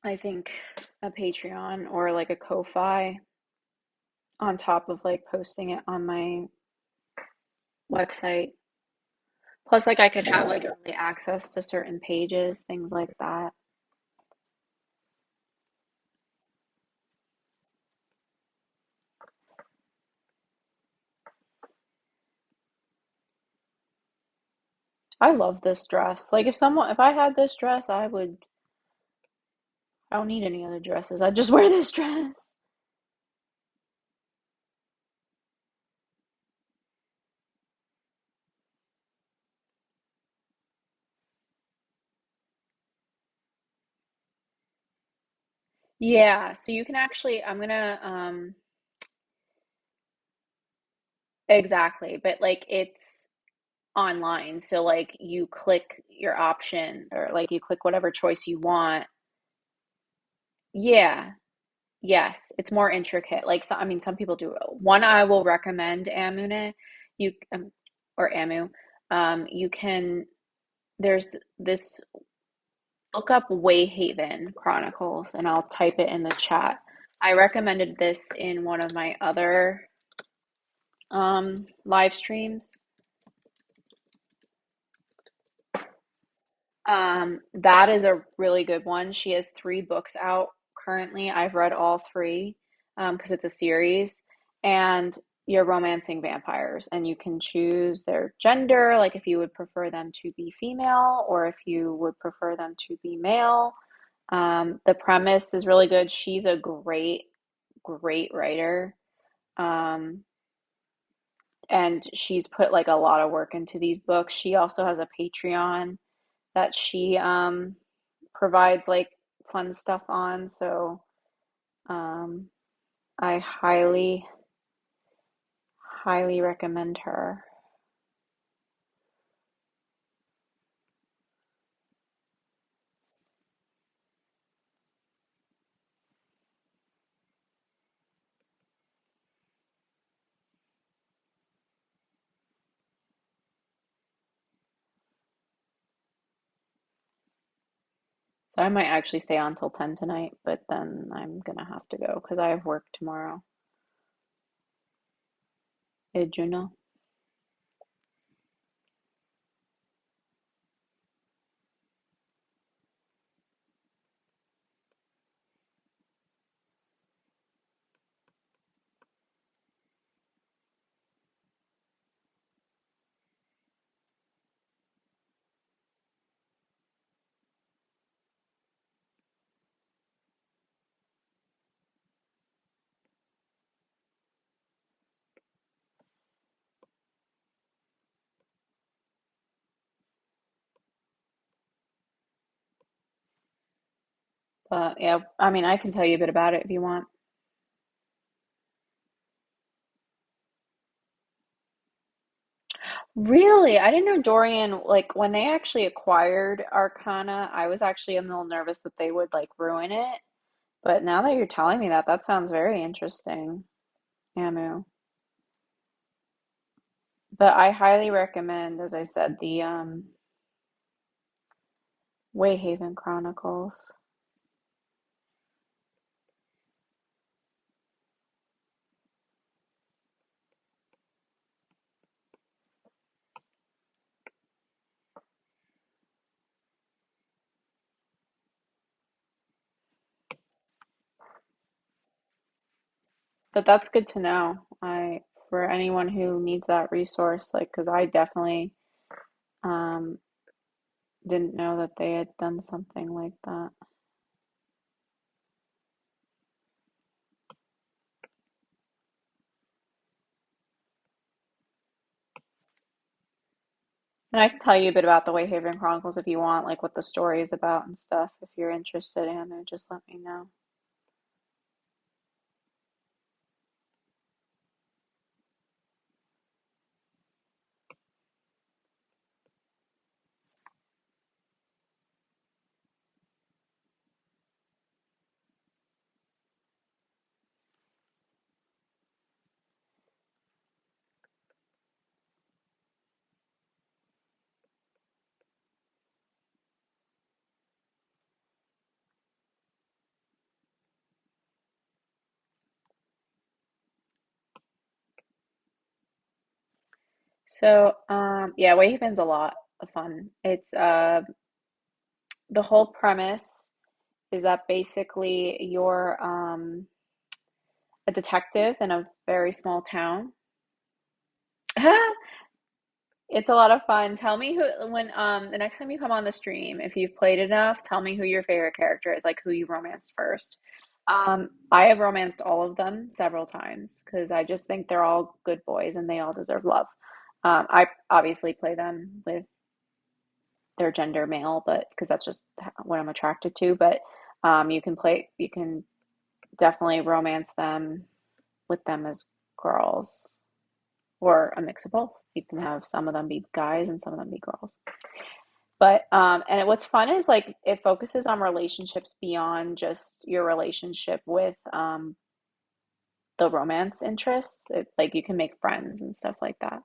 I think a Patreon or like a Ko-Fi on top of like posting it on my website. Plus, like I could have like early access to certain pages, things like that. I love this dress. Like if I had this dress, I don't need any other dresses. I'd just wear this dress. Yeah, so you can actually, I'm gonna, exactly, but like it's online. So like you click your option or like you click whatever choice you want. Yeah. Yes, it's more intricate. Like so, I mean, some people do. One I will recommend, Amune, you or Amu. You can. There's this. Look up Wayhaven Chronicles, and I'll type it in the chat. I recommended this in one of my other live streams. That is a really good one. She has 3 books out currently. I've read all 3 because it's a series, and you're romancing vampires, and you can choose their gender, like if you would prefer them to be female or if you would prefer them to be male. The premise is really good. She's a great, great writer. Um, and she's put like a lot of work into these books. She also has a Patreon that she provides like fun stuff on. So um, I highly, highly recommend her. So I might actually stay on till 10 tonight, but then I'm gonna have to go because I have work tomorrow. Did you know? But yeah, I mean, I can tell you a bit about it if you want. Really? I didn't know Dorian, like when they actually acquired Arcana, I was actually a little nervous that they would like ruin it. But now that you're telling me that, that sounds very interesting, Amu. But I highly recommend, as I said, the Wayhaven Chronicles. But that's good to know. For anyone who needs that resource, like, because I definitely um didn't know that they had done something like that. And I can tell you a bit about the Wayhaven Chronicles if you want, like what the story is about and stuff. If you're interested, Anna, just let me know. So, yeah, Wayhaven's a lot of fun. It's the whole premise is that basically you're a detective in a very small town. It's a lot of fun. Tell me who when the next time you come on the stream, if you've played enough, tell me who your favorite character is, like who you romanced first. I have romanced all of them several times because I just think they're all good boys and they all deserve love. I obviously play them with their gender male, but because that's just what I'm attracted to. But you can definitely romance them with them as girls or a mix of both. You can have some of them be guys and some of them be girls. But what's fun is like it focuses on relationships beyond just your relationship with the romance interests. It, like you can make friends and stuff like that.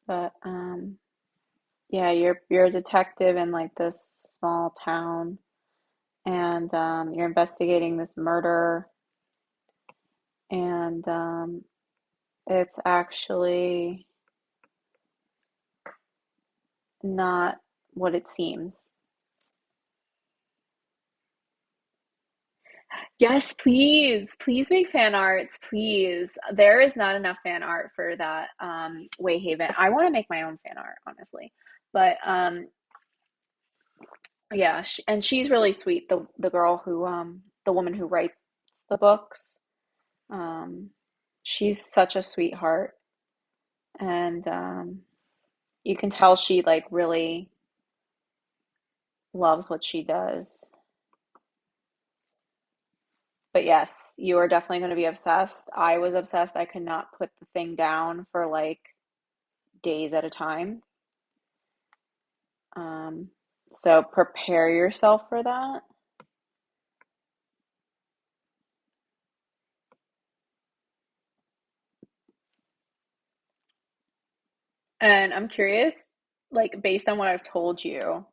But yeah, you're a detective in like this small town, and you're investigating this murder, and it's actually not what it seems. Yes, please. Please make fan arts, please. There is not enough fan art for that Wayhaven. I want to make my own fan art, honestly. But yeah, and she's really sweet. The girl who the woman who writes the books. Um she's such a sweetheart, and you can tell she like really loves what she does. But yes, you are definitely going to be obsessed. I was obsessed. I could not put the thing down for like days at a time. Um, so prepare yourself for that. And I'm curious, like based on what I've told you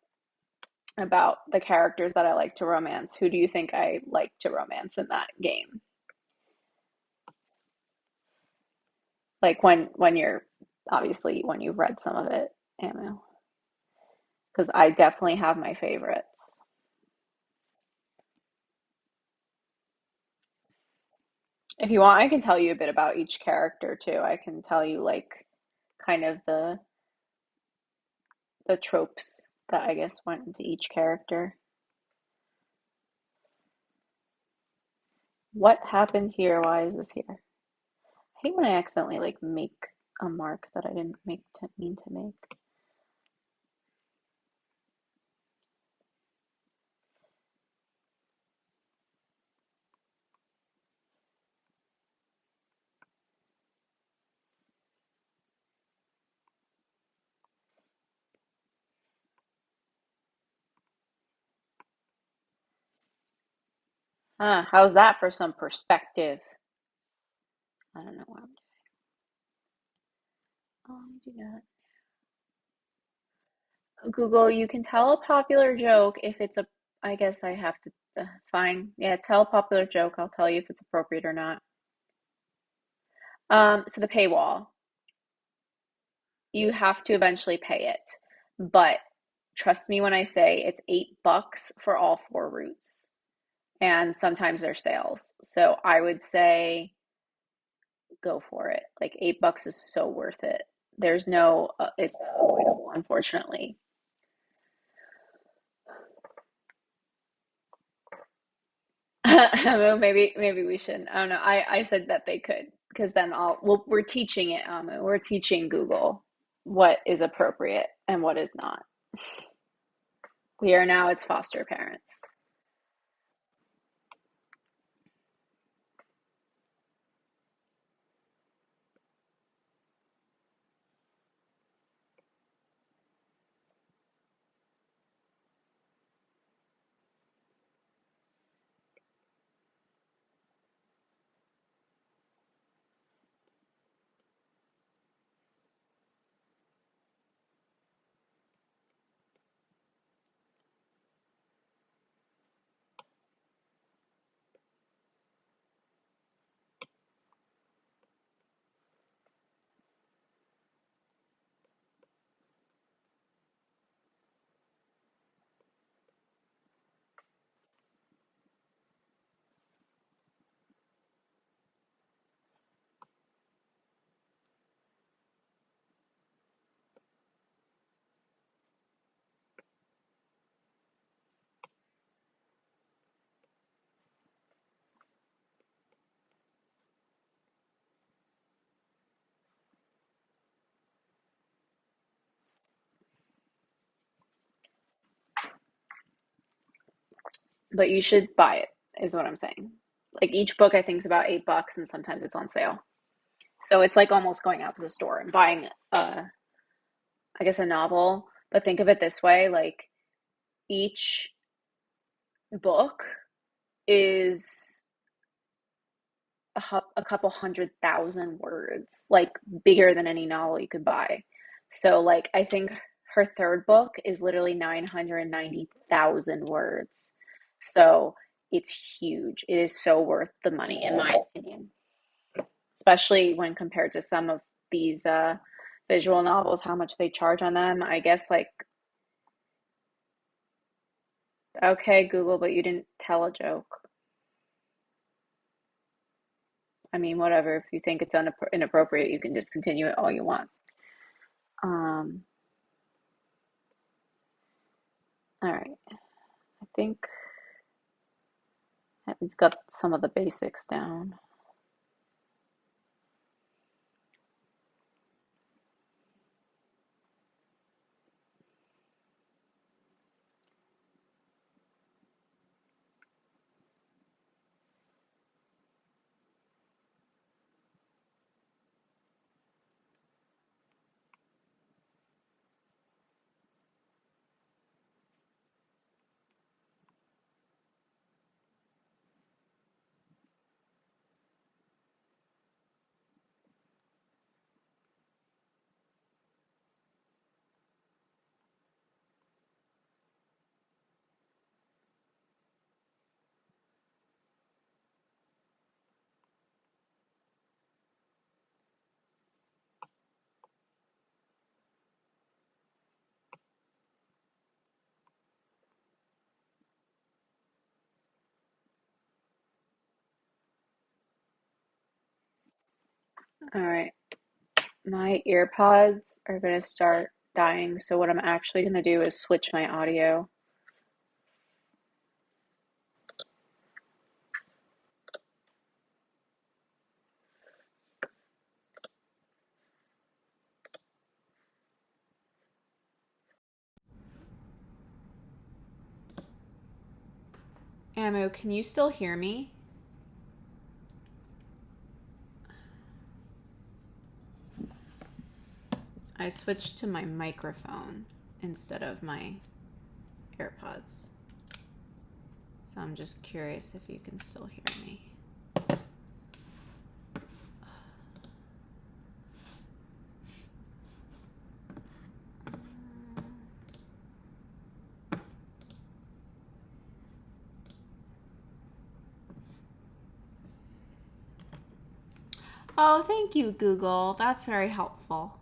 about the characters that I like to romance, who do you think I like to romance in that game? Like when you're obviously when you've read some of it, Amu, because I definitely have my favorites. If you want, I can tell you a bit about each character too. I can tell you like kind of the tropes that I guess went into each character. What happened here? Why is this here? I hate when I accidentally like make a mark that I didn't make to mean to make. How's that for some perspective? I don't know what I'm doing. Do that. Google, you can tell a popular joke if it's a, I guess I have to, fine. Yeah, tell a popular joke. I'll tell you if it's appropriate or not. So the paywall, you have to eventually pay it. But trust me when I say it's $8 for all four routes. And sometimes there's sales. So I would say go for it. Like $8 is so worth it. There's no, it's unavoidable, unfortunately. Well, maybe we shouldn't. I don't know. I said that they could because then we're teaching it, we're teaching Google what is appropriate and what is not. We are now its foster parents. but you should buy it, is what I'm saying. Like each book I think is about $8 and sometimes it's on sale. So it's like almost going out to the store and buying I guess a novel, but think of it this way, like each book is a couple 100,000 words, like bigger than any novel you could buy. So, like, I think her third book is literally 990,000 words. So, it's huge. It is so worth the money, in my opinion, especially when compared to some of these visual novels, how much they charge on them. I guess, like, okay, Google, but you didn't tell a joke. I mean, whatever. If you think it's inappropriate, you can discontinue it all you want. Um, all right. I think it's got some of the basics down. All right. My earpods are going to start dying, so what I'm actually going to do is switch my audio. Ammo, can you still hear me? I switched to my microphone instead of my AirPods. So I'm just curious if you can still hear me. Oh, thank you, Google. That's very helpful.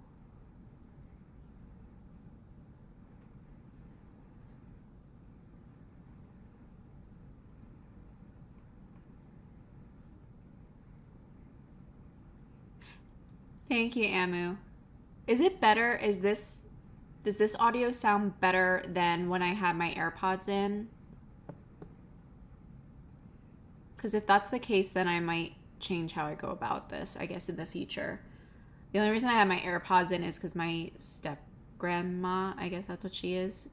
Thank you, Amu. Is it better? Does this audio sound better than when I had my AirPods in? Because if that's the case, then I might change how I go about this, I guess, in the future. The only reason I have my AirPods in is because my step grandma, I guess that's what she is,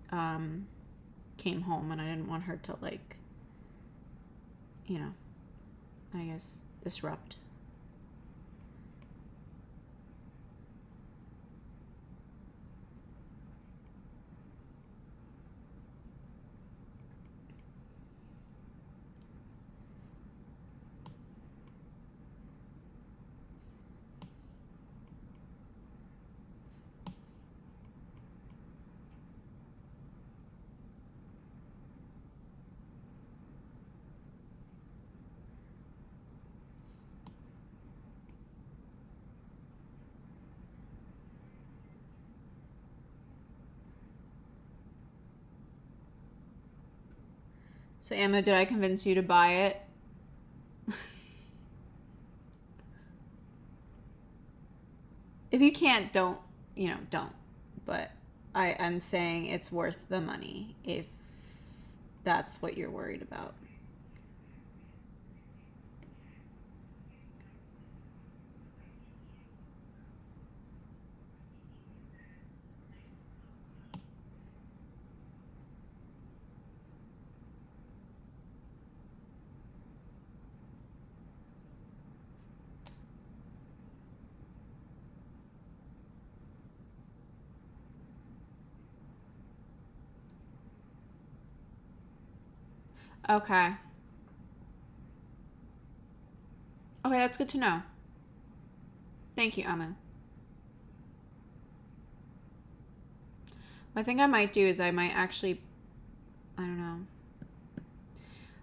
came home and I didn't want her to, like, you know, I guess, disrupt. So, Emma, did I convince you to buy it? If you can't, don't, don't. But I'm saying it's worth the money if that's what you're worried about. Okay. Okay, that's good to know. Thank you, Amu. What I think I might do is I might actually, I don't know.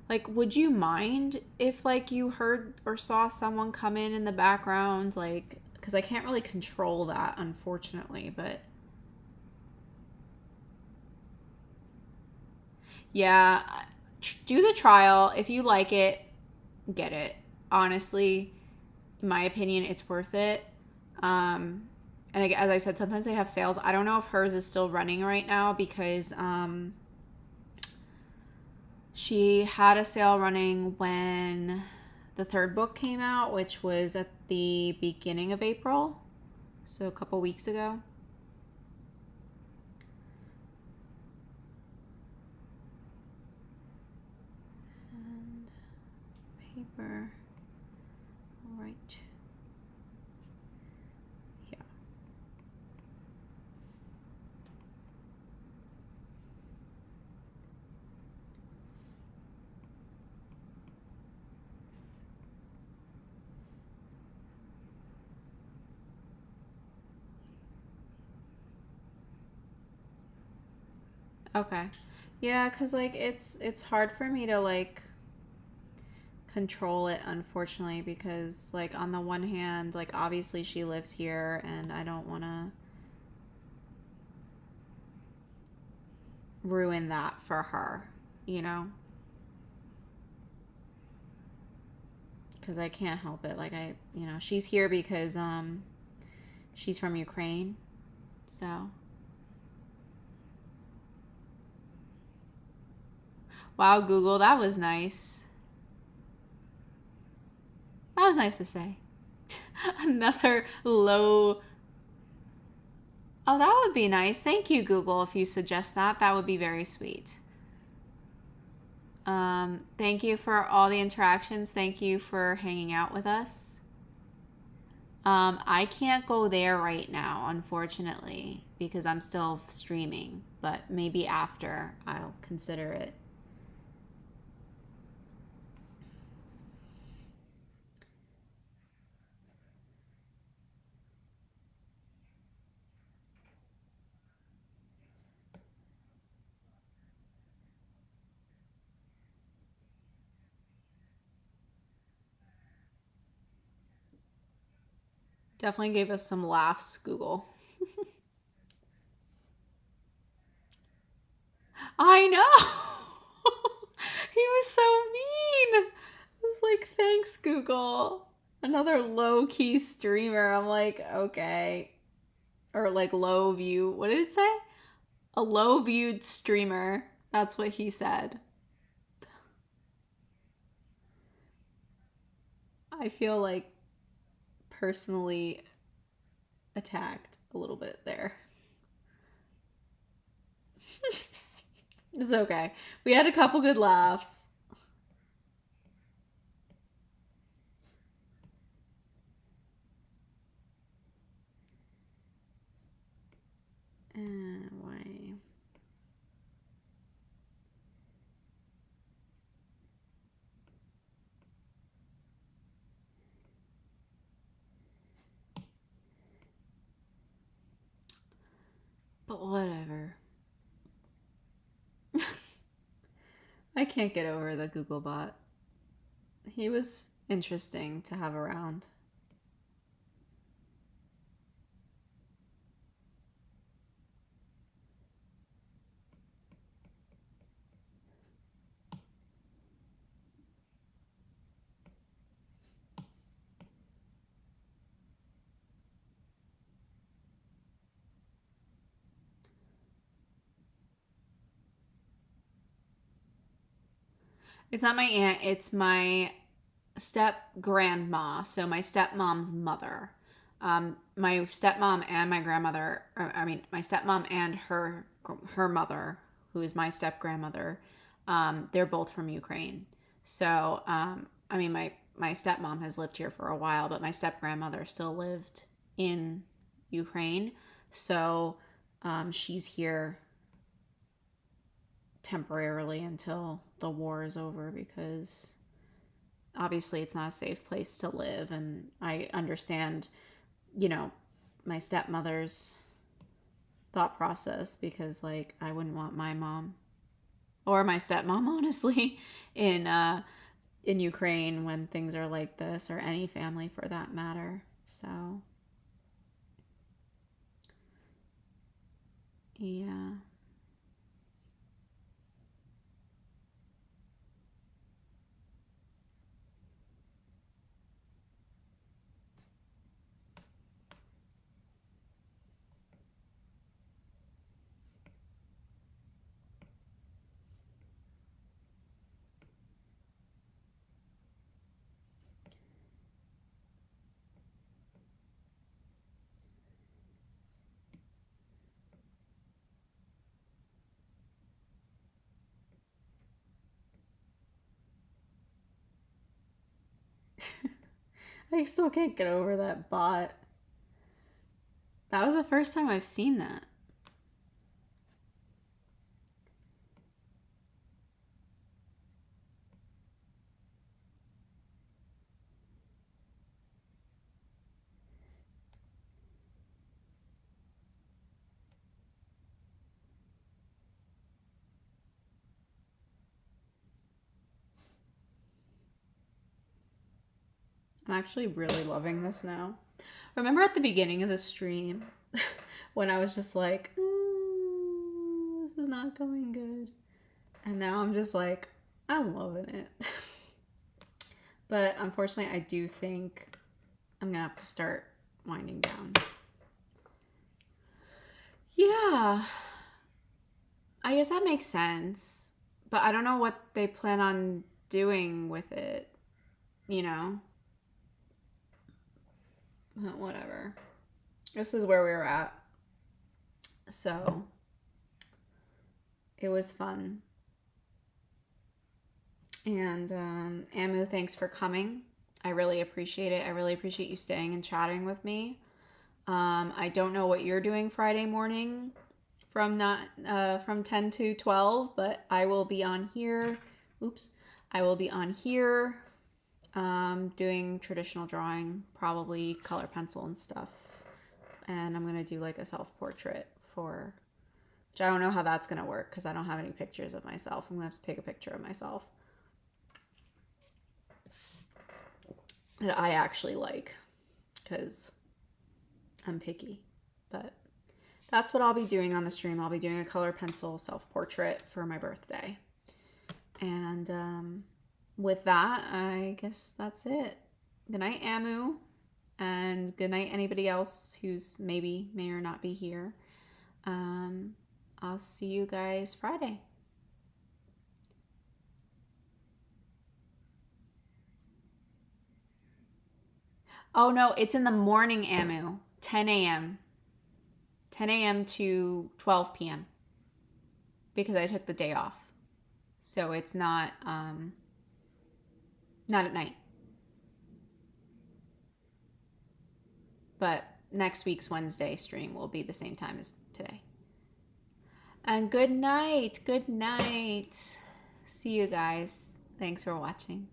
Like, would you mind if, like, you heard or saw someone come in the background? Like, because I can't really control that, unfortunately, but yeah, do the trial. If you like it, get it. Honestly, in my opinion, it's worth it. Um, and as I said, sometimes they have sales. I don't know if hers is still running right now because she had a sale running when the third book came out, which was at the beginning of April, so a couple weeks ago. And paper, right here. Okay. Yeah, cuz like it's hard for me to like control it, unfortunately, because like on the one hand, like obviously she lives here and I don't want to ruin that for her, you know? Cuz I can't help it. Like she's here because she's from Ukraine. So, wow, Google, that was nice. That was nice to say. Another low. Oh, that would be nice. Thank you, Google. If you suggest that, that would be very sweet. Thank you for all the interactions. Thank you for hanging out with us. I can't go there right now, unfortunately, because I'm still streaming, but maybe after I'll consider it. Definitely gave us some laughs, Google. I know. He was so mean. I was like, thanks, Google. Another low key streamer. I'm like, okay. Or like low view. What did it say? A low viewed streamer. That's what he said. I feel like personally attacked a little bit there. It's okay. We had a couple good laughs. Why? But whatever. I can't get over the Google bot. He was interesting to have around. It's not my aunt, it's my step grandma. So my stepmom's mother. My stepmom and my grandmother, my stepmom and her mother, who is my step grandmother, they're both from Ukraine. So, my stepmom has lived here for a while, but my step grandmother still lived in Ukraine. So, she's here temporarily until the war is over, because obviously it's not a safe place to live. And I understand, you know, my stepmother's thought process, because like I wouldn't want my mom or my stepmom, honestly, in Ukraine when things are like this, or any family for that matter. So yeah. I still can't get over that bot. That was the first time I've seen that. I'm actually really loving this now. Remember at the beginning of the stream when I was just like, this is not going good. And now I'm just like, I'm loving it. But unfortunately, I do think I'm going to have to start winding down. Yeah. I guess that makes sense. But I don't know what they plan on doing with it, you know? But whatever. This is where we were at. So it was fun. And Amu, thanks for coming. I really appreciate it. I really appreciate you staying and chatting with me. I don't know what you're doing Friday morning from 10 to 12, but I will be on here. I will be on here doing traditional drawing, probably color pencil and stuff. And I'm going to do like a self-portrait for, which I don't know how that's going to work because I don't have any pictures of myself. I'm going to have to take a picture of myself that I actually like, because I'm picky. But that's what I'll be doing on the stream. I'll be doing a color pencil self-portrait for my birthday. And with that, I guess that's it. Good night, Amu. And good night, anybody else who's may or not be here. I'll see you guys Friday. Oh no, it's in the morning, Amu. 10 a.m. 10 a.m. to 12 p.m. because I took the day off. So it's not at night. But next week's Wednesday stream will be the same time as today. And good night. Good night. See you guys. Thanks for watching.